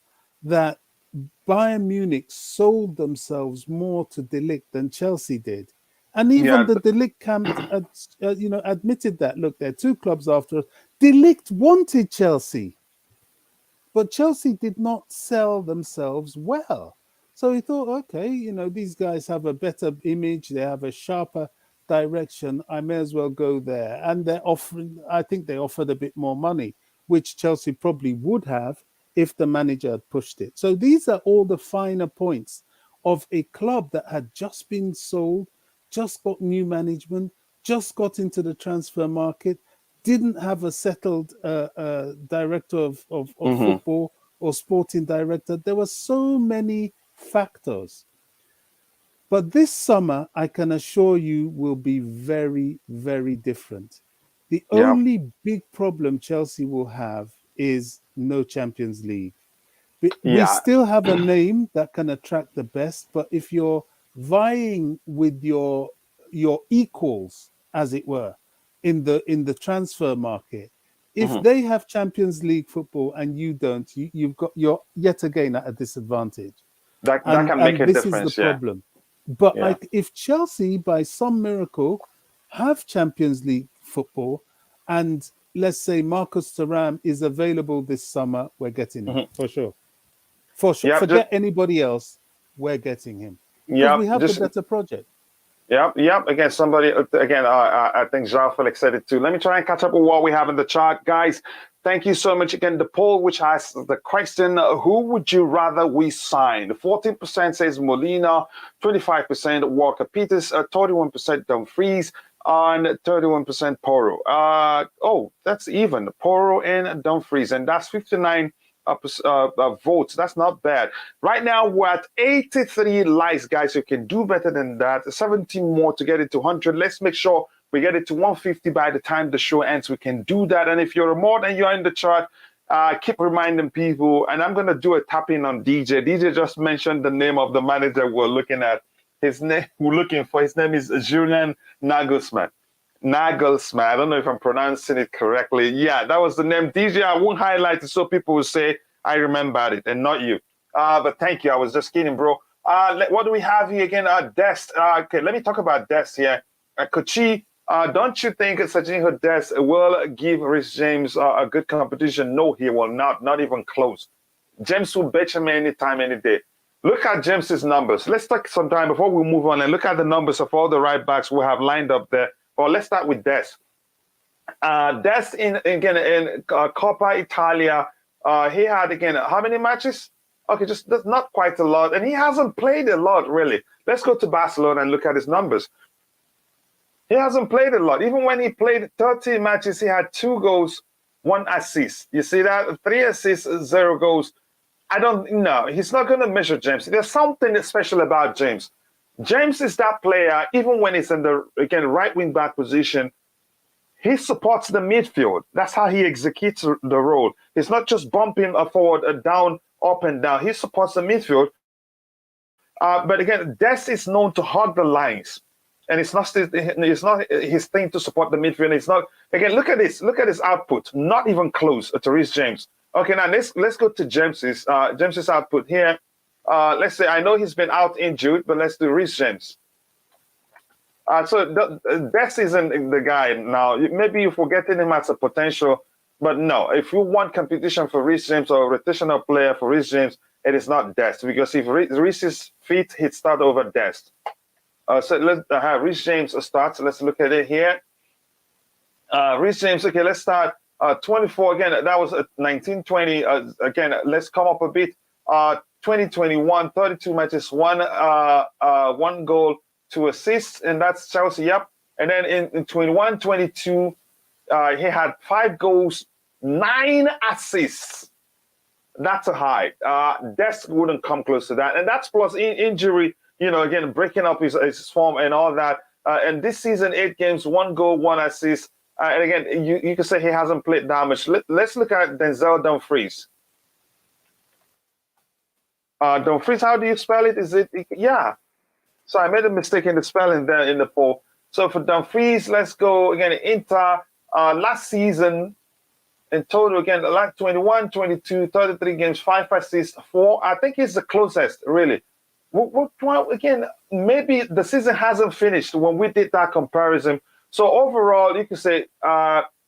that Bayern Munich sold themselves more to De Ligt than Chelsea did. And even Yeah. the De Ligt camp, admitted that. Look, there are two clubs after us. De Ligt wanted Chelsea, but Chelsea did not sell themselves well. So he thought, okay, these guys have a better image. They have a sharper direction. I may as well go there. And I think they offered a bit more money, which Chelsea probably would have if the manager had pushed it. So these are all the finer points of a club that had just been sold, just got new management, just got into the transfer market, didn't have a settled director of football or sporting director. There were so many factors. But this summer, I can assure you, will be very, very different. The Yeah. only big problem Chelsea will have is no Champions League. We Yeah. still have a name that can attract the best, but if you're vying with your equals, as it were, in the transfer market, if they have Champions League football and you don't, you're yet again at a disadvantage. That And can make a this difference. is the problem. But Yeah. if Chelsea, by some miracle, have Champions League football, and let's say Marcus Thuram is available this summer, we're getting him for sure. For sure. Yep, Forget anybody else, we're getting him. Because Yeah. we have the better project. Yep. Again, I think Joao Felix said it too. Let me try and catch up with what we have in the chart, guys. Thank you so much. Again, the poll, which has the question, who would you rather we sign? 14% says Molina, 25% Walker Peters, 31% Dumfries, and 31% Porro. That's even. Porro and Dumfries, and that's 59 votes. That's not bad. Right now, we're at 83 likes, guys. You can do better than that. 17 more to get it to 100. Let's make sure we get it to 150 by the time the show ends. We can do that. And if you're more than you're in the chart, keep reminding people. And I'm going to do a tapping on DJ. DJ just mentioned the name of the manager we're looking at. His name is Julian Nagelsmann. Nagelsmann. I don't know if I'm pronouncing it correctly. Yeah, that was the name. DJ, I won't highlight it so people will say I remembered it and not you. But thank you. I was just kidding, bro. What do we have here again? Dest. Okay, let me talk about Dest here. Kochi, don't you think Serginho Dest will give Rhys James a good competition? No, he will not. Not even close. James will bet him anytime, any day. Look at James's numbers. Let's take some time before we move on and look at the numbers of all the right backs we have lined up there. Well, let's start with Dest. Dest in Coppa Italia, he had again how many matches? Okay, just not quite a lot, and he hasn't played a lot really. Let's go to Barcelona and look at his numbers. He hasn't played a lot. Even when he played 30 matches, he had 2 goals, 1 assist. You see that? 3 assists, 0 goals. I don't know. He's not going to measure James. There's something special about James. James is that player, even when he's in the, right wing back position, he supports the midfield. That's how he executes the role. He's not just bumping forward, down, up and down. He supports the midfield. But again, Dest is known to hug the lines. And it's not his thing to support the midfield. It's not, again, look at this. Look at his output. Not even close to Rhys James. Okay, now let's go to James's output here. Let's say, I know he's been out injured, but let's do Rhys James. So Dest isn't the guy now. Maybe you're forgetting him as a potential, but no. If you want competition for Rhys James or a rotational player for Rhys James, it is not Dest, because if Rhys is fit, he'd start over Dest. So let's have Rhys James start. So let's look at it here. Rhys James, okay, let's start 24 again. That was 1920. Again, let's come up a bit. 2021, 32 matches, 1 goal, 2 assists, and that's Chelsea. Yep. And then in 21, 22, he had 5 goals, 9 assists. That's a high. Dest wouldn't come close to that, and that's plus injury. Again, breaking up his form and all that. And this season, 8 games, 1 goal, 1 assist. And again, you can say he hasn't played that much. Let's look at Denzel Dumfries. Dumfries, how do you spell it? Yeah. So I made a mistake in the spelling there in the poll. So for Dumfries, let's go again. Inter last season, in total. Again, like 21, 22, 33 games, 5 assists, 4. I think he's the closest, really. Well, again, maybe the season hasn't finished when we did that comparison. So overall, you can say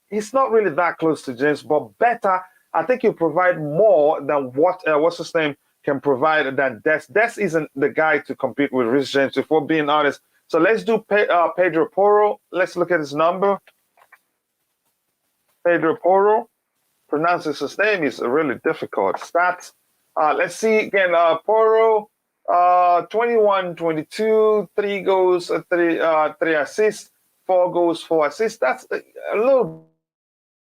he's not really that close to James, but better. I think he'll provide more than what's his name can provide than Des. Des isn't the guy to compete with Rhys James, if we're being honest. So let's do Pedro Porro. Let's look at his number. Pedro Porro. Pronouncing his name is really difficult. Stats. Let's see again. Porro, 21, 22, 3 goals, 3 assists, 4 goals, 4 assists. That's a little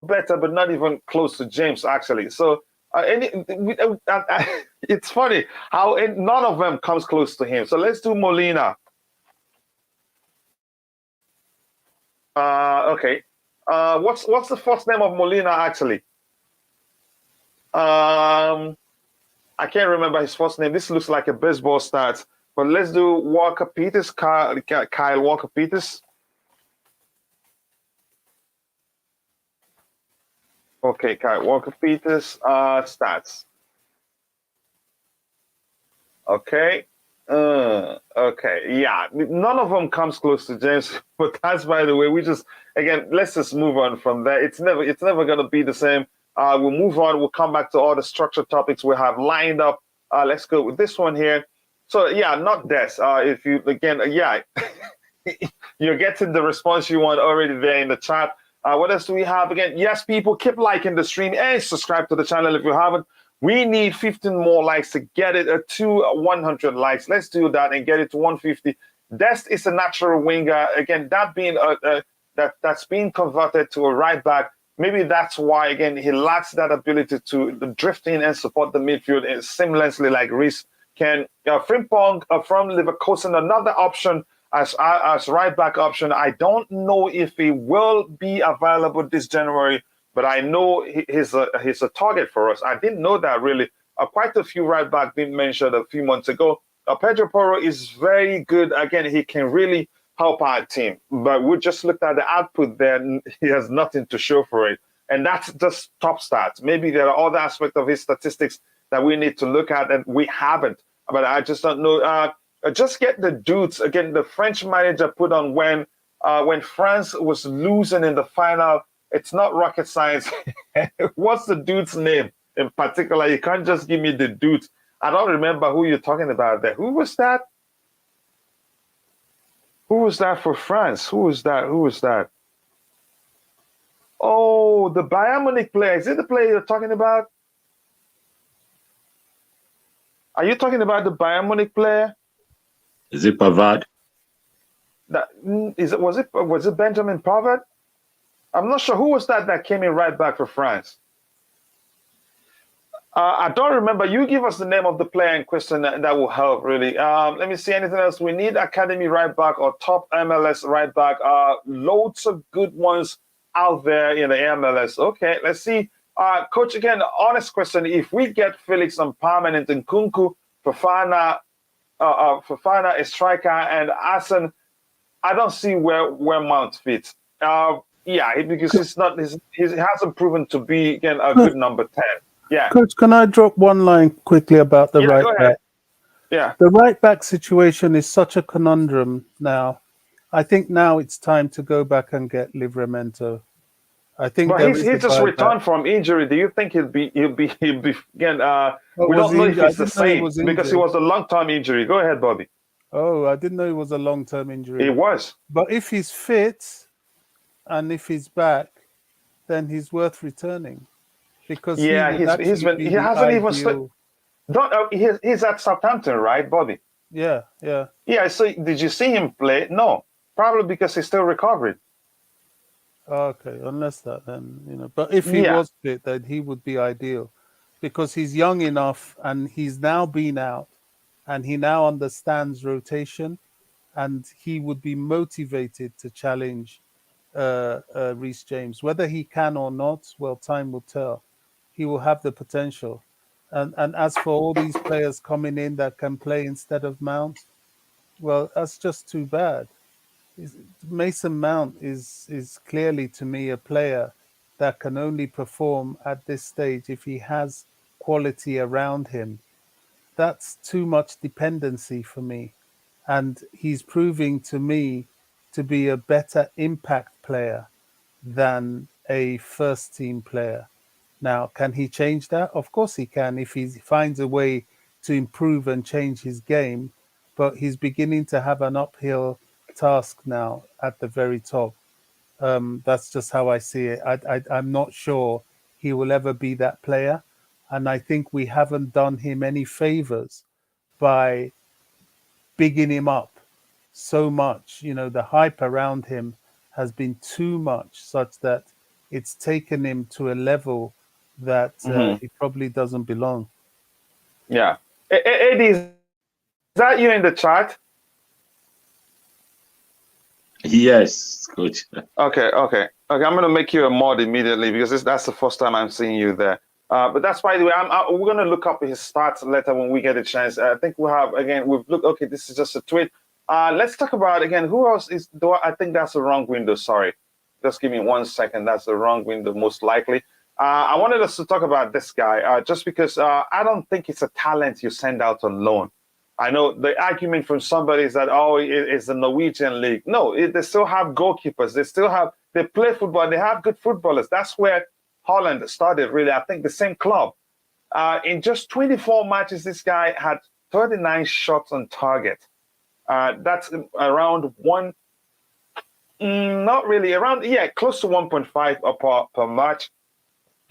better, but not even close to James, actually. So it's funny how none of them comes close to him. So let's do Molina. Okay. What's the first name of Molina, actually? I can't remember his first name. This looks like a baseball stat. But let's do Walker Peters, Kyle Walker Peters. Okay, Kyle Walker Peters, stats. Okay. Okay, yeah, none of them comes close to James, but that's, by the way, let's just move on from there. It's never going to be the same. We'll move on. We'll come back to all the structured topics we have lined up. Let's go with this one here. So yeah, not Des. If you, again, yeah, you're getting the response you want already there in the chat. What else do we have? Again, yes, people, keep liking the stream and subscribe to the channel if you haven't. We need 15 more likes to get it to 100 likes. Let's do that and get it to 150. Dest is a natural winger. Again, that being that's being converted to a right back. Maybe that's why, again, he lacks that ability to drift in and support the midfield seamlessly like Rhys can. Frimpong from Leverkusen, another option as right back option. I don't know if he will be available this January, but I know he's a target for us. I didn't know that, really. Quite a few right back being mentioned a few months ago. Pedro Porro is very good. Again, he can really help our team. But we just looked at the output there, and he has nothing to show for it. And that's just top stats. Maybe there are other aspects of his statistics that we need to look at and we haven't. But I just don't know. Just get the dudes. Again, the French manager put on when France was losing in the final. It's not rocket science. What's the dude's name in particular? You can't just give me the dude. I don't remember who you're talking about there. Who was that? Who was that for France? Who was that? Oh, the Bayern Munich player. Is it the player you're talking about? Are you talking about the Bayern Munich player? Is it Pavard? Was it Benjamin Pavard? I'm not sure. Who was that came in right back for France? I don't remember. You give us the name of the player in question. That will help, really. Let me see anything else. We need academy right back or top MLS right back. Loads of good ones out there in the MLS. Okay, let's see. Coach, again, honest question. If we get Felix on permanent and Nkunku, Fofana is striker, and Asen, I don't see where Mount fits. Yeah, because he hasn't proven to be, again, a good number 10. Yeah. Coach, can I drop one line quickly about the right back? Yeah. The right back situation is such a conundrum now. I think now it's time to go back and get Livramento. I think, but he just returned from injury. Do you think he'll be again? We don't know if it's the same because it was a long-term injury. Go ahead, Bobby. Oh, I didn't know it was a long-term injury. It was. But if he's fit and if he's back, then he's worth returning. Because he hasn't even stood. He's at Southampton, right, Bobby? Yeah. Yeah. So did you see him play? No, probably because he's still recovering. Okay, unless that, then But if he was fit, then he would be ideal, because he's young enough and he's now been out, and he now understands rotation, and he would be motivated to challenge Rhys James. Whether he can or not, well, time will tell. He will have the potential. And as for all these players coming in that can play instead of Mount, well, that's just too bad. Mason Mount is clearly, to me, a player that can only perform at this stage if he has quality around him. That's too much dependency for me. And he's proving to me to be a better impact player than a first team player. Now, can he change that? Of course he can if he finds a way to improve and change his game. But he's beginning to have an uphill task now at the very top. That's just how I see it. I'm not sure he will ever be that player. And I think we haven't done him any favors by bigging him up so much. The hype around him has been too much, such that it's taken him to a level that he probably doesn't belong. Yeah. Eddie, is that you in the chat? Yes, coach. Okay. I'm going to make you a mod immediately because that's the first time I'm seeing you there. But that's, by the way, we're going to look up his stats later when we get a chance. I think we've looked, okay, this is just a tweet. Let's talk about, again, who else is, I think that's the wrong window, sorry. Just give me 1 second. That's the wrong window, most likely. I wanted us to talk about this guy just because I don't think it's a talent you send out on loan. I know the argument from somebody is that, it's the Norwegian league. No, they still have goalkeepers. They play football. They have good footballers. That's where Holland started, really. I think the same club. In just 24 matches, this guy had 39 shots on target. That's around close to 1.5 per match.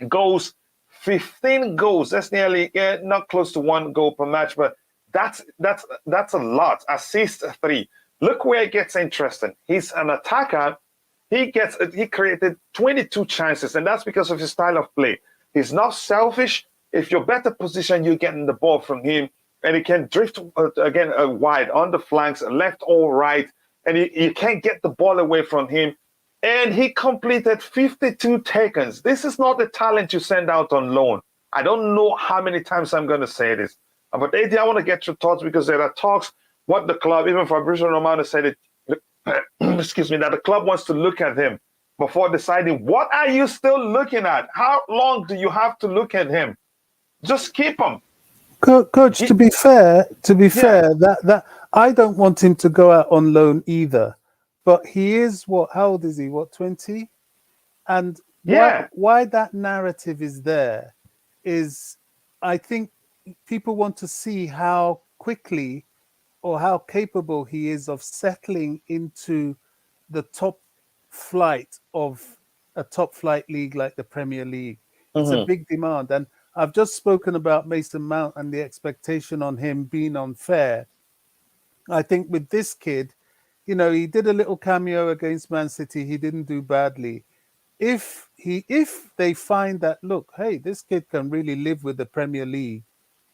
Goals, 15 goals. That's nearly not close to 1 goal per match, but that's a lot. Assist 3. Look where it gets interesting. He's an attacker. He created 22 chances, and that's because of his style of play. He's not selfish. If you're better positioned, you're getting the ball from him, and he can drift wide on the flanks, left or right, and you can't get the ball away from him. And he completed 52 takens. This is not the talent you send out on loan. I don't know how many times I'm going to say this. But Eddie, I want to get your thoughts because there are talks what the club, even Fabrizio Romano said it, excuse me, that the club wants to look at him before deciding, what are you still looking at? How long do you have to look at him? Just keep him. Coach, to be fair, that I don't want him to go out on loan either. But he is how old is he? 20? And why that narrative is there is, I think people want to see how quickly or how capable he is of settling into the top flight of a top flight league like the Premier League. It's a big demand. And I've just spoken about Mason Mount and the expectation on him being unfair. I think with this kid, he did a little cameo against Man City. He didn't do badly. If they find that, look, hey, this kid can really live with the Premier League,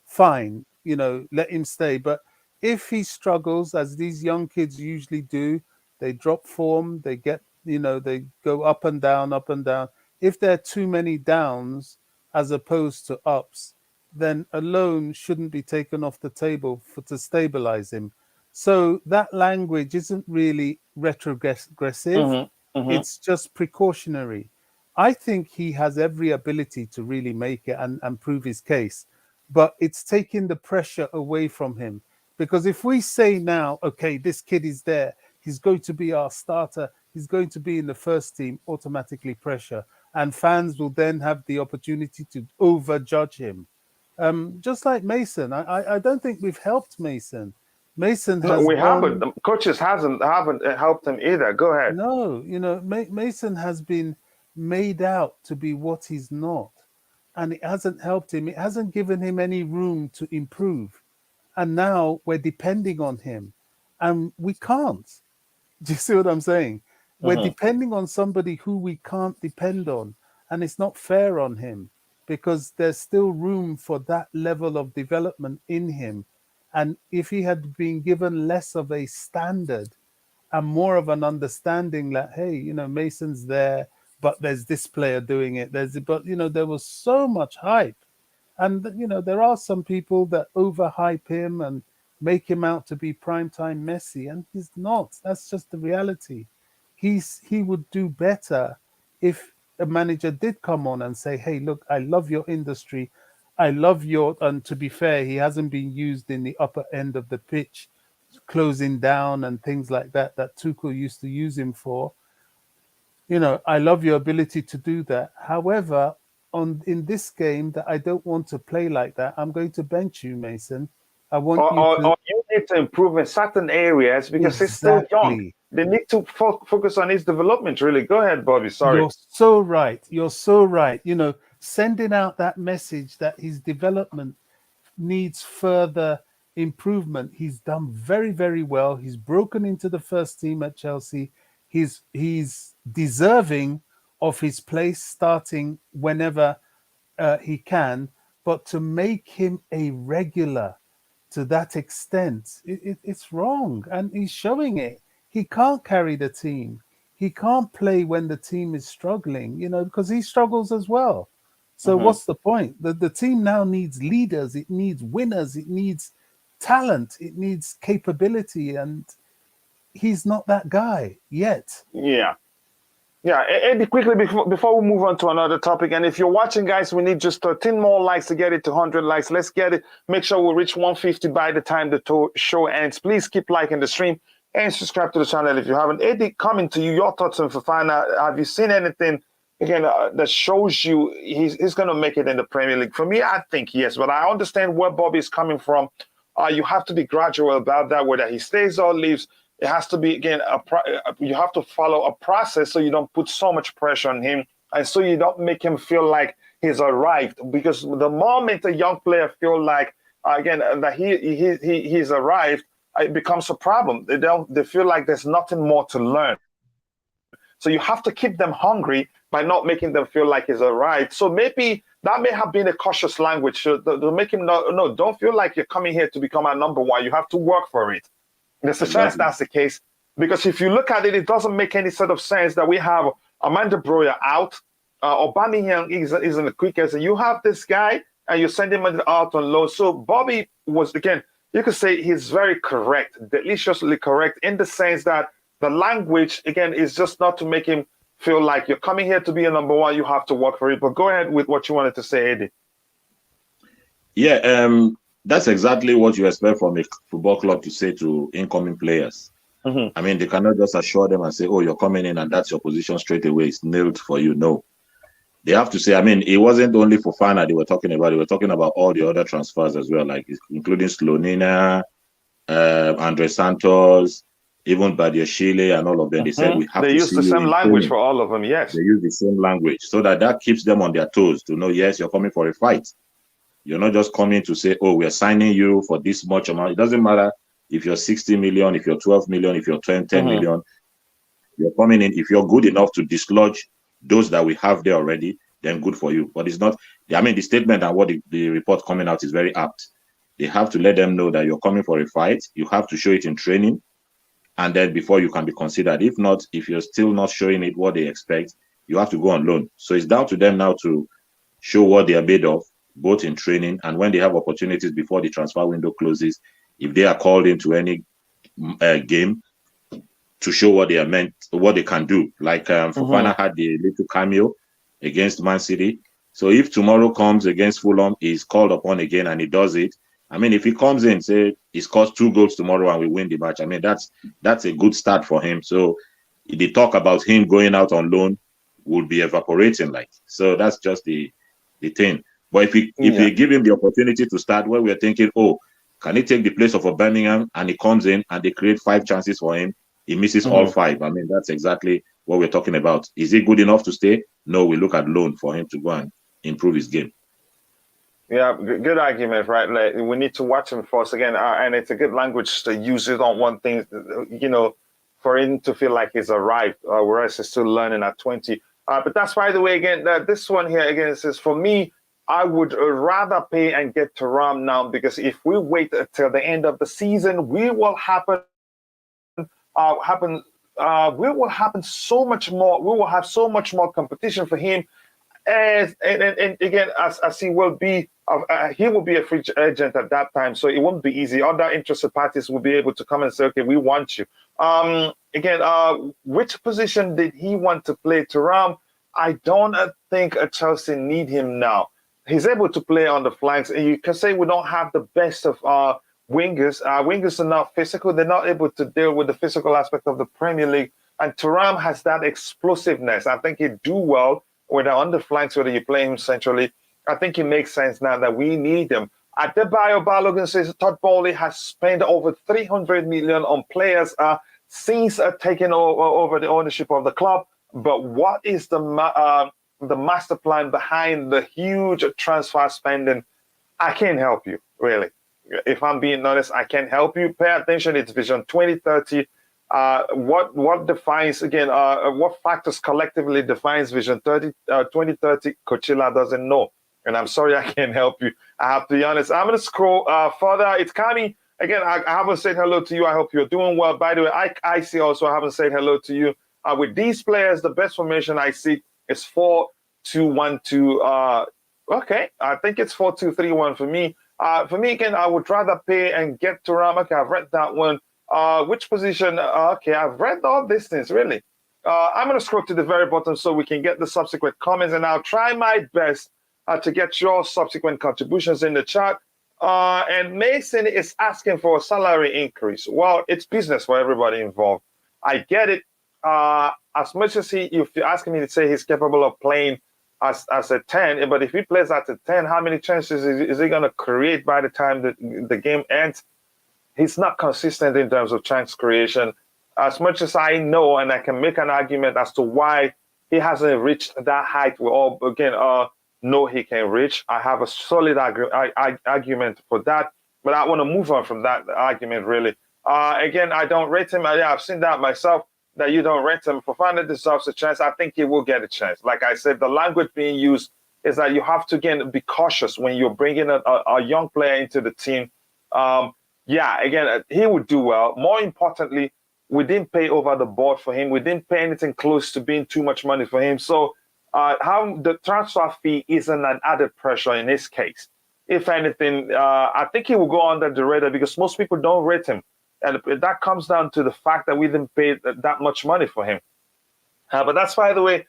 fine, let him stay. But if he struggles, as these young kids usually do, they drop form, they get, they go up and down, up and down. If there are too many downs as opposed to ups, then a loan shouldn't be taken off the table to stabilize him. So that language isn't really retrogressive. It's just precautionary. I think he has every ability to really make it and prove his case. But it's taking the pressure away from him. Because if we say now, okay, this kid is there, he's going to be our starter, he's going to be in the first team, automatically pressure. And fans will then have the opportunity to overjudge him. Just like Mason, I don't think we've helped Mason. Mason has. No, we haven't. Coaches haven't helped him either. Go ahead. No, Mason has been made out to be what he's not, and it hasn't helped him. It hasn't given him any room to improve, and now we're depending on him, and we can't. Do you see what I'm saying? We're depending on somebody who we can't depend on, and it's not fair on him because there's still room for that level of development in him. And if he had been given less of a standard and more of an understanding that, hey, Mason's there, but there's this player doing it. There was so much hype. And, there are some people that overhype him and make him out to be primetime Messi, and he's not. That's just the reality. He would do better if a manager did come on and say, hey, look, I love your industry. I love your, and to be fair, he hasn't been used in the upper end of the pitch, closing down and things like that, that Tuchel used to use him for. You know, I love your ability to do that. However, in this game that I don't want to play like that, I'm going to bench you, Mason. I want you to or you need to improve in certain areas because he's still young. exactly. They need to focus on his development, really. Go ahead, Bobby. Sorry. You're so right. You're so right. You know, sending out that message that his development needs further improvement. He's done very, very well. He's broken into the first team at Chelsea. He's deserving of his place starting whenever he can. But to make him a regular to that extent, it's wrong. And he's showing it. He can't carry the team. He can't play when the team is struggling, you know, because he struggles as well. So what's the point? The team now needs leaders. It needs winners. It needs talent. It needs capability. And he's not that guy yet. Yeah. Yeah, Eddie, quickly before we move on to another topic, and if you're watching, guys, we need just 13 more likes to get it to 100 likes. Let's get it. Make sure we reach 150 by the time the show ends. Please keep liking the stream and subscribe to the channel if you haven't. Eddie, coming to you, your thoughts on Fofana. Have you seen anything, again, that shows you he's going to make it in the Premier League? For me, I think yes, but I understand where Bobby is coming from. You have to be gradual about that, whether he stays or leaves. It has to be, again, you have to follow a process so you don't put so much pressure on him and so you don't make him feel like he's arrived. Because the moment a young player feels like, again, that he's arrived, it becomes a problem. They feel like there's nothing more to learn. So you have to keep them hungry by not making them feel like he's arrived. So maybe that may have been a cautious language to make him know, no, don't feel like you're coming here to become our number one. You have to work for it. There's a chance that's the case, because if you look at it, it doesn't make any sort of sense that we have Amanda Broya out. Aubameyang isn't the quickest. You have this guy, and you send him out on loan. So Bobby was, again, you could say he's very correct, deliciously correct, in the sense that the language, again, is just not to make him feel like you're coming here to be a number one. You have to work for it. But go ahead with what you wanted to say, Eddie. Yeah, that's exactly what you expect from a football club to say to incoming players. I mean, they cannot just assure them and say, oh, you're coming in and that's your position straight away. It's nailed for you. No. They have to say, I mean, it wasn't only Fofana they were talking about. They were talking about all the other transfers as well, like including Slonina, Andre Santos, even Badiashile and all of them. They said we have to use the same language for all of them, yes. They use the same language so that keeps them on their toes to know, yes, you're coming for a fight. You're not just coming to say, oh, we're signing you for this much amount. It doesn't matter if you're 60 million, if you're 12 million, if you're 10 million. You're coming in. If you're good enough to dislodge those that we have there already, then good for you. But it's not, I mean, the statement and what the report coming out is very apt. They have to let them know that you're coming for a fight. You have to show it in training. And then before you can be considered. If not, if you're still not showing it what they expect, you have to go on loan. So it's down to them now to show what they are made of, both in training and when they have opportunities before the transfer window closes, if they are called into any game, to show what they are meant, what they can do. Like Fofana had the little cameo against Man City. So if tomorrow comes against Fulham, he's called upon again and he does it. I mean, if he comes in, say he scores 2 goals tomorrow and we win the match, I mean, that's a good start for him. So the talk about him going out on loan will be evaporating, like. So that's just the thing. But if we give him the opportunity to start, where we're thinking, oh, can he take the place of Aubameyang, and he comes in and they create 5 chances for him, he misses all 5. I mean, that's exactly what we're talking about. Is he good enough to stay? No, we look at loan for him to go and improve his game. Yeah, good argument, right? Like, we need to watch him first again, and it's a good language to use it on one thing, you know, for him to feel like he's arrived, whereas he's still learning at 20. But that's, by the way, again, this one here, again, says, for me, I would rather pay and get Thuram now, because if we wait until the end of the season, we will have so much more. We will have so much more competition for him, and again, as he will be a free agent at that time, so it won't be easy. Other interested parties will be able to come and say, okay, we want you. Again, which position did he want to play, Thuram? I don't think Chelsea need him now. He's able to play on the flanks. And you can say we don't have the best of wingers. Wingers are not physical. They're not able to deal with the physical aspect of the Premier League. And Thuram has that explosiveness. I think he'd do well whether on the flanks, whether you play him centrally. I think it makes sense now that we need him. Adebayo Balogun says Todd Boehly has spent over 300 million on players since taking over the ownership of the club. But what is the master plan behind the huge transfer spending? I can't help you, really. If I'm being honest, I can't help you. Pay attention. It's Vision 2030. What defines, again, what factors collectively defines Vision 2030? Coachella doesn't know. And I'm sorry, I can't help you. I have to be honest. I'm going to scroll further. It's Kami. Again, I haven't said hello to you. I hope you're doing well. By the way, I see also I haven't said hello to you. With these players, the best formation I see is 4-2-1-2. Okay, I think it's 4-2-3-1 for me. For me, again, I would rather pay and get Thuram. Okay, I've read that one. Which position? Okay, I've read all these things, really. I'm going to scroll to the very bottom so we can get the subsequent comments, and I'll try my best to get your subsequent contributions in the chat. And Mason is asking for a salary increase. Well, it's business for everybody involved. I get it. As much as if you're asking me to say he's capable of playing as a 10, but if he plays at a 10, how many chances is he going to create by the time the game ends? He's not consistent in terms of chance creation. As much as I know, and I can make an argument as to why he hasn't reached that height we all, again, know he can reach. I have a solid argument for that, but I want to move on from that argument, really. Again, I don't rate him. I've seen that myself, that you don't rate him. Fofana deserves a chance. I think he will get a chance. Like I said, the language being used is that you have to, again, be cautious when you're bringing a young player into the team. Yeah, again, he would do well. More importantly, we didn't pay over the board for him. We didn't pay anything close to being too much money for him. So how the transfer fee isn't an added pressure in this case. If anything, I think he will go under the radar because most people don't rate him. And that comes down to the fact that we didn't pay that much money for him. But that's, by the way,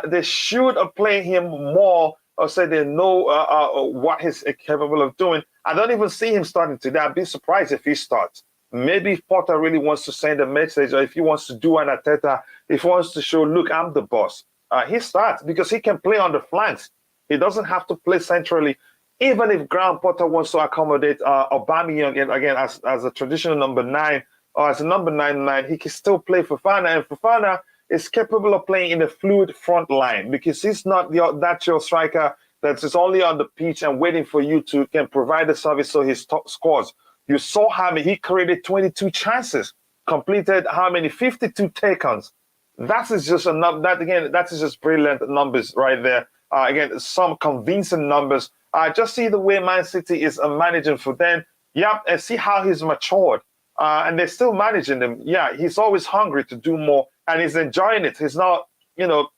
they should play him more, or say they know what he's capable of doing. I don't even see him starting today. I'd be surprised if he starts. Maybe if Potter really wants to send a message, or if he wants to do an Arteta, if he wants to show, look, I'm the boss. He starts because he can play on the flanks. He doesn't have to play centrally. Even if Graham Potter wants to accommodate Aubameyang again as a traditional number 9 or as a number 9, he can still play Fofana. And Fofana is capable of playing in a fluid front line because he's not your natural striker that is only on the pitch and waiting for you to can provide the service so he scores. You saw how he created 22 chances, completed how many? 52 take-ons. That is just that is just brilliant numbers right there. Again, some convincing numbers. Just see the way Man City is managing for them. Yeah, and see how he's matured. And they're still managing him. Yeah, he's always hungry to do more, and he's enjoying it. He's not,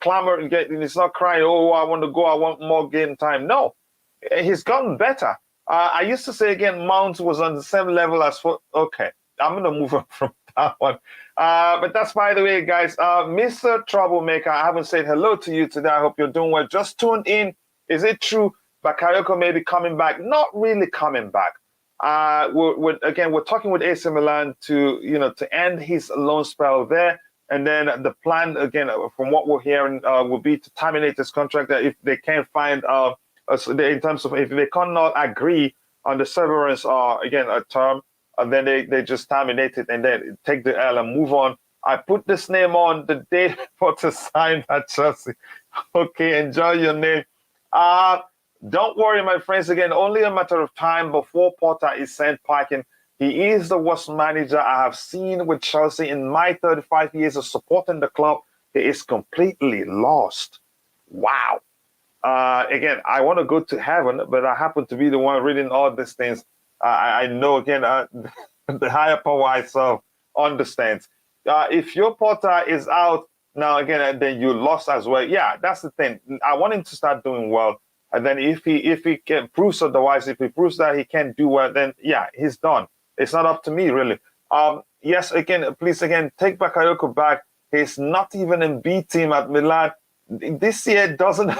clamoring. He's not crying, oh, I want to go, I want more game time. No, he's gotten better. I used to say, again, Mount was on the same level as okay, I'm going to move on from that one. But that's, by the way, guys, Mr. Troublemaker, I haven't said hello to you today. I hope you're doing well. Just tuned in. Is it true Bakayoko may be coming back? Not really coming back. We're talking with AC Milan to end his loan spell there. And then the plan, again, from what we're hearing, will be to terminate this contract if they can't find, in terms of if they cannot agree on the severance, again, a term, and then they just terminate it and then take the L and move on. I put this name on the day for to sign at Chelsea. Okay, enjoy your name. Don't worry, my friends. Again, only a matter of time before Potter is sent packing. He is the worst manager I have seen with Chelsea in my 35 years of supporting the club. He is completely lost. Wow. Again, I want to go to heaven, but I happen to be the one reading all these things. I know, again, the higher power itself understands. If your Potter is out now, again, then you lost as well. Yeah, that's the thing. I want him to start doing well. And then if he can prove otherwise, if he proves that he can't do well, then yeah, he's done. It's not up to me, really. Yes, again, please, again, take Bakayoko back. He's not even in B team at Milan. this year doesn't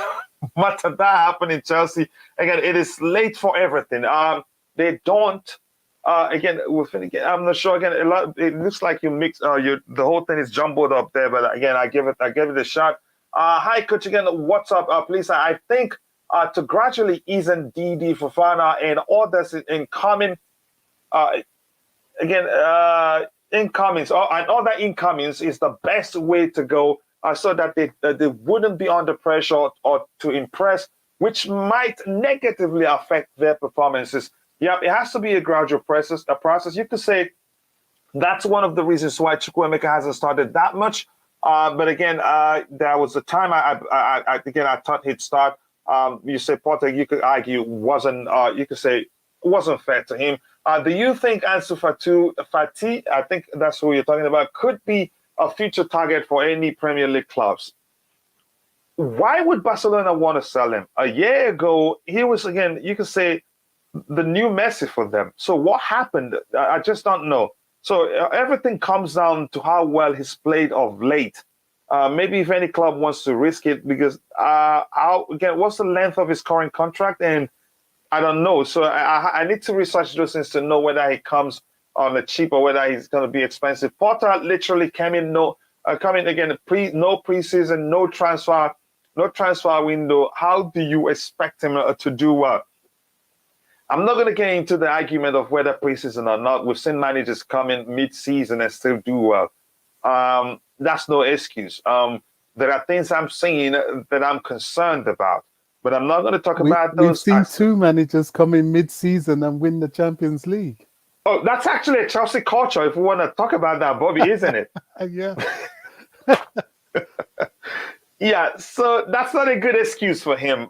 matter that happened in Chelsea. Again, it is late for everything. They don't. Again, I'm not sure. Again, it looks like you mix. The whole thing is jumbled up there. But again, I give it a shot. Hi, coach. Again, what's up? Please, I think to gradually ease in DD Fofana and others incoming. Incomings and other incomings is the best way to go, so that they wouldn't be under pressure or to impress, which might negatively affect their performances. Yeah, it has to be a gradual process. You could say that's one of the reasons why Chukwuemeka hasn't started that much. But again, there was a time I thought he'd start. You say Potter, you could argue wasn't. You could say wasn't fair to him. Do you think Ansu Fati, I think that's who you're talking about, could be a future target for any Premier League clubs? Why would Barcelona want to sell him? A year ago, he was, again, you could say, the new Messi for them. So what happened? I just don't know. So everything comes down to how well he's played of late. Maybe if any club wants to risk it, because what's the length of his current contract? And I don't know. So I need to research those things to know whether he comes on the cheap or whether he's going to be expensive. Potter literally came in, no preseason, no transfer window. How do you expect him to do well? I'm not going to get into the argument of whether preseason or not. We've seen managers come in mid-season and still do well. That's no excuse. There are things I'm seeing that I'm concerned about. But I'm not going to talk about those. We've seen two managers come in mid-season and win the Champions League. Oh, that's actually a Chelsea culture, if we want to talk about that, Bobby, isn't it? Yeah. Yeah, so that's not a good excuse for him.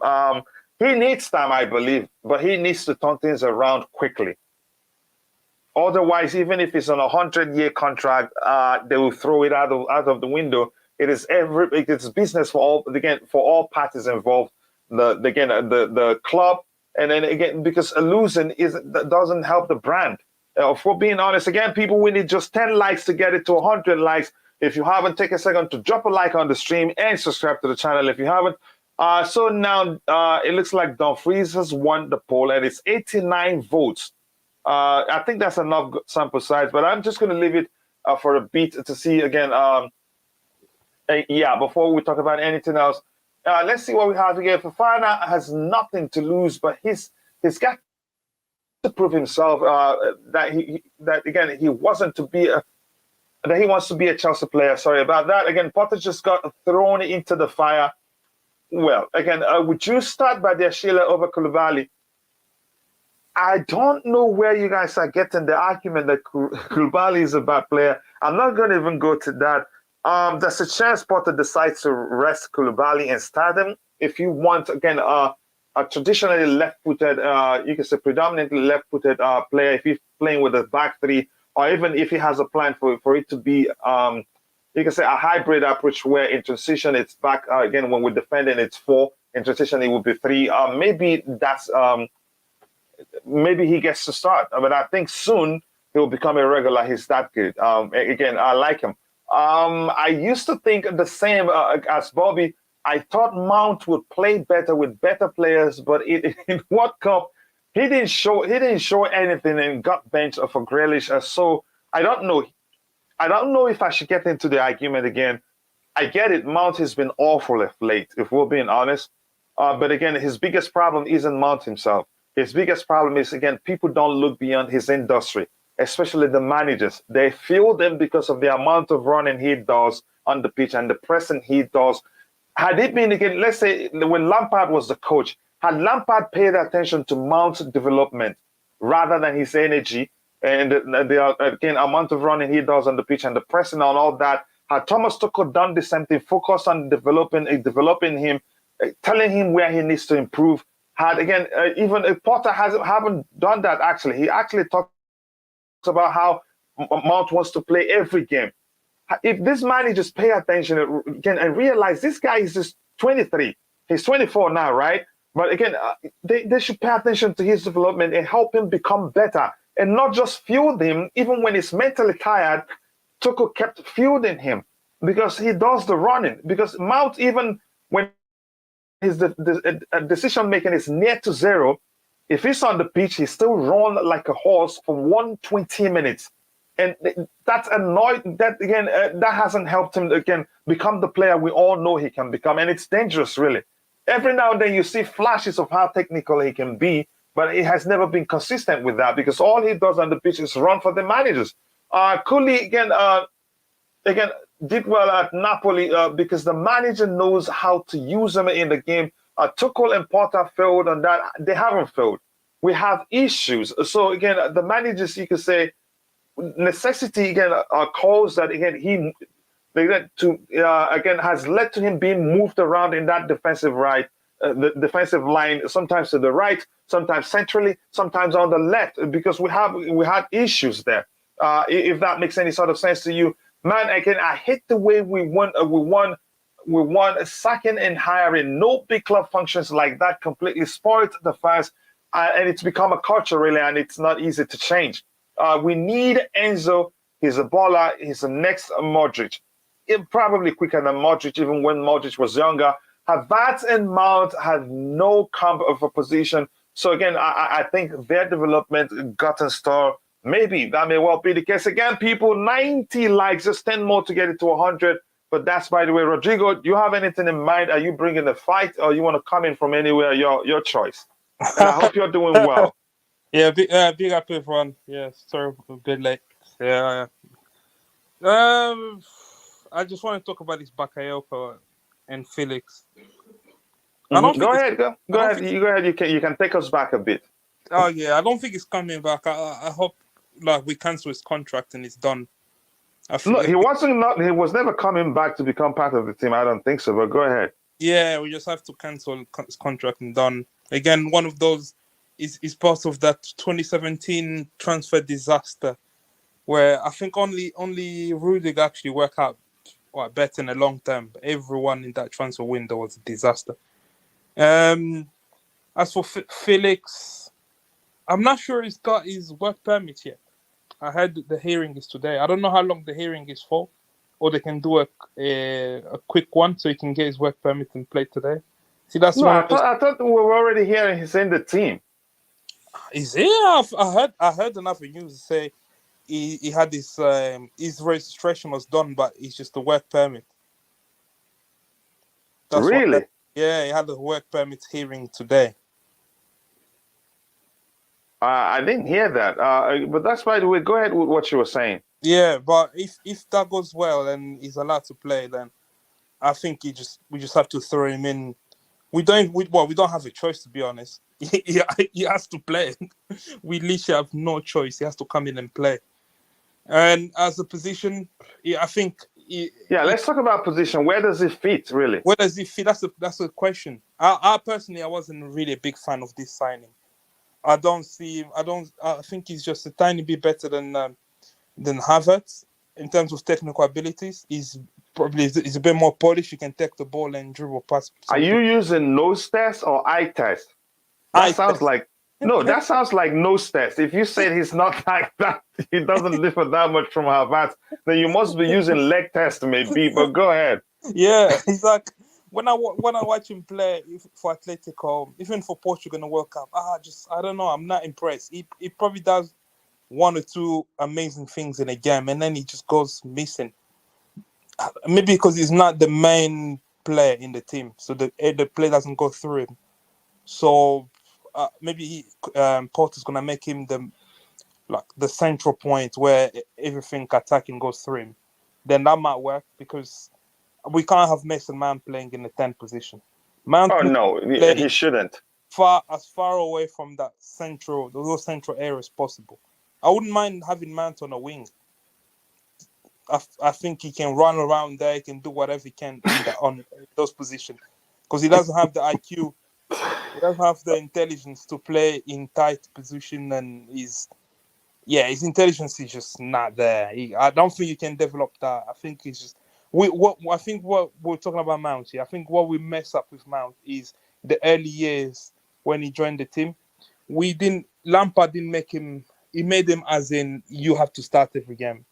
He needs time, I believe, but he needs to turn things around quickly. Otherwise, even if it's on a 100-year contract, they will throw it out of the window. It's business for all parties involved. The club, and then again, because losing doesn't help the brand. For being honest, again, people, we need just 10 likes to get it to 100 likes. If you haven't, take a second to drop a like on the stream and subscribe to the channel if you haven't. So now it looks like Dumfries has won the poll, and it's 89 votes. I think that's enough sample size, but I'm just going to leave it for a bit to see again. Before we talk about anything else. Let's see what we have here. Fofana has nothing to lose, but he's got to prove himself that he wants to be a Chelsea player. Sorry about that. Again, Potter just got thrown into the fire. Well, again, would you start by the Sheila over Koulibaly? I don't know where you guys are getting the argument that Koulibaly is a bad player. I'm not going to even go to that. There's a chance Potter decides to rest Koulibaly and start him. If you want, again, a traditionally left-footed, you can say predominantly left-footed player, if he's playing with a back three, or even if he has a plan for it to be, you can say a hybrid approach where in transition it's back, again, when we're defending it's 4, in transition it would be 3. Maybe that's, maybe he gets to start. But I think soon he'll become a regular. He's that good. Again, I like him. I used to think the same as Bobby. I thought Mount would play better with better players, but in World Cup, he didn't show anything and got benched for Grealish. So I don't know. I don't know if I should get into the argument again. I get it. Mount has been awful of late, if we're being honest. But again, his biggest problem isn't Mount himself. His biggest problem is, again, people don't look beyond his industry, especially the managers. They feel them because of the amount of running he does on the pitch and the pressing he does. Had it been, again, let's say when Lampard was the coach, had Lampard paid attention to Mount's development rather than his energy and the again, amount of running he does on the pitch and the pressing on all that, had Thomas Tuchel done the same thing, focused on developing him, telling him where he needs to improve, had, again, even Potter haven't done that actually. He actually talks about how Mount wants to play every game. If these managers pay attention again and realize this guy is just 23, he's 24 now, right? But again, they should pay attention to his development and help him become better and not just fuel him. Even when he's mentally tired, Tuchel kept fueling him because he does the running. Because Mount, even when his decision making is near to zero, if he's on the pitch, he still run like a horse for 120 minutes. And that's annoyed. That again, that hasn't helped him again become the player we all know he can become, and it's dangerous, really. Every now and then you see flashes of how technical he can be, but he has never been consistent with that because all he does on the pitch is run for the managers. Cooley again did well at Napoli because the manager knows how to use him in the game. Tuchel and Potter failed on that. They haven't failed. We have issues. So again, the managers, you could say, necessity again calls that again again has led to him being moved around in that defensive the defensive line, sometimes to the right, sometimes centrally, sometimes on the left, because we had issues there. If that makes any sort of sense to you, man. Again, I hate the way we won sacking and hiring. No big club functions like that completely spoiled the fans, and it's become a culture really, and it's not easy to change. We need Enzo. He's a baller. He's the next Modric. Probably quicker than Modric, even when Modric was younger. Havertz and Mount have no comp of a position. So again, I think their development got in store. Maybe that may well be the case. Again, people, 90 likes, just 10 more to get it to 100. But that's, by the way, Rodrigo, do you have anything in mind? Are you bringing the fight or you want to come in from anywhere? Your choice. And I hope you're doing well. Yeah, big up everyone. Yeah, sorry, a bit late. Yeah. I just want to talk about this Bakayoko and Felix. Go ahead. You can take us back a bit. Oh yeah, I don't think it's coming back. I hope we cancel his contract and it's done. No, he was never coming back to become part of the team. I don't think so. But go ahead. Yeah, we just have to cancel his contract and done. Again, one of those is part of that 2017 transfer disaster, where I think only Rudiger actually worked out better in the long term. But everyone in that transfer window was a disaster. As for Felix, I'm not sure he's got his work permit yet. I heard the hearing is today. I don't know how long the hearing is for, or they can do a quick one so he can get his work permit and play today. See, that's I thought we were already hearing he's in the team. Is he? I heard another news say he had his registration was done, but it's just a work permit. That's really? He had the work permit hearing today. I didn't hear that. But that's, by the way, go ahead with what you were saying. Yeah, but if that goes well and he's allowed to play, then I think we just have to throw him in. We don't have a choice, to be honest. He has to play. We literally have no choice. He has to come in and play. And as a position, I think. Let's talk about position. Where does he fit, really? Where does he fit? That's a question. I personally, I wasn't really a big fan of this signing. I don't see him. I think he's just a tiny bit better than Havertz in terms of technical abilities. He's a bit more polished. He can take the ball and dribble past. Are you using nose test or eye test? That sounds like nose test. If you said he's not like that, he doesn't differ that much from Havertz, then you must be using leg test maybe. But go ahead. Yeah, he's like. When I watch him play for Atletico, even for Portugal in the World Cup, I don't know. I'm not impressed. He probably does one or two amazing things in a game, and then he just goes missing. Maybe because he's not the main player in the team, so the play doesn't go through him. So maybe Porter's gonna make him the central point where everything attacking goes through him. Then that might work because. We can't have Mason Mount playing in the 10th position. Mount he shouldn't. As far away from those central areas possible. I wouldn't mind having Mount on a wing. I think he can run around there. He can do whatever he can on those positions because he doesn't have the IQ. He doesn't have the intelligence to play in tight position, and his intelligence is just not there. I don't think you can develop that. I think it's just. I think what we're talking about Mount here, I think what we mess up with Mount is the early years when he joined the team. Lampard didn't make him, he made him as in you have to start every game.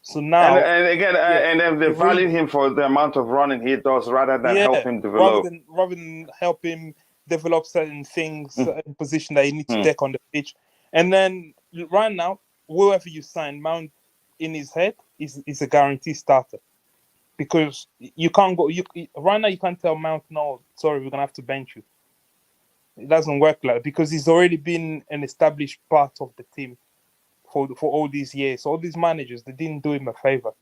So now, and again, and then they value him for the amount of running he does rather than help him develop. Rather than help him develop certain things, certain position that he needs to take on the pitch. And then right now, whoever you sign, Mount in his head is a guaranteed starter. Because you can't go. Right now, you can't tell Mount, no, sorry, we're gonna have to bench you. It doesn't work like that because he's already been an established part of the team for all these years. All these managers, they didn't do him a favor.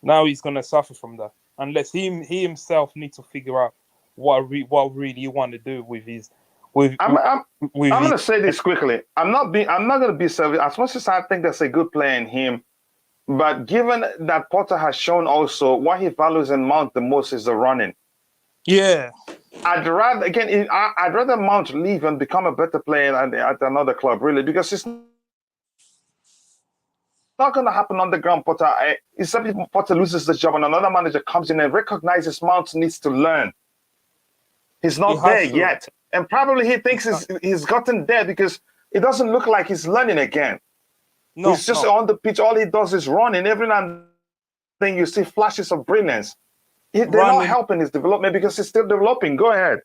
Now he's gonna suffer from that unless he himself needs to figure out what really you want to do with his. I'm gonna say this quickly. I'm not gonna be selfish. As much as I think there's a good player in him. But given that Potter has shown also what he values in Mount the most is the running. Yeah. I'd rather Mount leave and become a better player at another club, really, because it's not going to happen on the ground. Potter, Potter loses the job and another manager comes in and recognizes Mount needs to learn. He's not there yet. And probably he thinks he's gotten there because it doesn't look like he's learning again. No, he's just on the pitch. All he does is run, and every now and then you see flashes of brilliance. They're not helping his development because he's still developing. Go ahead.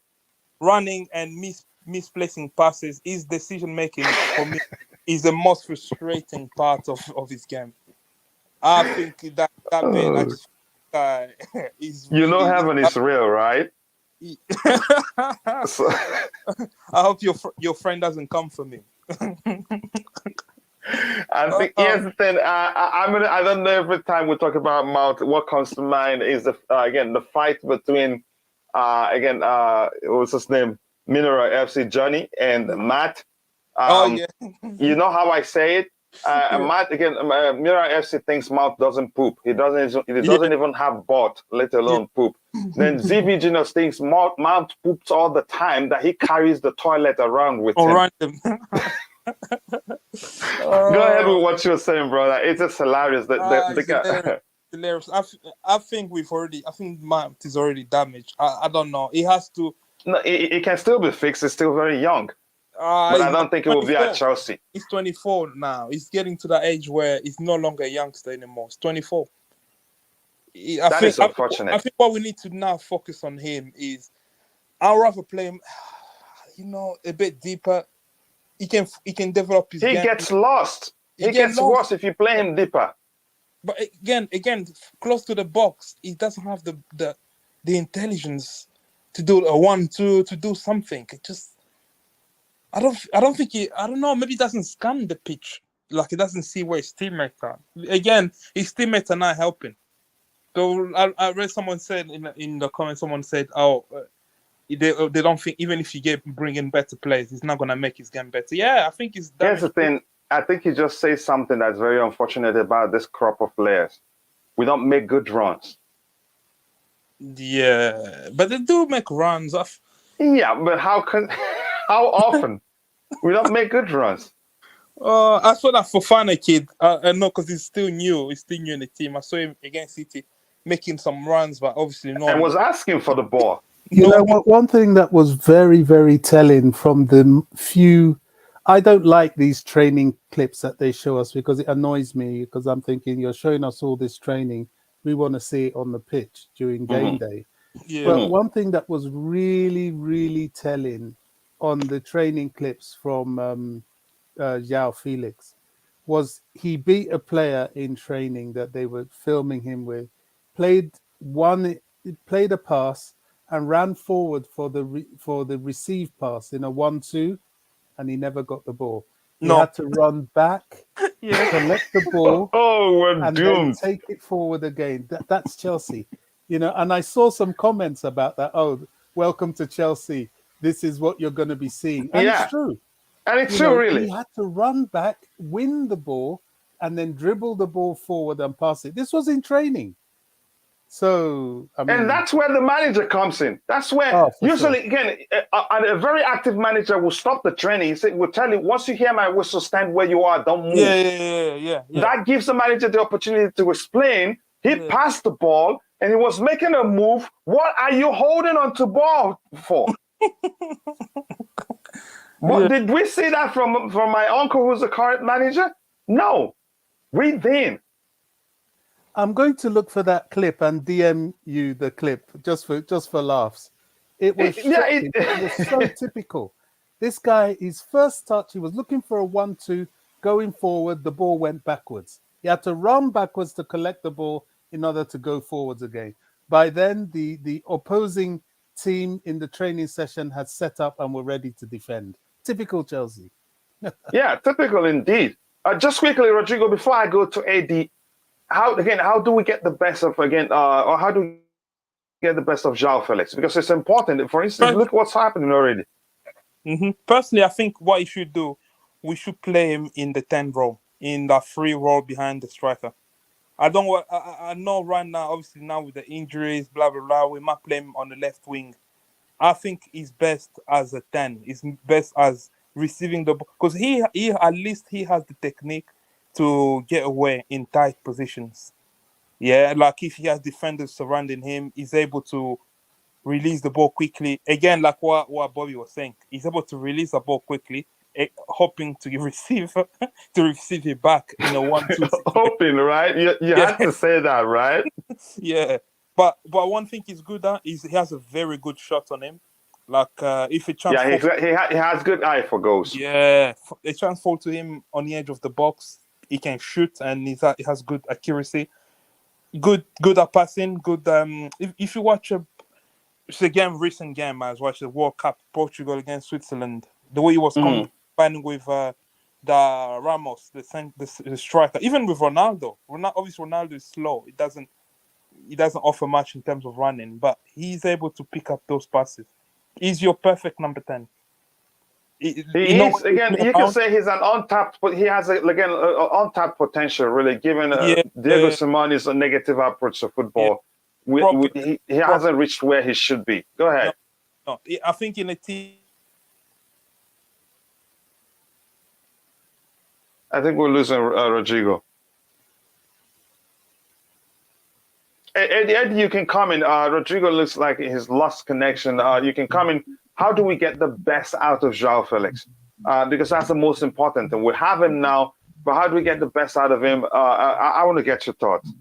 Running and misplacing passes, his decision making for me is the most frustrating part of his game. I think that bit is. You know, heaven is real, right? So. I hope your friend doesn't come for me. I think here's the thing. I don't know. Every time we talk about Mount, what comes to mind is the fight between what's his name, Mineral FC Johnny and Matt. You know how I say it. Matt Mineral FC thinks Mount doesn't poop. He doesn't even have butt, let alone poop. Then ZV Genius thinks Mount poops all the time. That he carries the toilet around with him. Go ahead with what you're saying, brother. It's just hilarious. Hilarious. I think Mount is already damaged. I don't know. He has to. No, it can still be fixed. He's still very young. But I don't think it will be at Chelsea. He's 24 now. He's getting to that age where he's no longer a youngster anymore. He's 24. That is unfortunate. I think what we need to now focus on him is I'd rather play him, a bit deeper. He can develop his game. He gets lost. He gets worse if you play him deeper. But again, close to the box, he doesn't have the intelligence to do a 1-2 to do something. It just I don't think I don't know, maybe he doesn't scan the pitch. Like he doesn't see where his teammates are. Again, his teammates are not helping. So I read someone said in the comments, someone said, they don't think even if you bring in better players, it's not gonna make his game better. Yeah, I think it's. Here's the thing. I think he just says something that's very unfortunate about this crop of players. We don't make good runs. Yeah, but they do make runs. Yeah, but how often? We don't make good runs. I saw that Fofana kid. I know because he's still new. He's still new in the team. I saw him against City making some runs, but obviously not. And was asking for the ball. You know what? One thing that was very, very telling from the few. I don't like these training clips that they show us because it annoys me because I'm thinking you're showing us all this training. We want to see it on the pitch during game day. Yeah. But one thing that was really, really telling on the training clips from Joao Felix was he beat a player in training that they were filming him with, played a pass and ran forward for the receive pass in a 1-2. And he never got the ball. He had to run back, collect the ball, we're and doomed. then take it forward again. That's Chelsea, And I saw some comments about that. Oh, welcome to Chelsea. This is what you're going to be seeing, and it's true. And it's true, really. He had to run back, win the ball, and then dribble the ball forward and pass it. This was in training. So, and that's where the manager comes in. That's where usually, again, a very active manager will stop the training. Will tell you, once you hear my whistle, stand where you are, don't move. Yeah. That gives the manager the opportunity to explain. He passed the ball and he was making a move. What are you holding on to ball for? Did we see that from my uncle who's the current manager? No, we didn't. I'm going to look for that clip and DM you the clip just for laughs. It was shocking. It was so typical. This guy, his first touch, he was looking for a 1-2, going forward, the ball went backwards. He had to run backwards to collect the ball in order to go forwards again. By then, the opposing team in the training session had set up and were ready to defend. Typical Chelsea. Yeah, typical indeed. Just quickly, Rodrigo, before I go to AD, how do we get the best of or how do we get the best of Joao Felix? Because it's important. For instance, look what's happening already. Personally, I think what he should do, we should play him in the 10 role, in the free role behind the striker. I know right now, obviously now with the injuries, blah blah blah, we might play him on the left wing. I think he's best as a 10. He's best as receiving the ball because he at least he has the technique to get away in tight positions. Yeah, like if he has defenders surrounding him, he's able to release the ball quickly. Again, like what Bobby was saying, he's able to release the ball quickly, hoping to receive it back in a 1-2. Hoping, right? You had to say that, right? Yeah, but one thing he's good at is he has a very good shot on him. Like if it chance he has good eye for goals. Yeah, a chance fall to him on the edge of the box, he can shoot and he has good accuracy. Good at passing. Good. If you watch it's a recent game, I was watching the World Cup, Portugal against Switzerland. The way he was combining with the Ramos, the striker, even with Ronaldo. Obviously, Ronaldo is slow. He doesn't offer much in terms of running, but he's able to pick up those passes. He's your perfect number 10. You can say he's an untapped, but he has untapped potential. Really, given Diego Simeone's negative approach to football, he hasn't reached where he should be. Go ahead. No, I think in a team. I think we're losing Rodrigo. Eddie, you can comment. Rodrigo looks like he's lost connection. You can comment. How do we get the best out of Joao Felix? Because that's the most important thing. We have him now, but how do we get the best out of him? I want to get your thoughts.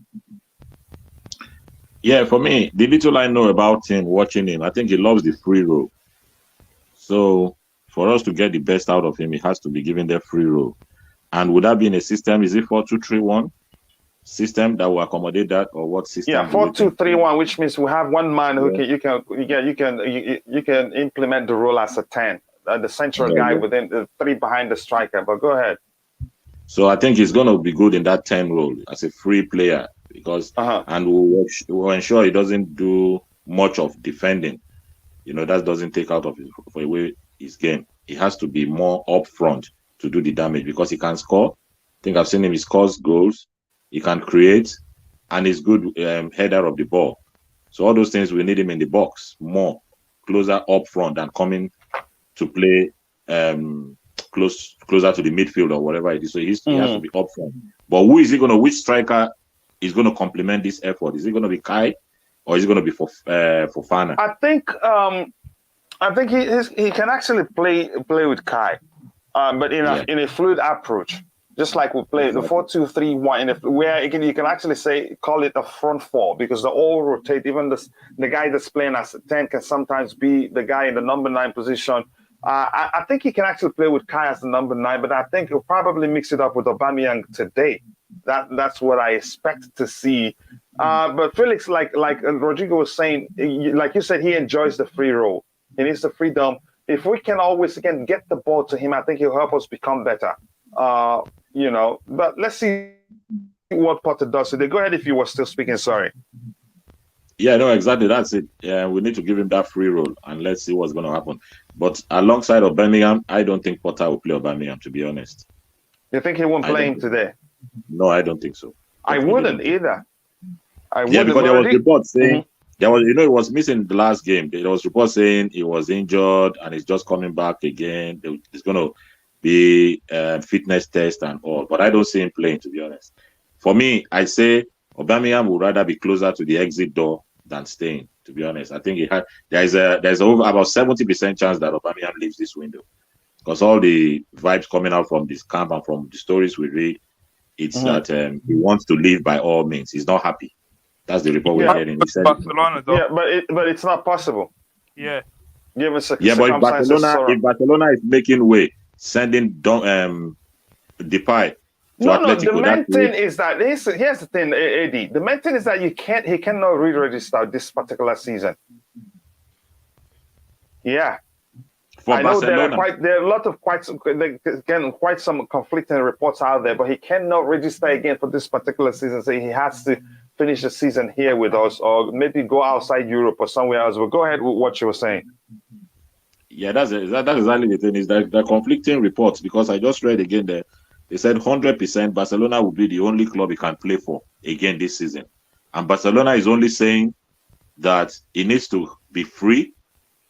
Yeah, for me, the little I know about him, watching him, I think he loves the free roll. So for us to get the best out of him, he has to be given the free roll. And would that be in a system? Is it 4-2-3-1 system that will accommodate that, or what system? Yeah, 4-2-3-1, which means we have one man who you can implement the role as a 10, the central guy within the 3 behind the striker. But go ahead. So I think he's going to be good in that 10 role as a free player because, and we'll ensure he doesn't do much of defending. That doesn't take out of away his game. He has to be more up front to do the damage because he can score. I think I've seen him. He scores goals. He can create, and he's good header of the ball. So all those things, we need him in the box more, closer up front than coming to play closer to the midfield or whatever it is. So he has to be up front. But which striker is going to complement this effort? Is it going to be Kai, or is it going to be Fofana? I think he can actually play with Kai, but in a fluid approach. Just like we play the 4-2-3-1, where you can actually call it a front 4 because they all rotate. Even the guy that's playing as a 10 can sometimes be the guy in the number 9 position. I think he can actually play with Kai as the number 9, but I think he'll probably mix it up with Aubameyang today. That's what I expect to see. But Felix, like Rodrigo was saying, like you said, he enjoys the free roll. He needs the freedom. If we can always get the ball to him, I think he'll help us become better. But let's see what Potter does today. Go ahead if you were still speaking. Sorry. Yeah, no, exactly. That's it. Yeah, we need to give him that free roll and let's see what's going to happen. But alongside of Birmingham, I don't think Potter will play Birmingham, to be honest. You think he won't play him today? No, I don't think so. I wouldn't either. Because there was reports saying he was missing the last game. There was reports saying he was injured and he's just coming back again. He's going to be fitness test and all, but I don't see him playing, to be honest. For me, I say Aubameyang would rather be closer to the exit door than staying, to be honest. I think there's over about 70% chance that Aubameyang leaves this window because all the vibes coming out from this camp and from the stories we read, it's that he wants to leave by all means. He's not happy. That's the report we're hearing. He said, Barcelona, though. Yeah, but it's not possible. Yeah. Given but if Barcelona is making way, sending Depay. No, the main thing is that here's the thing, Eddie. The main thing is that he cannot re-register this particular season. Yeah. For I know Barcelona. there are a lot of quite some conflicting reports out there, but he cannot register again for this particular season. So he has to finish the season here with us, or maybe go outside Europe or somewhere else. But go ahead with what you were saying. Yeah, that's exactly the thing. Is that the conflicting reports, because I just read again there. They said 100% Barcelona will be the only club he can play for again this season, and Barcelona is only saying that he needs to be free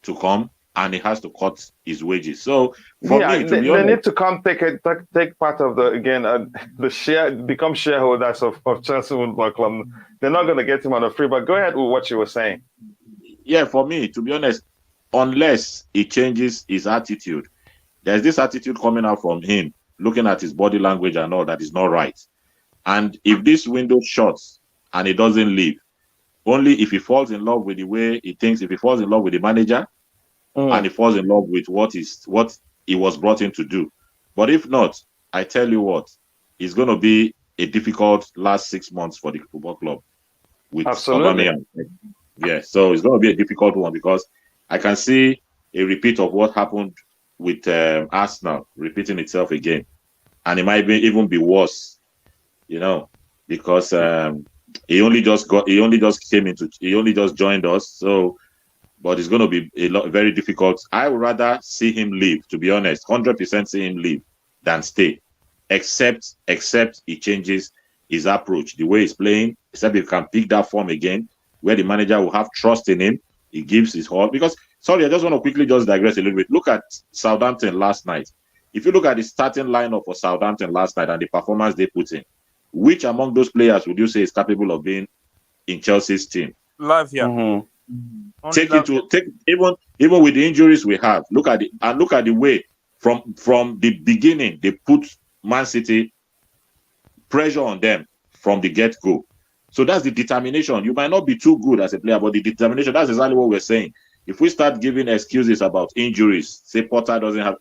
to come. And he has to cut his wages. So for me, to be honest, they need to come take part of the share, become shareholders of Chelsea Football Club. They're not going to get him on a free. But go ahead with what you were saying. Yeah, for me, to be honest, unless he changes his attitude, there's this attitude coming out from him, looking at his body language and all that is not right. And if this window shuts and he doesn't leave, only if he falls in love with the way he thinks, if he falls in love with the manager. And he falls in love with what he was brought in to do. But if not, I tell you what, it's going to be a difficult last 6 months for the football club. With Aubameyang. Yeah, so it's going to be a difficult one because I can see a repeat of what happened with Arsenal repeating itself again, and it might even be worse, because he only just joined us, so. But it's going to be very difficult. I would rather see him leave, to be honest, 100% see him leave than stay, except he changes his approach, the way he's playing, except he can pick that form again, where the manager will have trust in him. He gives his all. Because, sorry, I just want to quickly just digress a little bit. Look at Southampton last night. If you look at the starting lineup for Southampton last night and the performance they put in, which among those players would you say is capable of being in Chelsea's team? Lavia. Take even with the injuries we have. Look at the way from the beginning they put Man City pressure on them from the get-go. So that's the determination. You might not be too good as a player, but the determination, that's exactly what we're saying. If we start giving excuses about injuries, say Potter doesn't have,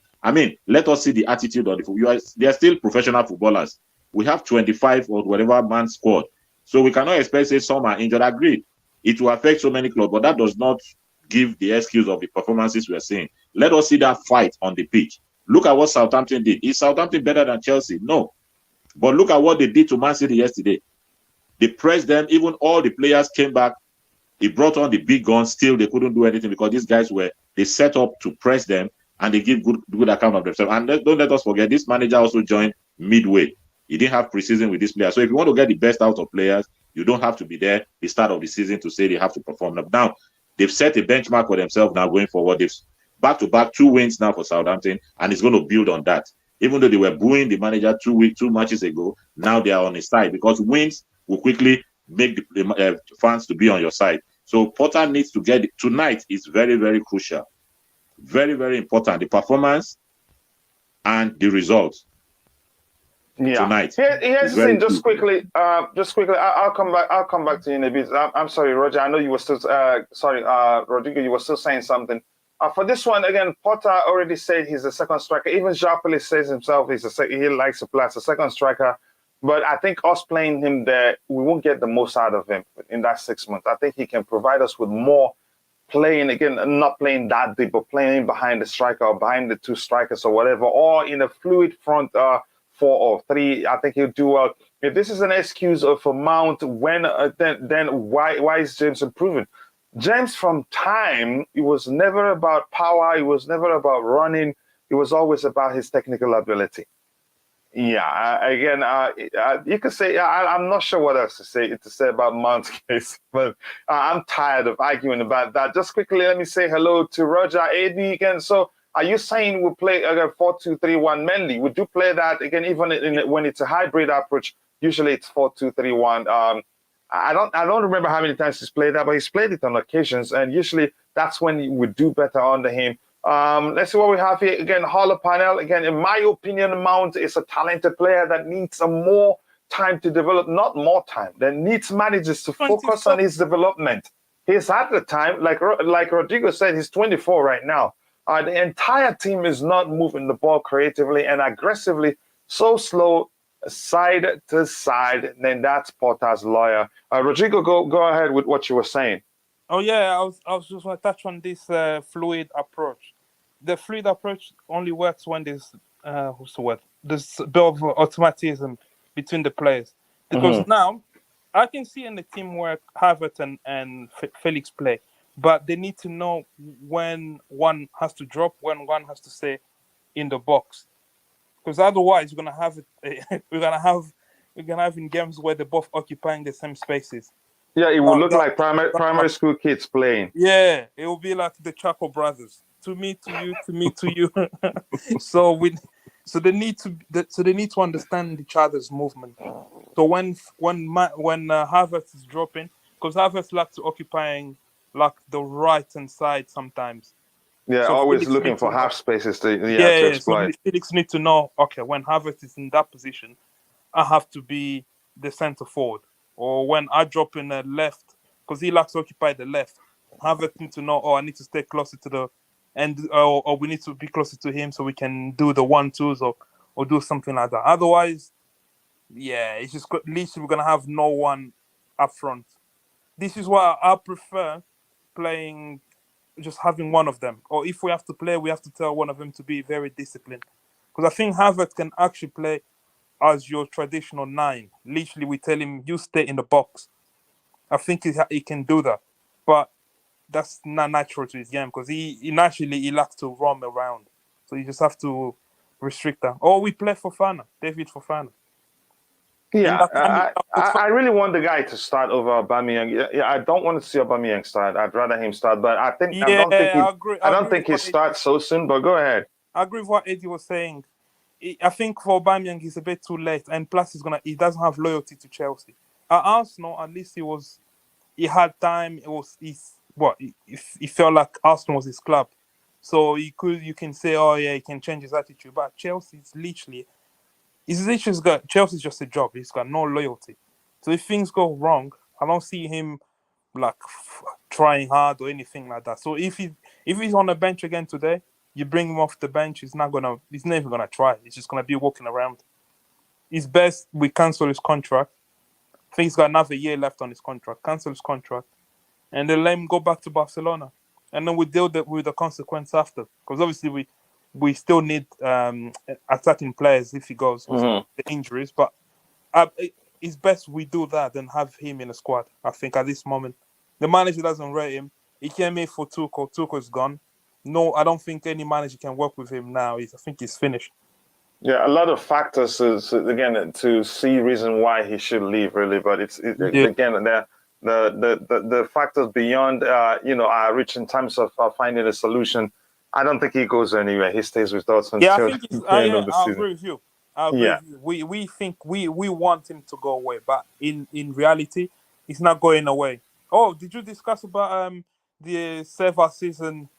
let us see the attitude of the football. They are still professional footballers. We have 25 or whatever man squad. So we cannot expect, say, some are injured. Agreed. It will affect so many clubs, but that does not give the excuse of the performances we are seeing. Let us see that fight on the pitch. Look at what Southampton did. Is Southampton better than Chelsea? No. But look at what they did to Man City yesterday. They pressed them. Even all the players came back. He brought on the big guns. Still, they couldn't do anything because these guys they set up to press them and they give good account of themselves. And don't let us forget, this manager also joined midway. He didn't have preseason with these players. So if you want to get the best out of players, you don't have to be there the start of the season to say they have to perform. Now, they've set a benchmark for themselves now going forward. They've back-to-back 2 wins now for Southampton, and it's going to build on that. Even though they were booing the manager 2 matches ago, now they are on his side because wins will quickly make the fans to be on your side. So Potter needs to get it. Tonight is very, very crucial. Very, very important. The performance and the results. Yeah. Tonight. Here's the thing. Just quickly. I'll come back to you in a bit. I'm sorry, Roger. I know you were still. Rodrigo. You were still saying something. For this one again, Potter already said he's a second striker. Even Joao Felix says himself he likes to play as a second striker. But I think us playing him there, we won't get the most out of him in that 6 months. I think he can provide us with more playing, again, not playing that deep, but playing behind the striker or behind the 2 strikers or whatever, or in a fluid front 4 or 3. I think he'll do well. If this is an excuse for Mount, then why is James improving? James, from time, it was never about power. It was never about running. It was always about his technical ability. Yeah, you could say, I'm not sure what else to say about Mount's case, but I'm tired of arguing about that. Just quickly, let me say hello to Roger AD again. So are you saying we'll play 4-2-3-1 mainly? We do play that, again, even when it's a hybrid approach. Usually it's 4-2-3-1. I don't remember how many times he's played that, but he's played it on occasions, and usually that's when you would do better under him. Let's see what we have here. Again, Hall of Panel. Again, in my opinion, Mount is a talented player that needs some more time to develop, not more time. That needs managers to focus 24. on his development. He's had the time, like Rodrigo said, he's 24 right now. The entire team is not moving the ball creatively and aggressively, so slow, side to side. Then that's Porta's lawyer. Rodrigo, go ahead with what you were saying. Oh yeah, I was just going to touch on this fluid approach. The fluid approach only works when there's what's the word? There's a bit of automatism between the players. Because now I can see in the teamwork Havertz and Felix play, but they need to know when one has to drop, when one has to stay in the box. Because otherwise, we're gonna have in games where they're both occupying the same spaces. Yeah, it will look like primary school kids playing. Yeah, it will be like the Chaco brothers. To me, to you, to me, to you. So they need to understand each other's movement. So when Havertz is dropping, because Havertz likes to occupying like the right hand side sometimes. Yeah, So always Felix looking needs for to half spaces to So exploit. Felix needs to know, okay, when Havertz is in that position, I have to be the centre forward. Or when I drop in the left, because he likes to occupy the left, Havertz needs to know, I need to stay closer to the end, or we need to be closer to him so we can do the 1-2s or do something like that. Otherwise, yeah, it's just at least we're gonna have no one up front. This is why I prefer playing, just having one of them. Or if we have to play, we have to tell one of them to be very disciplined. Because I think Havertz can actually play as your traditional 9. Literally, we tell him, you stay in the box. I think he can do that. But that's not natural to his game because he naturally likes to roam around. So you just have to restrict that. Or we play Fofana, David Fofana. Yeah, I really want the guy to start over Aubameyang. Yeah, I don't want to see Aubameyang start. I'd rather him start, but I don't think he starts so soon. But go ahead. I agree with what Eddie was saying. I think for Aubameyang, he's a bit too late, and plus he doesn't have loyalty to Chelsea. At Arsenal, at least he had time. He felt like Arsenal was his club, so you can say, oh yeah, he can change his attitude. But Chelsea's literally Chelsea's just a job. He's got no loyalty. So if things go wrong, I don't see him like trying hard or anything like that. So if he's on the bench again today, you bring him off the bench, he's never gonna try. He's just gonna be walking around. It's best we cancel his contract. I think he's got another year left on his contract. Cancel his contract, and then let him go back to Barcelona, and then we deal with the consequence after. Because obviously we still need attacking players if he goes with the injuries. But it's best we do that than have him in the squad. I think at this moment, the manager doesn't rate him. He came in for Tuchel. Tuchel's gone. No, I don't think any manager can work with him now. I think he's finished. Yeah, a lot of factors again to see reason why he should leave, really. But again the factors beyond our reach in terms of finding a solution. I don't think he goes anywhere. He stays with us until I think the end of the season. I agree with you. We think we want him to go away, but in reality, he's not going away. Oh, did you discuss about the Seva season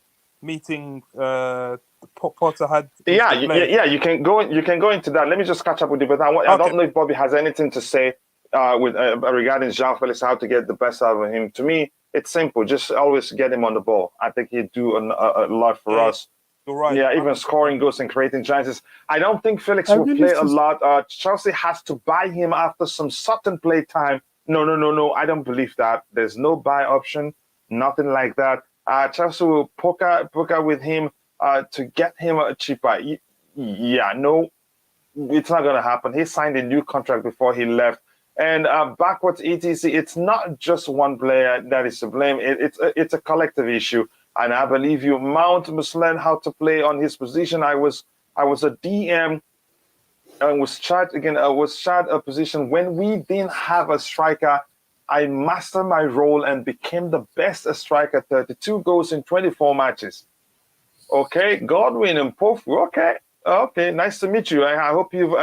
meeting Potter had? You can go into that. Let me just catch up with you, but I don't know if Bobby has anything to say regarding Joao Felix, how to get the best out of him. To me, it's simple. Just always get him on the ball. I think he'd do a lot for us. You're right. Yeah, even scoring goals and creating chances. I don't think Felix will play a lot. Chelsea has to buy him after some certain play time. No. I don't believe that. There's no buy option. Nothing like that. Chelsea will poker with him to get him cheaper. No, it's not going to happen. He signed a new contract before he left. And backwards etc. It's not just one player that is to blame. It's a collective issue. And I believe Mount must learn how to play on his position. I was a DM and was charged a position when we didn't have a striker. I mastered my role and became the best striker. 32 goals in 24 matches. Okay, Godwin and Pofu. Okay, nice to meet you. I hope you've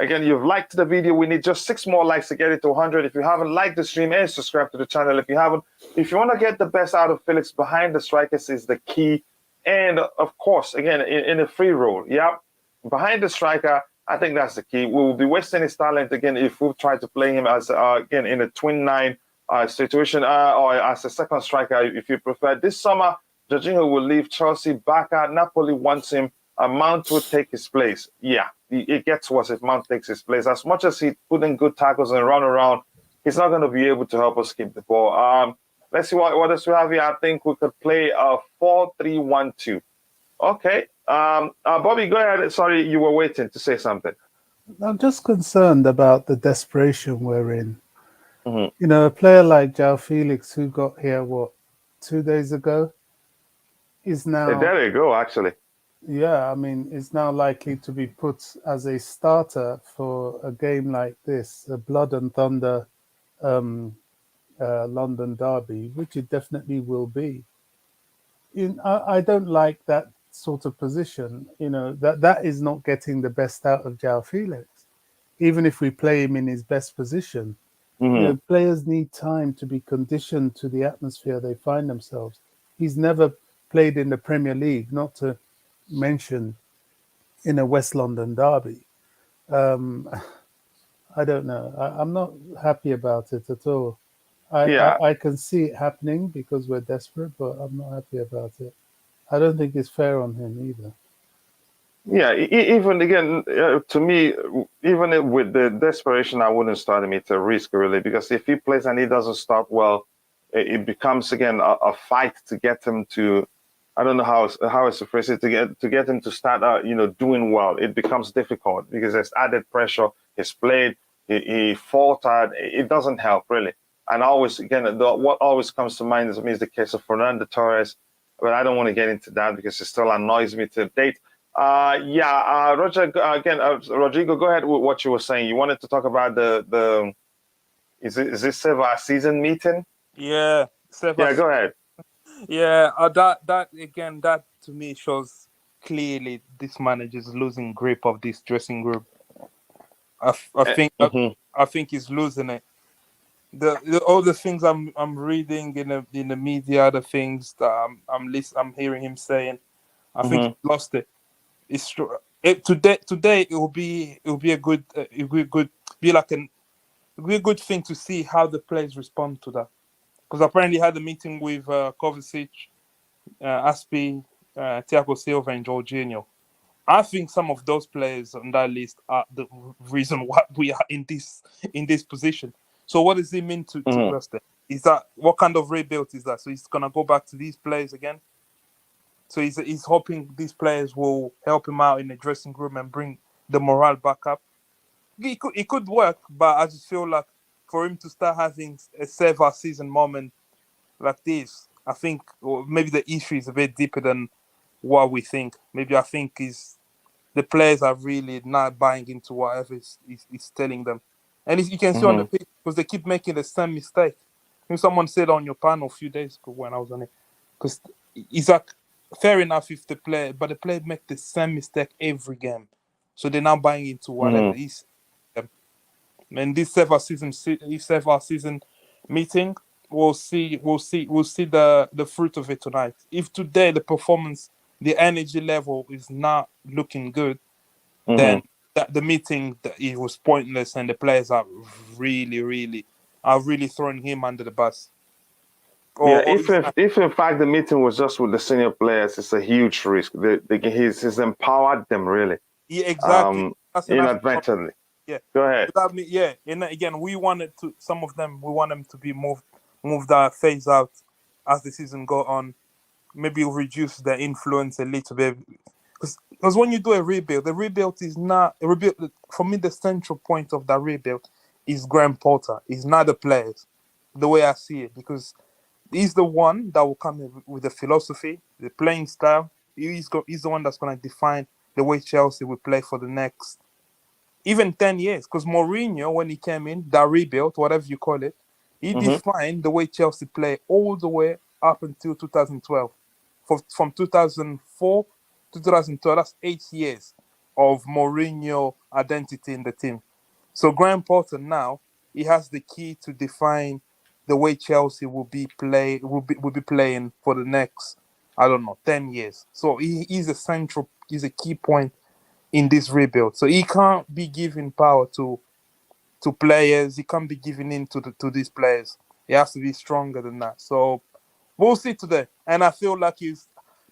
you've liked the video. We need just 6 more likes to get it to 100. If you haven't liked the stream, and subscribe to the channel. If you want to get the best out of Felix, behind the strikers is the key. And of course, again, in a free role, behind the striker, I think that's the key. We will be wasting his talent again if we try to play him as again in a twin nine situation or as a second striker, if you prefer. This summer, Jorginho will leave Chelsea. Barca, Napoli wants him. Mount will take his place. Yeah, it gets worse if Mount takes his place. As much as he put in good tackles and run around, he's not going to be able to help us keep the ball. Let's see what else we have here. I think we could play a 4-3-1-2. Okay. Bobby, go ahead. Sorry, you were waiting to say something. I'm just concerned about the desperation we're in. Mm-hmm. You know, a player like Joao Felix, who got here, 2 days ago, is now... There you go, actually. Yeah, I mean, is now likely to be put as a starter for a game like this, a blood and thunder London derby, which it definitely will be. I don't like that sort of position. You know, that is not getting the best out of Joao Felix. Even if we play him in his best position, Mm-hmm. you know, players need time to be conditioned to the atmosphere they find themselves. He's never played in the Premier League, not to mention in a West London derby. I don't know. I'm not happy about it at all. I can see it happening because we're desperate, but I'm not happy about it. I don't think it's fair on him either. Yeah, even again, to me, even with the desperation, I wouldn't start him. It's a risk, really, because if he plays and he doesn't start well, it becomes again a fight to get him to. I don't know how it's to phrase it, to get him to start doing well. It becomes difficult because there's added pressure. He's played, he faltered. It doesn't help really. And always again, what always comes to mind is the case of Fernando Torres, but I don't want to get into that because it still annoys me to date. Roger, again, Rodrigo, go ahead with what you were saying. You wanted to talk about is this Save Our Season meeting? Yeah. Go ahead. Yeah, that to me shows clearly this manager is losing grip of this dressing group. I think he's losing it. All the things I'm reading in the media, the things that I'm hearing him saying, I think he lost it. It's true. Today it will be a good thing to see how the players respond to that, because apparently he had a meeting with Kovacic, Aspi, Thiago Silva, and Jorginho. I think some of those players on that list are the reason why we are in this position. So what does it mean to us then? Is that what kind of rebuild is that? So he's gonna go back to these players again? So he's hoping these players will help him out in the dressing room and bring the morale back up. It could work, but I just feel like for him to start having a Save Our Season moment like this, I think maybe the issue is a bit deeper than what we think. Maybe I think the players are really not buying into whatever he's telling them. And you can see on the pitch, because they keep making the same mistake. I think someone said on your panel a few days ago when I was on it, because it's like, fair enough if the player make the same mistake every game. So they're now buying into whatever is. And this Save Our Season meeting, we'll see the fruit of it tonight. If today the performance, the energy level is not looking good, then the meeting it was pointless, and the players are really throwing him under the bus. If in fact the meeting was just with the senior players, it's a huge risk. He's empowered them really. Yeah, exactly. Inadvertently. Yeah. Go ahead. And again, we wanted some of them to be moved out, phase out as the season go on. Maybe reduce their influence a little bit. Because when you do a rebuild, the rebuild is not a rebuild. For me, the central point of that rebuild is Graham Potter. It's not the players, the way I see it, because he's the one that will come in with the philosophy, the playing style. He's the one that's going to define the way Chelsea will play for the next even 10 years. Because Mourinho, when he came in, that rebuild, whatever you call it, he defined the way Chelsea play all the way up until 2012. From 2004 to 2012, that's 8 years of Mourinho identity in the team. So Graham Potter now, he has the key to define the way Chelsea will be playing for the next, 10 years. So he's a key point in this rebuild. So he can't be giving power to players. He can't be giving in to these players. He has to be stronger than that. So we'll see today. And I feel like he's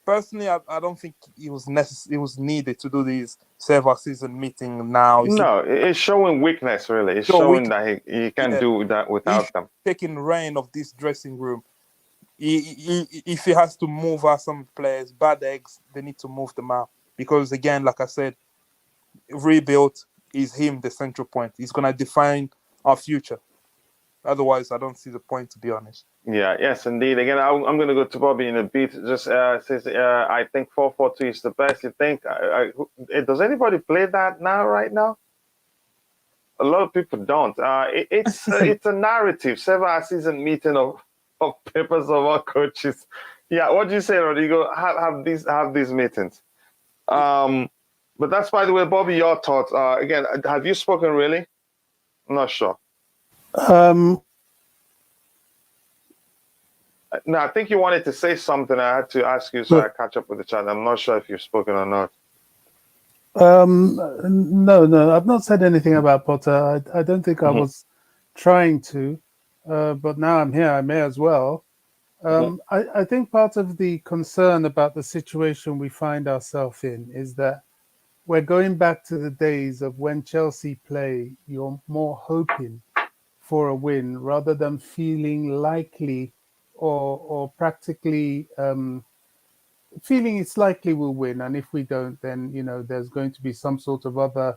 personally, I don't think it was necessary. It was needed to do this several season meeting now. No, it's showing weakness, really. It's So showing that he can't yeah. do that without them. Taking reign of this dressing room. If he has to move out some players, bad eggs, they need to move them out. Because again, like I said, rebuild is him, the central point. He's going to define our future. Otherwise, I don't see the point, to be honest. Yeah, yes, indeed. Again, I'm going to go to Bobby in a bit. Just says, I think 4-4-2 is the best. You think? Does anybody play that right now? A lot of people don't. It's a narrative. Several season meeting of papers of our coaches. Yeah, what do you say, Rodrigo? Have these meetings. But that's, by the way, Bobby, your thoughts. Again, have you spoken really? I'm not sure. No, I think you wanted to say something. I had to ask you, so I catch up with the chat. I'm not sure if you've spoken or not. No, I've not said anything about Potter. I don't think I was trying to, but now I'm here. I may as well. I think part of the concern about the situation we find ourselves in is that we're going back to the days of when Chelsea play. You're more hoping for a win rather than feeling likely or practically feeling it's likely we'll win. And if we don't, then, there's going to be some sort of other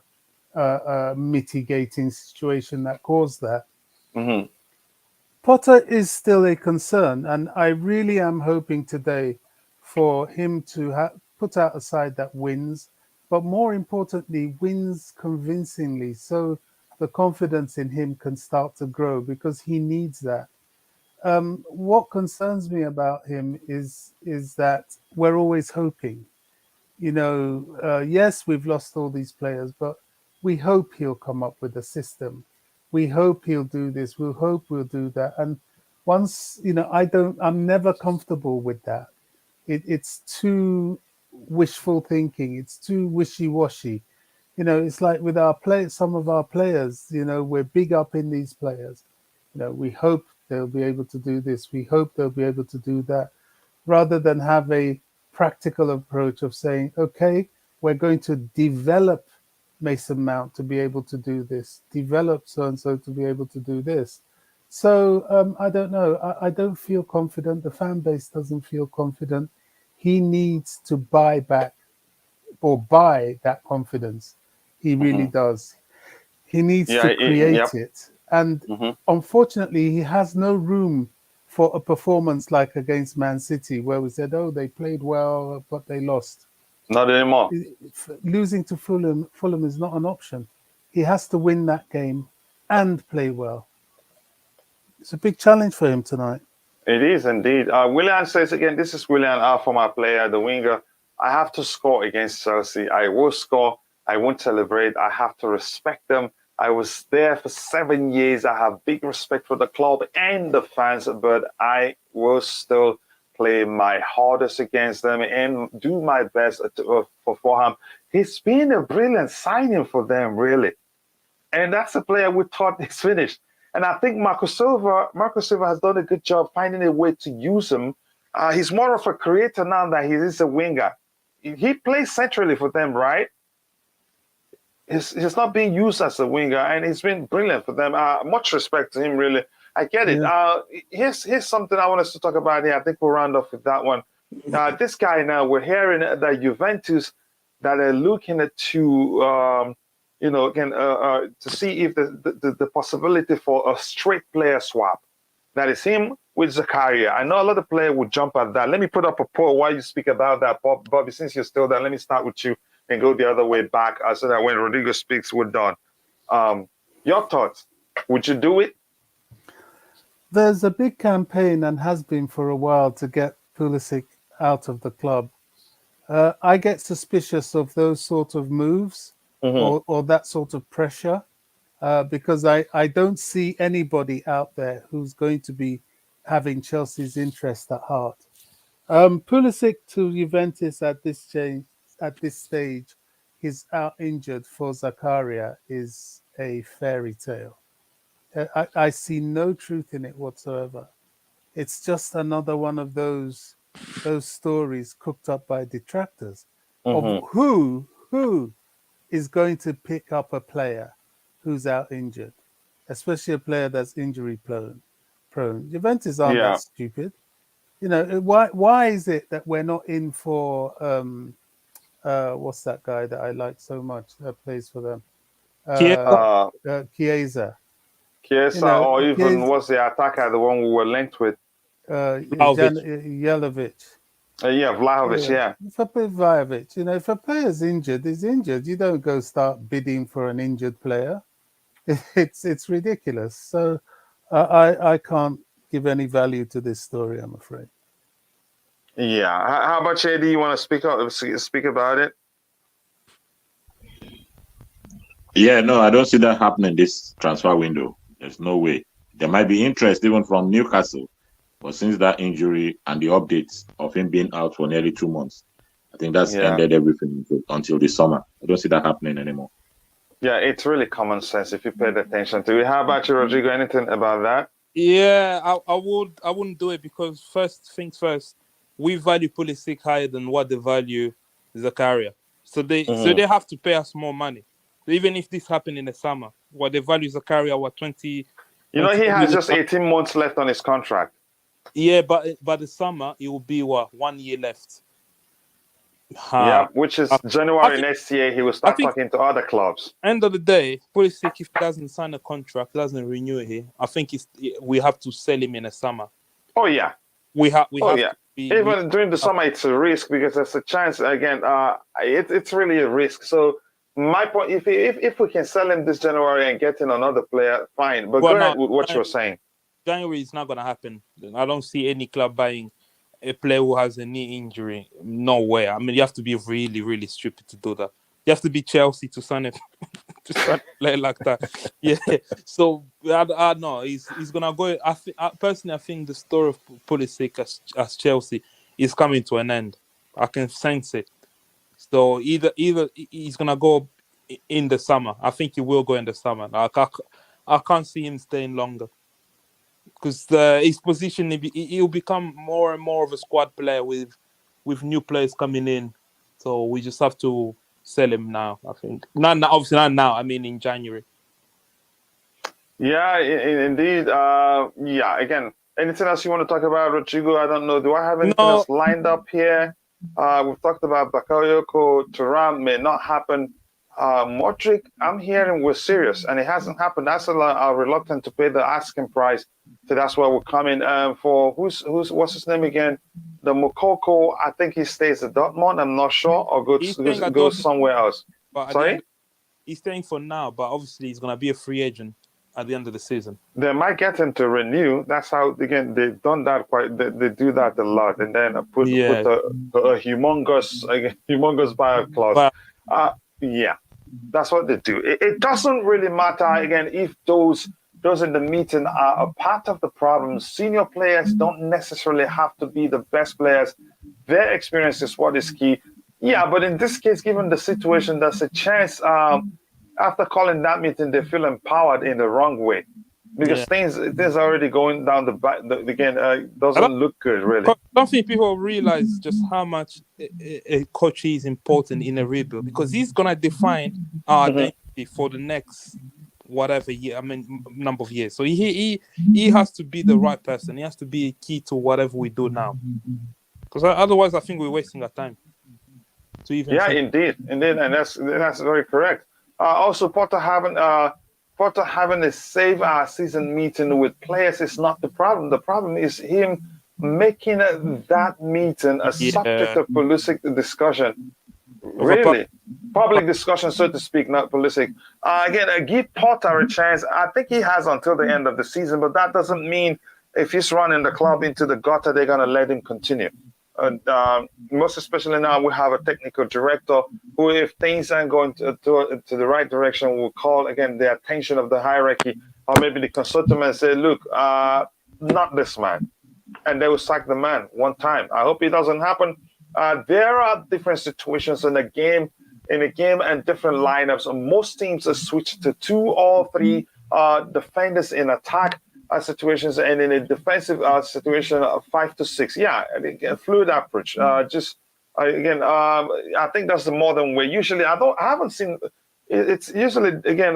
mitigating situation that caused that. Mm-hmm. Potter is still a concern, and I really am hoping today for him to put out a side that wins, but more importantly, wins convincingly, so the confidence in him can start to grow, because he needs that. What concerns me about him is that we're always hoping. Yes, we've lost all these players, but we hope he'll come up with a system. We hope he'll do this. We hope we'll do that. And once, I'm never comfortable with that. It's too wishful thinking. It's too wishy-washy. It's like with some of our players, we're big up in these players. We hope they'll be able to do this. We hope they'll be able to do that, rather than have a practical approach of saying, okay, we're going to develop Mason Mount to be able to do this, develop so-and-so to be able to do this. So I don't know. I don't feel confident. The fan base doesn't feel confident. He needs to buy that confidence. He really does. He needs to create it. And unfortunately, he has no room for a performance like against Man City, where we said, oh, they played well, but they lost. Not anymore. Losing to Fulham is not an option. He has to win that game and play well. It's a big challenge for him tonight. It is indeed. Willian says again, this is Willian, our former player, the winger. I have to score against Chelsea. I will score. I won't celebrate. I have to respect them. I was there for 7 years. I have big respect for the club and the fans, but I will still play my hardest against them and do my best for Fulham. He's been a brilliant signing for them, really. And that's a player we thought is finished. And I think Marcus Silva has done a good job finding a way to use him. He's more of a creator now than he is a winger. He plays centrally for them, right? He's not being used as a winger, and he's been brilliant for them. Much respect to him, really. I get it. Here's something I want us to talk about here. I think we'll round off with that one. This guy now, we're hearing that Juventus that are looking to, to see if the possibility for a straight player swap. That is him with Zakaria. I know a lot of players would jump at that. Let me put up a poll while you speak about that, Bobby. Since you're still there, let me start with you and go the other way back so that when Rodrigo speaks, we're done. Your thoughts? Would you do it? There's a big campaign, and has been for a while, to get Pulisic out of the club. I get suspicious of those sort of moves or that sort of pressure because I don't see anybody out there who's going to be having Chelsea's interest at heart. Pulisic to Juventus at this stage, he's out injured for Zakaria is a fairy tale. I see no truth in it whatsoever. It's just another one of those stories cooked up by detractors of who is going to pick up a player who's out injured, especially a player that's injury prone. Juventus aren't that stupid. You know, why is it that we're not in for what's that guy that I like so much that plays for them? Chiesa. Chiesa, or even what's the attacker, the one we were linked with? Jelavic. Vlahovic, yeah. Vlahovic, you know, if a player's injured, he's injured. You don't go start bidding for an injured player. It's ridiculous. So I can't give any value to this story, I'm afraid. Yeah. How about you, Eddie? You want to speak about it? Yeah, no, I don't see that happening this transfer window. There's no way. There might be interest even from Newcastle, but since that injury and the updates of him being out for nearly 2 months, I think that's ended everything until the summer. I don't see that happening anymore. Yeah, it's really common sense if you paid attention to it. How about you, Rodrigo? Anything about that? Yeah, I wouldn't do it because first things first, we value Pulisic higher than what they value Zakaria. So they have to pay us more money. So even if this happened in the summer, what they value Zakaria, 20. You know, he has just 18 months left on his contract. Yeah, but by the summer it will be 1 year left. Yeah, which is January next year. He will start talking to other clubs. End of the day, Pulisic, if he doesn't sign a contract, doesn't renew it here, I think we have to sell him in the summer. Oh yeah, we have. Even during the summer, it's a risk because there's a chance. Again, it's really a risk. So my point, if we can sell him this January and get in another player, fine. But go ahead with what you were saying. January is not going to happen. I don't see any club buying a player who has a knee injury. No way. I mean, you have to be really, really stupid to do that. You have to be Chelsea to sign it, to sign a player like that. Yeah. So I know he's gonna go. Personally, I think the story of Pulisic as Chelsea is coming to an end. I can sense it. So either he's gonna go in the summer. I think he will go in the summer. I can't see him staying longer. Because his position, he'll become more and more of a squad player with new players coming in. So we just have to sell him now, I think. Obviously not now. I mean, in January. Yeah, indeed. Yeah, again, anything else you want to talk about, Rodrigo? I don't know. Do I have anything else lined up here? We've talked about Bakayoko. Thuram may not happen. Mudryk, I'm hearing we're serious, and it hasn't happened. That's are reluctant to pay the asking price. So that's why we're coming for what's his name again? The Moukoko. I think he stays at Dortmund. I'm not sure, or goes somewhere else. Sorry, he's staying for now, but obviously he's gonna be a free agent at the end of the season. They might get him to renew. That's how they've done that quite. They do that a lot, and then put a humongous buyout clause. Yeah. That's what they do. It doesn't really matter, again, if those in the meeting are a part of the problem. Senior players don't necessarily have to be the best players. Their experience is what is key. Yeah, but in this case, given the situation, there's a chance after calling that meeting, they feel empowered in the wrong way. Because things are already going down the back. Doesn't look good, really. I don't think people realize just how much a coach is important in a rebuild, because he's gonna define our identity for the next whatever year. I mean, number of years. So he has to be the right person. He has to be key to whatever we do now. Because otherwise, I think we're wasting our time. Indeed, and that's very correct. Also, Potter having a save our season meeting with players is not the problem. The problem is him making that meeting a subject of politic discussion. Really? Public discussion, so to speak, not politic. Again, give Potter a chance. I think he has until the end of the season, but that doesn't mean if he's running the club into the gutter, they're going to let him continue. And most especially now, we have a technical director who, if things aren't going to the right direction, will call again the attention of the hierarchy, or maybe the consultant, and say, "Look, not this man," and they will sack the man one time. I hope it doesn't happen. There are different situations in the game in a game and different lineups. Most teams are switched to 2 or 3 defenders in attack situations, and in a defensive situation, 5 to 6. Yeah, again, fluid approach. I think that's the modern way. Usually, I haven't seen. It's usually again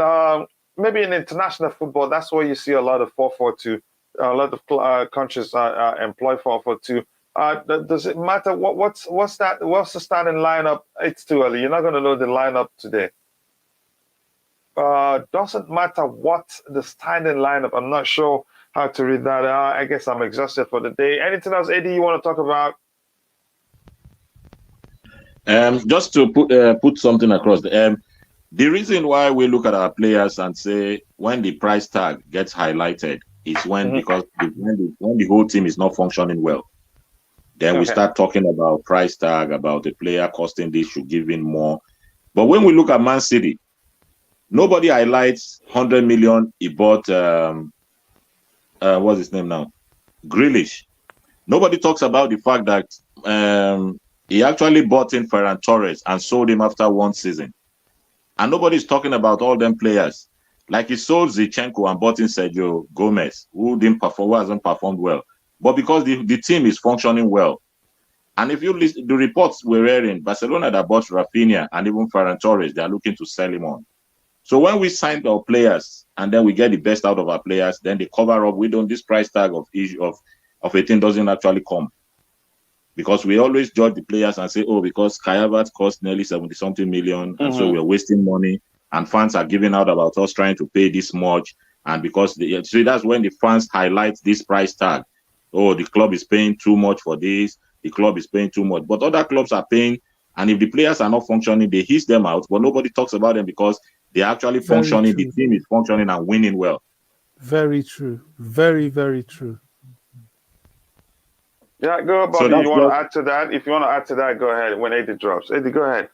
maybe in international football. That's where you see a lot of 4-4-2. A lot of countries employ 4-4-2. Does it matter what's that? What's the starting lineup? It's too early. You're not going to know the lineup today. Doesn't matter what the starting lineup. I'm not sure how to read that. I guess I'm exhausted for the day. Anything else, Eddie, you want to talk about? Just to put something across. The reason why we look at our players and say when the price tag gets highlighted is when because when the whole team is not functioning well. Then we start talking about price tag, about the player costing this, should give in more. But when we look at Man City, nobody highlights 100 million. He bought what's his name now? Grealish. Nobody talks about the fact that he actually bought in Ferran Torres and sold him after 1 season. And nobody's talking about all them players. Like he sold Zinchenko and bought in Sergio Gomez, who didn't perform, who hasn't performed well. But because the team is functioning well. And if you listen, the reports we're hearing, Barcelona that bought Rafinha and even Ferran Torres, they are looking to sell him on. So when we sign our players and then we get the best out of our players, then they cover up. This price tag of 18 doesn't actually come. Because we always judge the players and say, oh, because Kai Havertz cost nearly 70-something million, and so we're wasting money, and fans are giving out about us trying to pay this much, and because so that's when the fans highlight this price tag. Oh, the club is paying too much for this, the club is paying too much, but other clubs are paying, and if the players are not functioning, they hiss them out, but nobody talks about them because they're actually functioning, the team is functioning and winning well. Very true. Very, very true. Yeah, go about it. You want to add to that? If you want to add to that, go ahead when Eddie drops. Eddie, go ahead.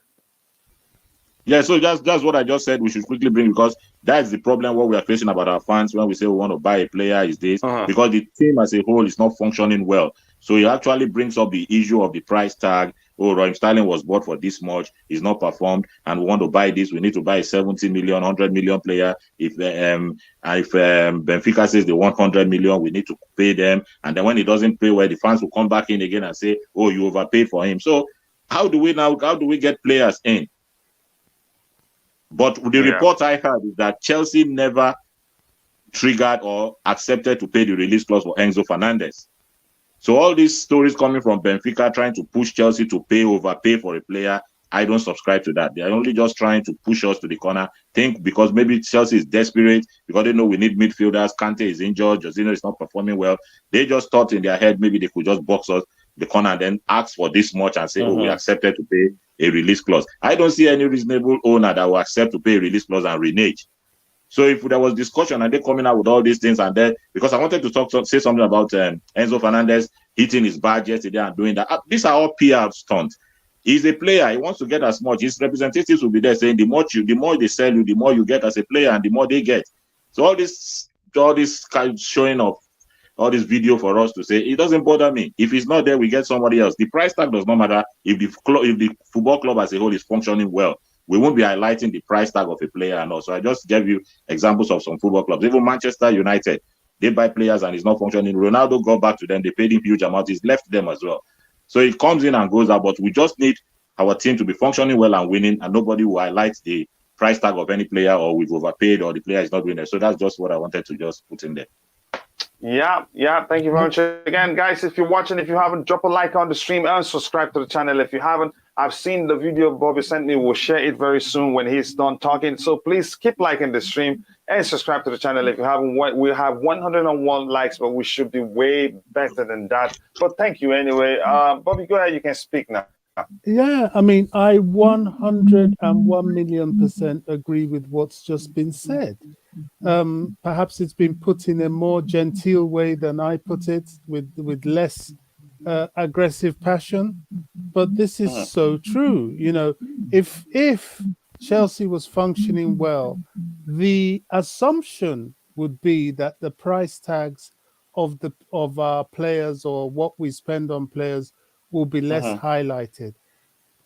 Yeah, so that's what I just said we should quickly bring, because that's the problem what we are facing about our fans when we say we want to buy a player is this, because the team as a whole is not functioning well. So it actually brings up the issue of the price tag. Oh, Raheem Sterling was bought for this much, he's not performed, and we want to buy this. We need to buy a 70 million, 100 million player. If Benfica says they want 100 million, we need to pay them. And then when it doesn't pay well, the fans will come back in again and say, oh, you overpaid for him. So how do we get players in? But the report I heard is that Chelsea never triggered or accepted to pay the release clause for Enzo Fernandez. So all these stories coming from Benfica trying to push Chelsea to overpay for a player, I don't subscribe to that. They are only just trying to push us to the corner. Think because maybe Chelsea is desperate because they know we need midfielders. Kante is injured. Jorginho is not performing well. They just thought in their head maybe they could just box us the corner and then ask for this much and say, oh, we accepted to pay a release clause. I don't see any reasonable owner that will accept to pay a release clause and renege. So if there was discussion and they coming out with all these things, and then because I wanted to say something about Enzo Fernandez hitting his badge yesterday and doing that. These are all PR stunts. He's a player. He wants to get as much. His representatives will be there saying the more they sell you, the more you get as a player, and the more they get. So all this kind of showing off, all this video for us to say it doesn't bother me. If he's not there, we get somebody else. The price tag does not matter if the football club as a whole is functioning well. We won't be highlighting the price tag of a player and all. So I just gave you examples of some football clubs. Even Manchester United, they buy players and it's not functioning. Ronaldo got back to them. They paid him huge amounts. He's left them as well. So it comes in and goes out. But we just need our team to be functioning well and winning, and nobody will highlight the price tag of any player or we've overpaid or the player is not doing it. So that's just what I wanted to just put in there. Yeah. Thank you very much. Again, guys, if you're watching, if you haven't, drop a like on the stream and subscribe to the channel. If you haven't, I've seen the video Bobby sent me. We'll share it very soon when he's done talking. So please keep liking the stream and subscribe to the channel. If you haven't, we have 101 likes, but we should be way better than that. But thank you anyway. Bobby, go ahead. You can speak now. Yeah, I mean, I 101,000,000% agree with what's just been said. Perhaps it's been put in a more genteel way than I put it, with less aggressive passion. But this is so true. You know, if Chelsea was functioning well, the assumption would be that the price tags of our players or what we spend on players will be less highlighted.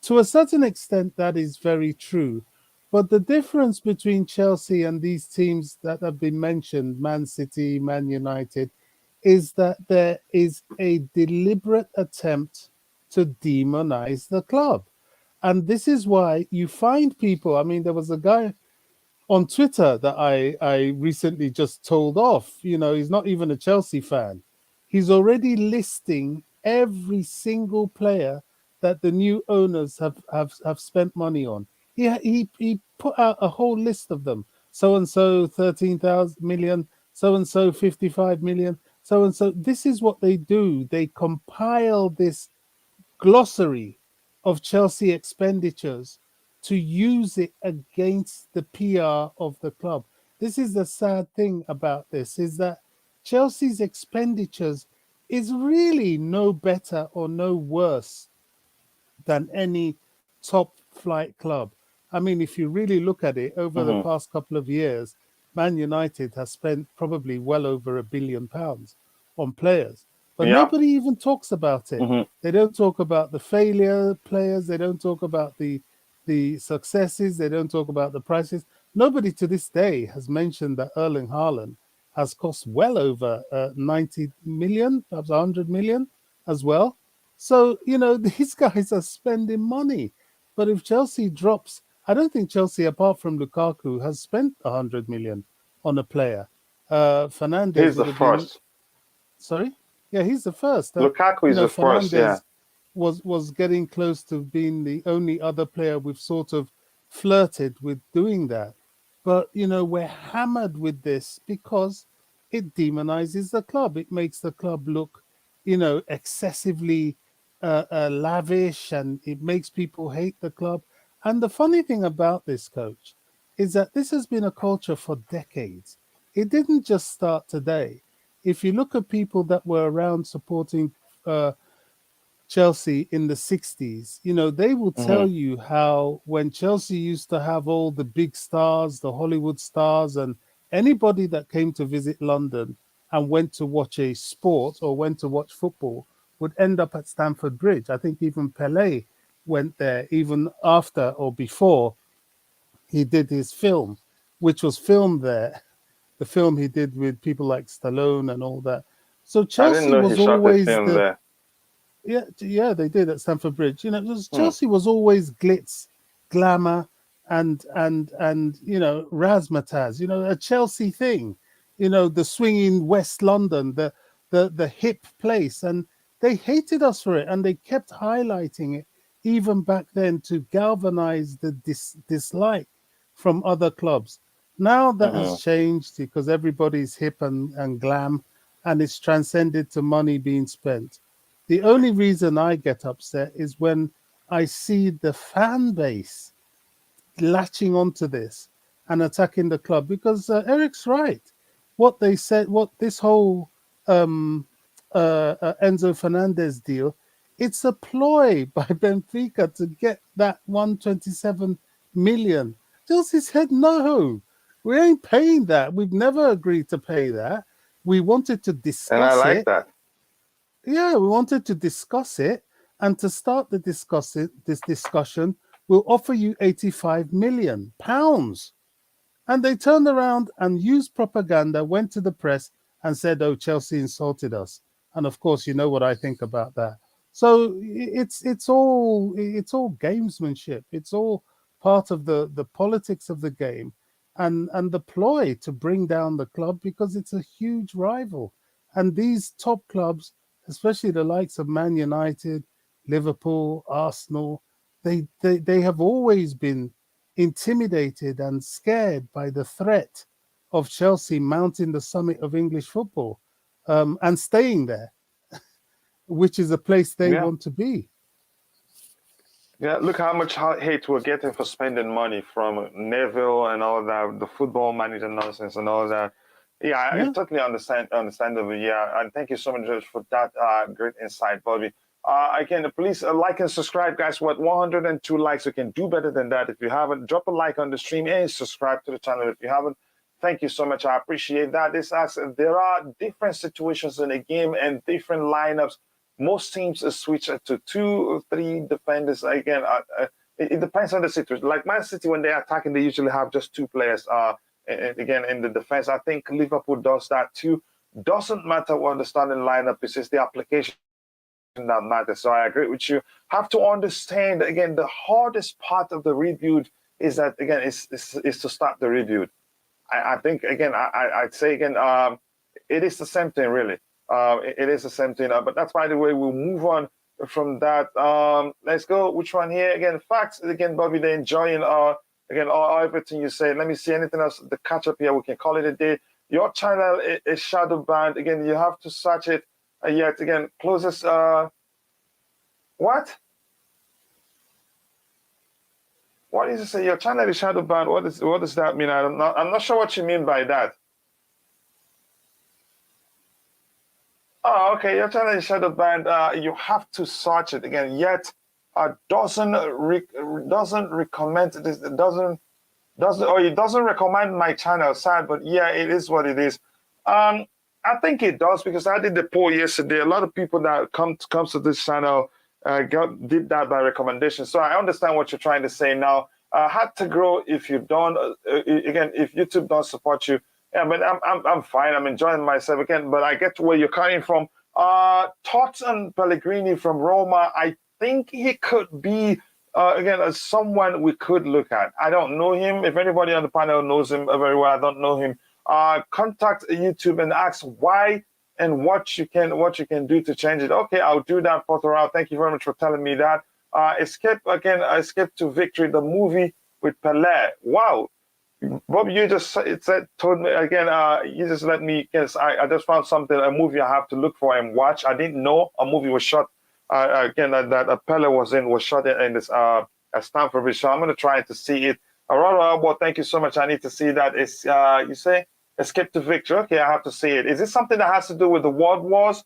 to a certain extent, that is very true. But the difference between Chelsea and these teams that have been mentioned, Man City, Man United, is that there is a deliberate attempt to demonize the club. And this is why you find people. I mean, there was a guy on Twitter that I recently just told off. You know, he's not even a Chelsea fan. He's already listing every single player that the new owners have spent money on. He put out a whole list of them. So and so 13,000 million, so and so 55 million, so and so. This is what they do. They compile this glossary of Chelsea expenditures to use it against the PR of the club. This is the sad thing about this, is that Chelsea's expenditures is really no better or no worse than any top flight club. I mean, if you really look at it over the past couple of years, Man United has spent probably well over £1 billion on players, but Yeah. nobody even talks about it. Mhm. They don't talk about the failure players. They don't talk about the successes. They don't talk about the prices. Nobody to this day has mentioned that Erling Haaland has cost well over 90 million, perhaps 100 million as well. So, you know, these guys are spending money. But if Chelsea drops, I don't think Chelsea, apart from Lukaku, has spent 100 million on a player. Fernandez He's the would have been, first. sorry? Yeah, he's the first. Lukaku You is know, the first, yeah. Fernandez was getting close to being the only other player we've sort of flirted with doing that. But, you know, we're hammered with this because it demonizes the club. It makes the club look, you know, excessively lavish, and it makes people hate the club. And the funny thing about this, coach, is that this has been a culture for decades. It didn't just start today. If you look at people that were around supporting Chelsea in the 60s, you know, they will tell you how when Chelsea used to have all the big stars, the Hollywood stars, and anybody that came to visit London and went to watch a sport or went to watch football would end up at Stamford Bridge. I think even Pelé went there even after or before he did his film, which was filmed there. The film he did with people like Stallone and all that. So I didn't Chelsea know he was shot the always film the there. yeah, they did at Stamford Bridge. You know, Chelsea was always glitz, glamour, and you know, razzmatazz. You know, a Chelsea thing. You know, the swinging West London, the hip place, and they hated us for it, and they kept highlighting it even back then to galvanize the dislike from other clubs. Now that has changed because everybody's hip and glam, and it's transcended to money being spent. The only reason I get upset is when I see the fan base latching onto this and attacking the club, because Eric's right. What they said, what this whole Enzo Fernandez deal, it's a ploy by Benfica to get that 127 million. Chelsea said, no, we ain't paying that. We've never agreed to pay that. We wanted to And I discuss like it. that. Yeah, we wanted to discuss it, and to start this discussion, we'll offer you 85 million pounds. And they turned around and used propaganda, went to the press and said, "Oh, Chelsea insulted us." And of course, you know what I think about that. So it's all gamesmanship. It's all part of the politics of the game, and the ploy to bring down the club because it's a huge rival. And these top clubs, especially the likes of Man United, Liverpool, Arsenal, they have always been intimidated and scared by the threat of Chelsea mounting the summit of English football, and staying there, which is a place they Yeah. want to be. Yeah, look how much hate we're getting for spending money from Neville and all that, the football manager nonsense and all that. Yeah, I Yeah. totally understandable. Yeah, and thank you so much Josh, for that great insight, Bobby. Again, please like and subscribe, guys. What 102 likes, you can do better than that. If you haven't, drop a like on the stream and subscribe to the channel if you haven't. Thank you so much. I appreciate that. There are different situations in the game and different lineups most teams switch to 2 or 3 defenders. Again, it depends on the situation. Like Man City, when they're attacking, they usually have just 2 players. Again, in the defense, I think Liverpool does that too. Doesn't matter what the starting lineup is, it's the application that matters. So I agree with you. Have to understand, again, the hardest part of the rebuild is that, again, is to start the rebuild. I think, again, I'd say, again, it is the same thing, really. It is the same thing. But that's, by the way, we'll move on from that. Let's go. Which one here? Again, facts. Again, Bobby, they're enjoying again, everything you say. Let me see anything else. The catch up here, we can call it a day. Your channel is shadow banned. Again, you have to search it. Yet again, closest. What? What is it? Say your channel is shadow banned. What does that mean? I'm not sure what you mean by that. Oh, okay. Your channel is shadow banned. You have to search it again. Yet, doesn't recommend this. It doesn't recommend my channel. Sad, but yeah, it is what it is. I think it does because I did the poll yesterday. A lot of people that comes to this channel did that by recommendation. So I understand what you're trying to say now. Had to grow if you don't. Again, if YouTube don't support you. Yeah, but I'm fine. I'm enjoying myself again. But I get to where you're coming from. Todd and Pellegrini from Roma. I think he could be again as someone we could look at. I don't know him. If anybody on the panel knows him very well, I don't know him. Contact YouTube and ask why and what you can do to change it. Okay, I'll do that, Potterow. Thank you very much for telling me that. Escape to Victory, the movie with Pelé. Wow. Bob, you just told me again. You just let me guess. I just found something, a movie I have to look for and watch. I didn't know a movie was shot again that Pelé was shot in this Stamford Bridge. So I'm gonna try to see it. Well, thank you so much. I need to see that. It's you say Escape to Victory. Okay, I have to see it. Is this something that has to do with the World Wars?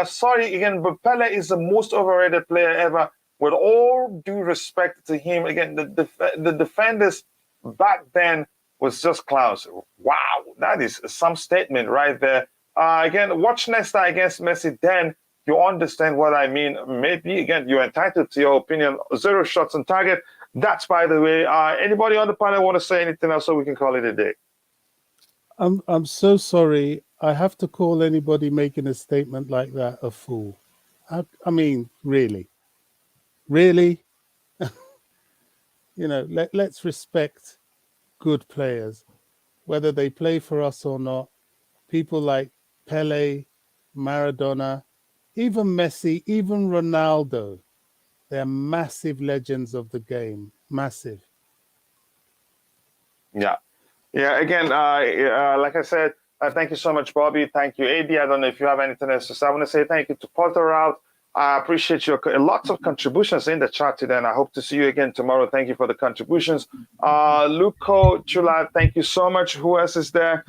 Sorry again, but Pelé is the most overrated player ever. With all due respect to him, again, the defenders back then was just clowns. Wow, that is some statement right there. Again, watch Nesta against Messi, then you understand what I mean. Maybe, again, you're entitled to your opinion. 0 shots on target. That's, by the way. Anybody on the panel want to say anything else so we can call it a day? I'm so sorry. I have to call anybody making a statement like that a fool. I mean, really? Really? You know, let's respect good players, whether they play for us or not. People like Pele, Maradona, even Messi, even Ronaldo. They're massive legends of the game. Massive. Yeah. Yeah, again, like I said, thank you so much, Bobby. Thank you, AD. I don't know if you have anything else to say. I want to say thank you to Potterow. I appreciate your lots of contributions in the chat today, and I hope to see you again tomorrow. Thank you for the contributions. Luco Chula, thank you so much. Who else is there?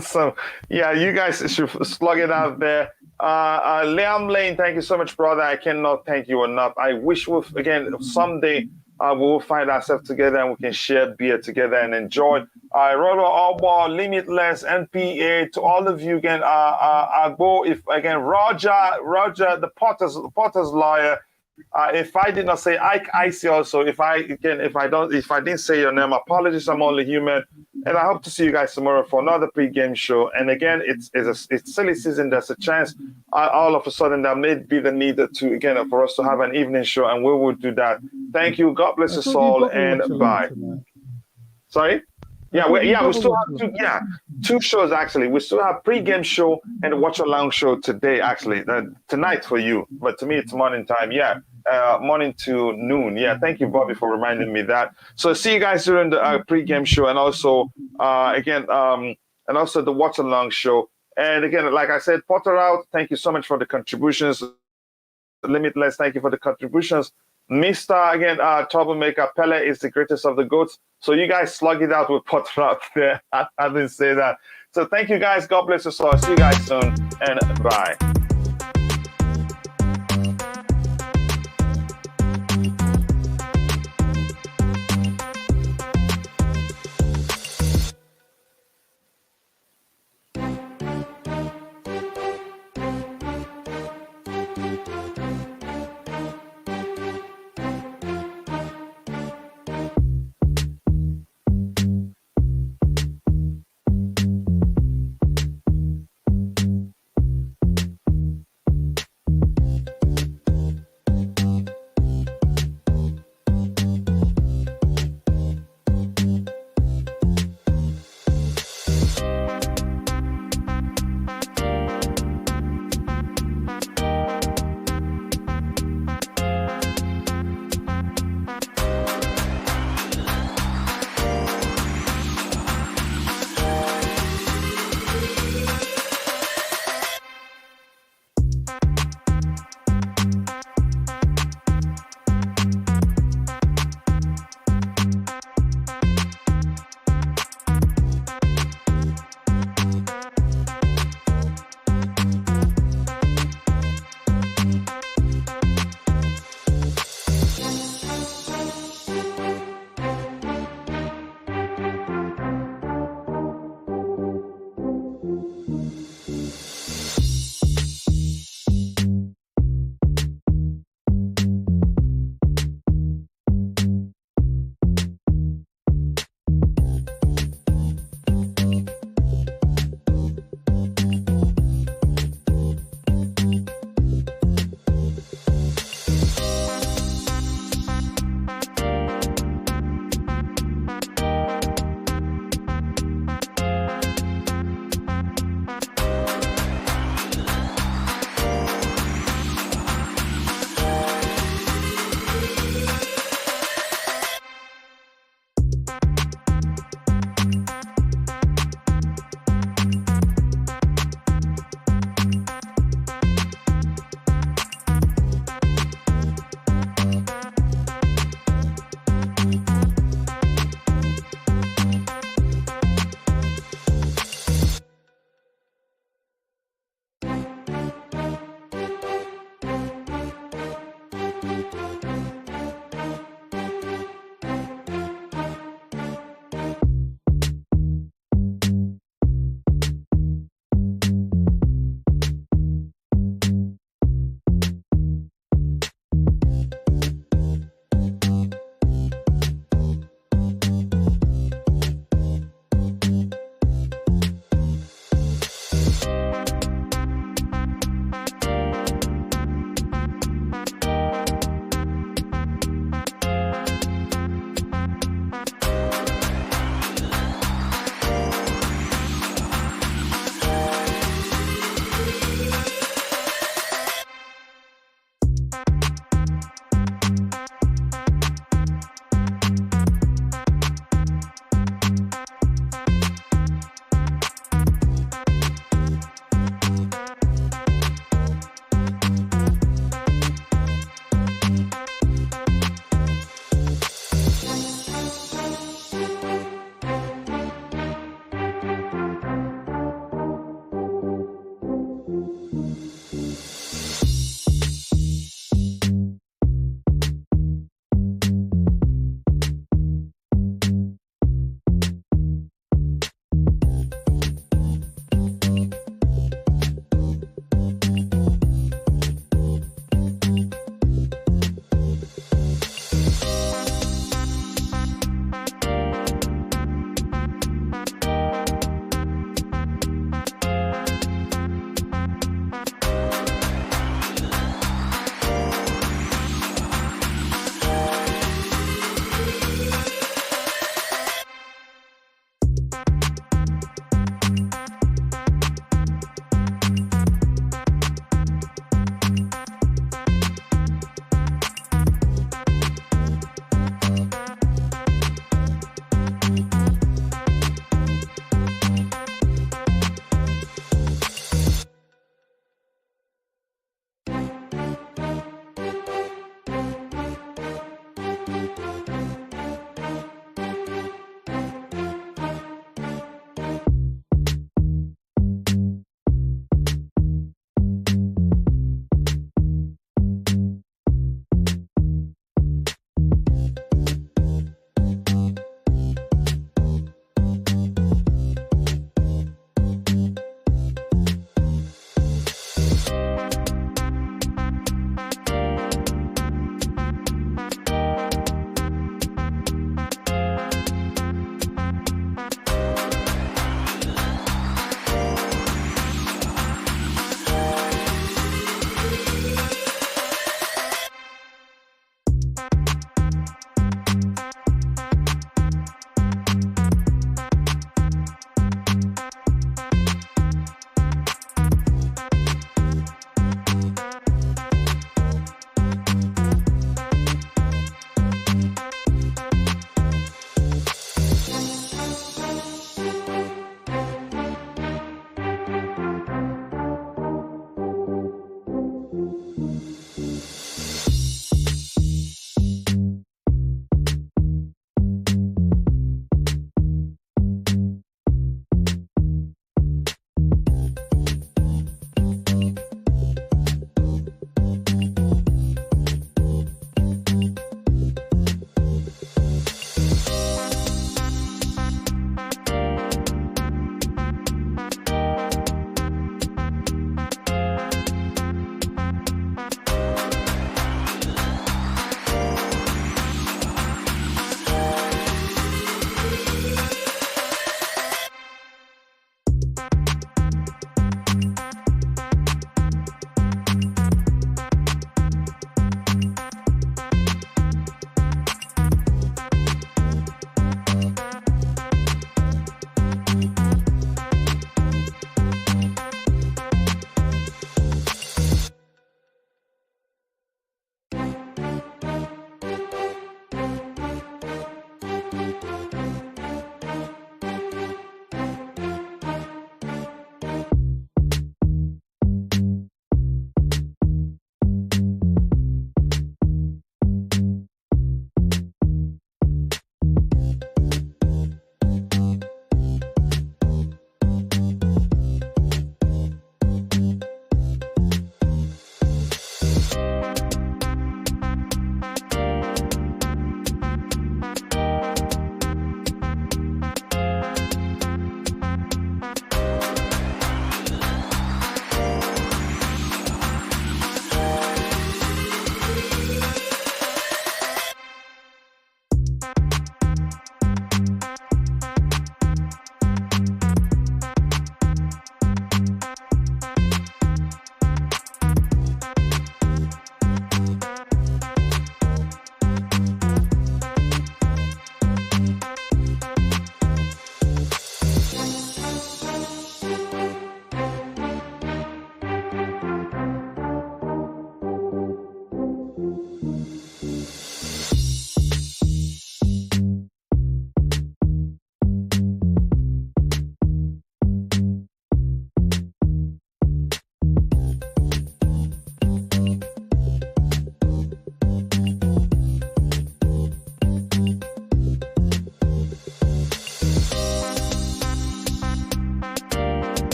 So, yeah, you guys should slug it out there. Liam Lane, thank you so much, brother. I cannot thank you enough. I wish again someday we will find ourselves together and we can share beer together and enjoy. Rolo Alba, Limitless, NPA, to all of you again. Agbo, if again, Roger, the Potter's lawyer. If I did not say Ike Icy also, if I didn't say your name, apologies. I'm only human, and I hope to see you guys tomorrow for another pre-game show. And again, it's silly season. There's a chance all of a sudden there may be the need to again for us to have an evening show, and we will do that. Thank you. God bless us all, and bye. Sorry. Yeah, we still have two shows actually. We still have pre-game show and a watch along show today actually. Tonight for you, but to me it's morning time. Yeah, morning to noon. Yeah, thank you, Bobby, for reminding me that. So see you guys during the pre-game show and also and also the watch along show. And again, like I said, Potterow, thank you so much for the contributions. Limitless, thank you for the contributions. Mr. again, Troublemaker, Pele is the greatest of the GOATs. So you guys slug it out with Potter out there. I didn't say that. So thank you guys. God bless us all. See you guys soon and bye.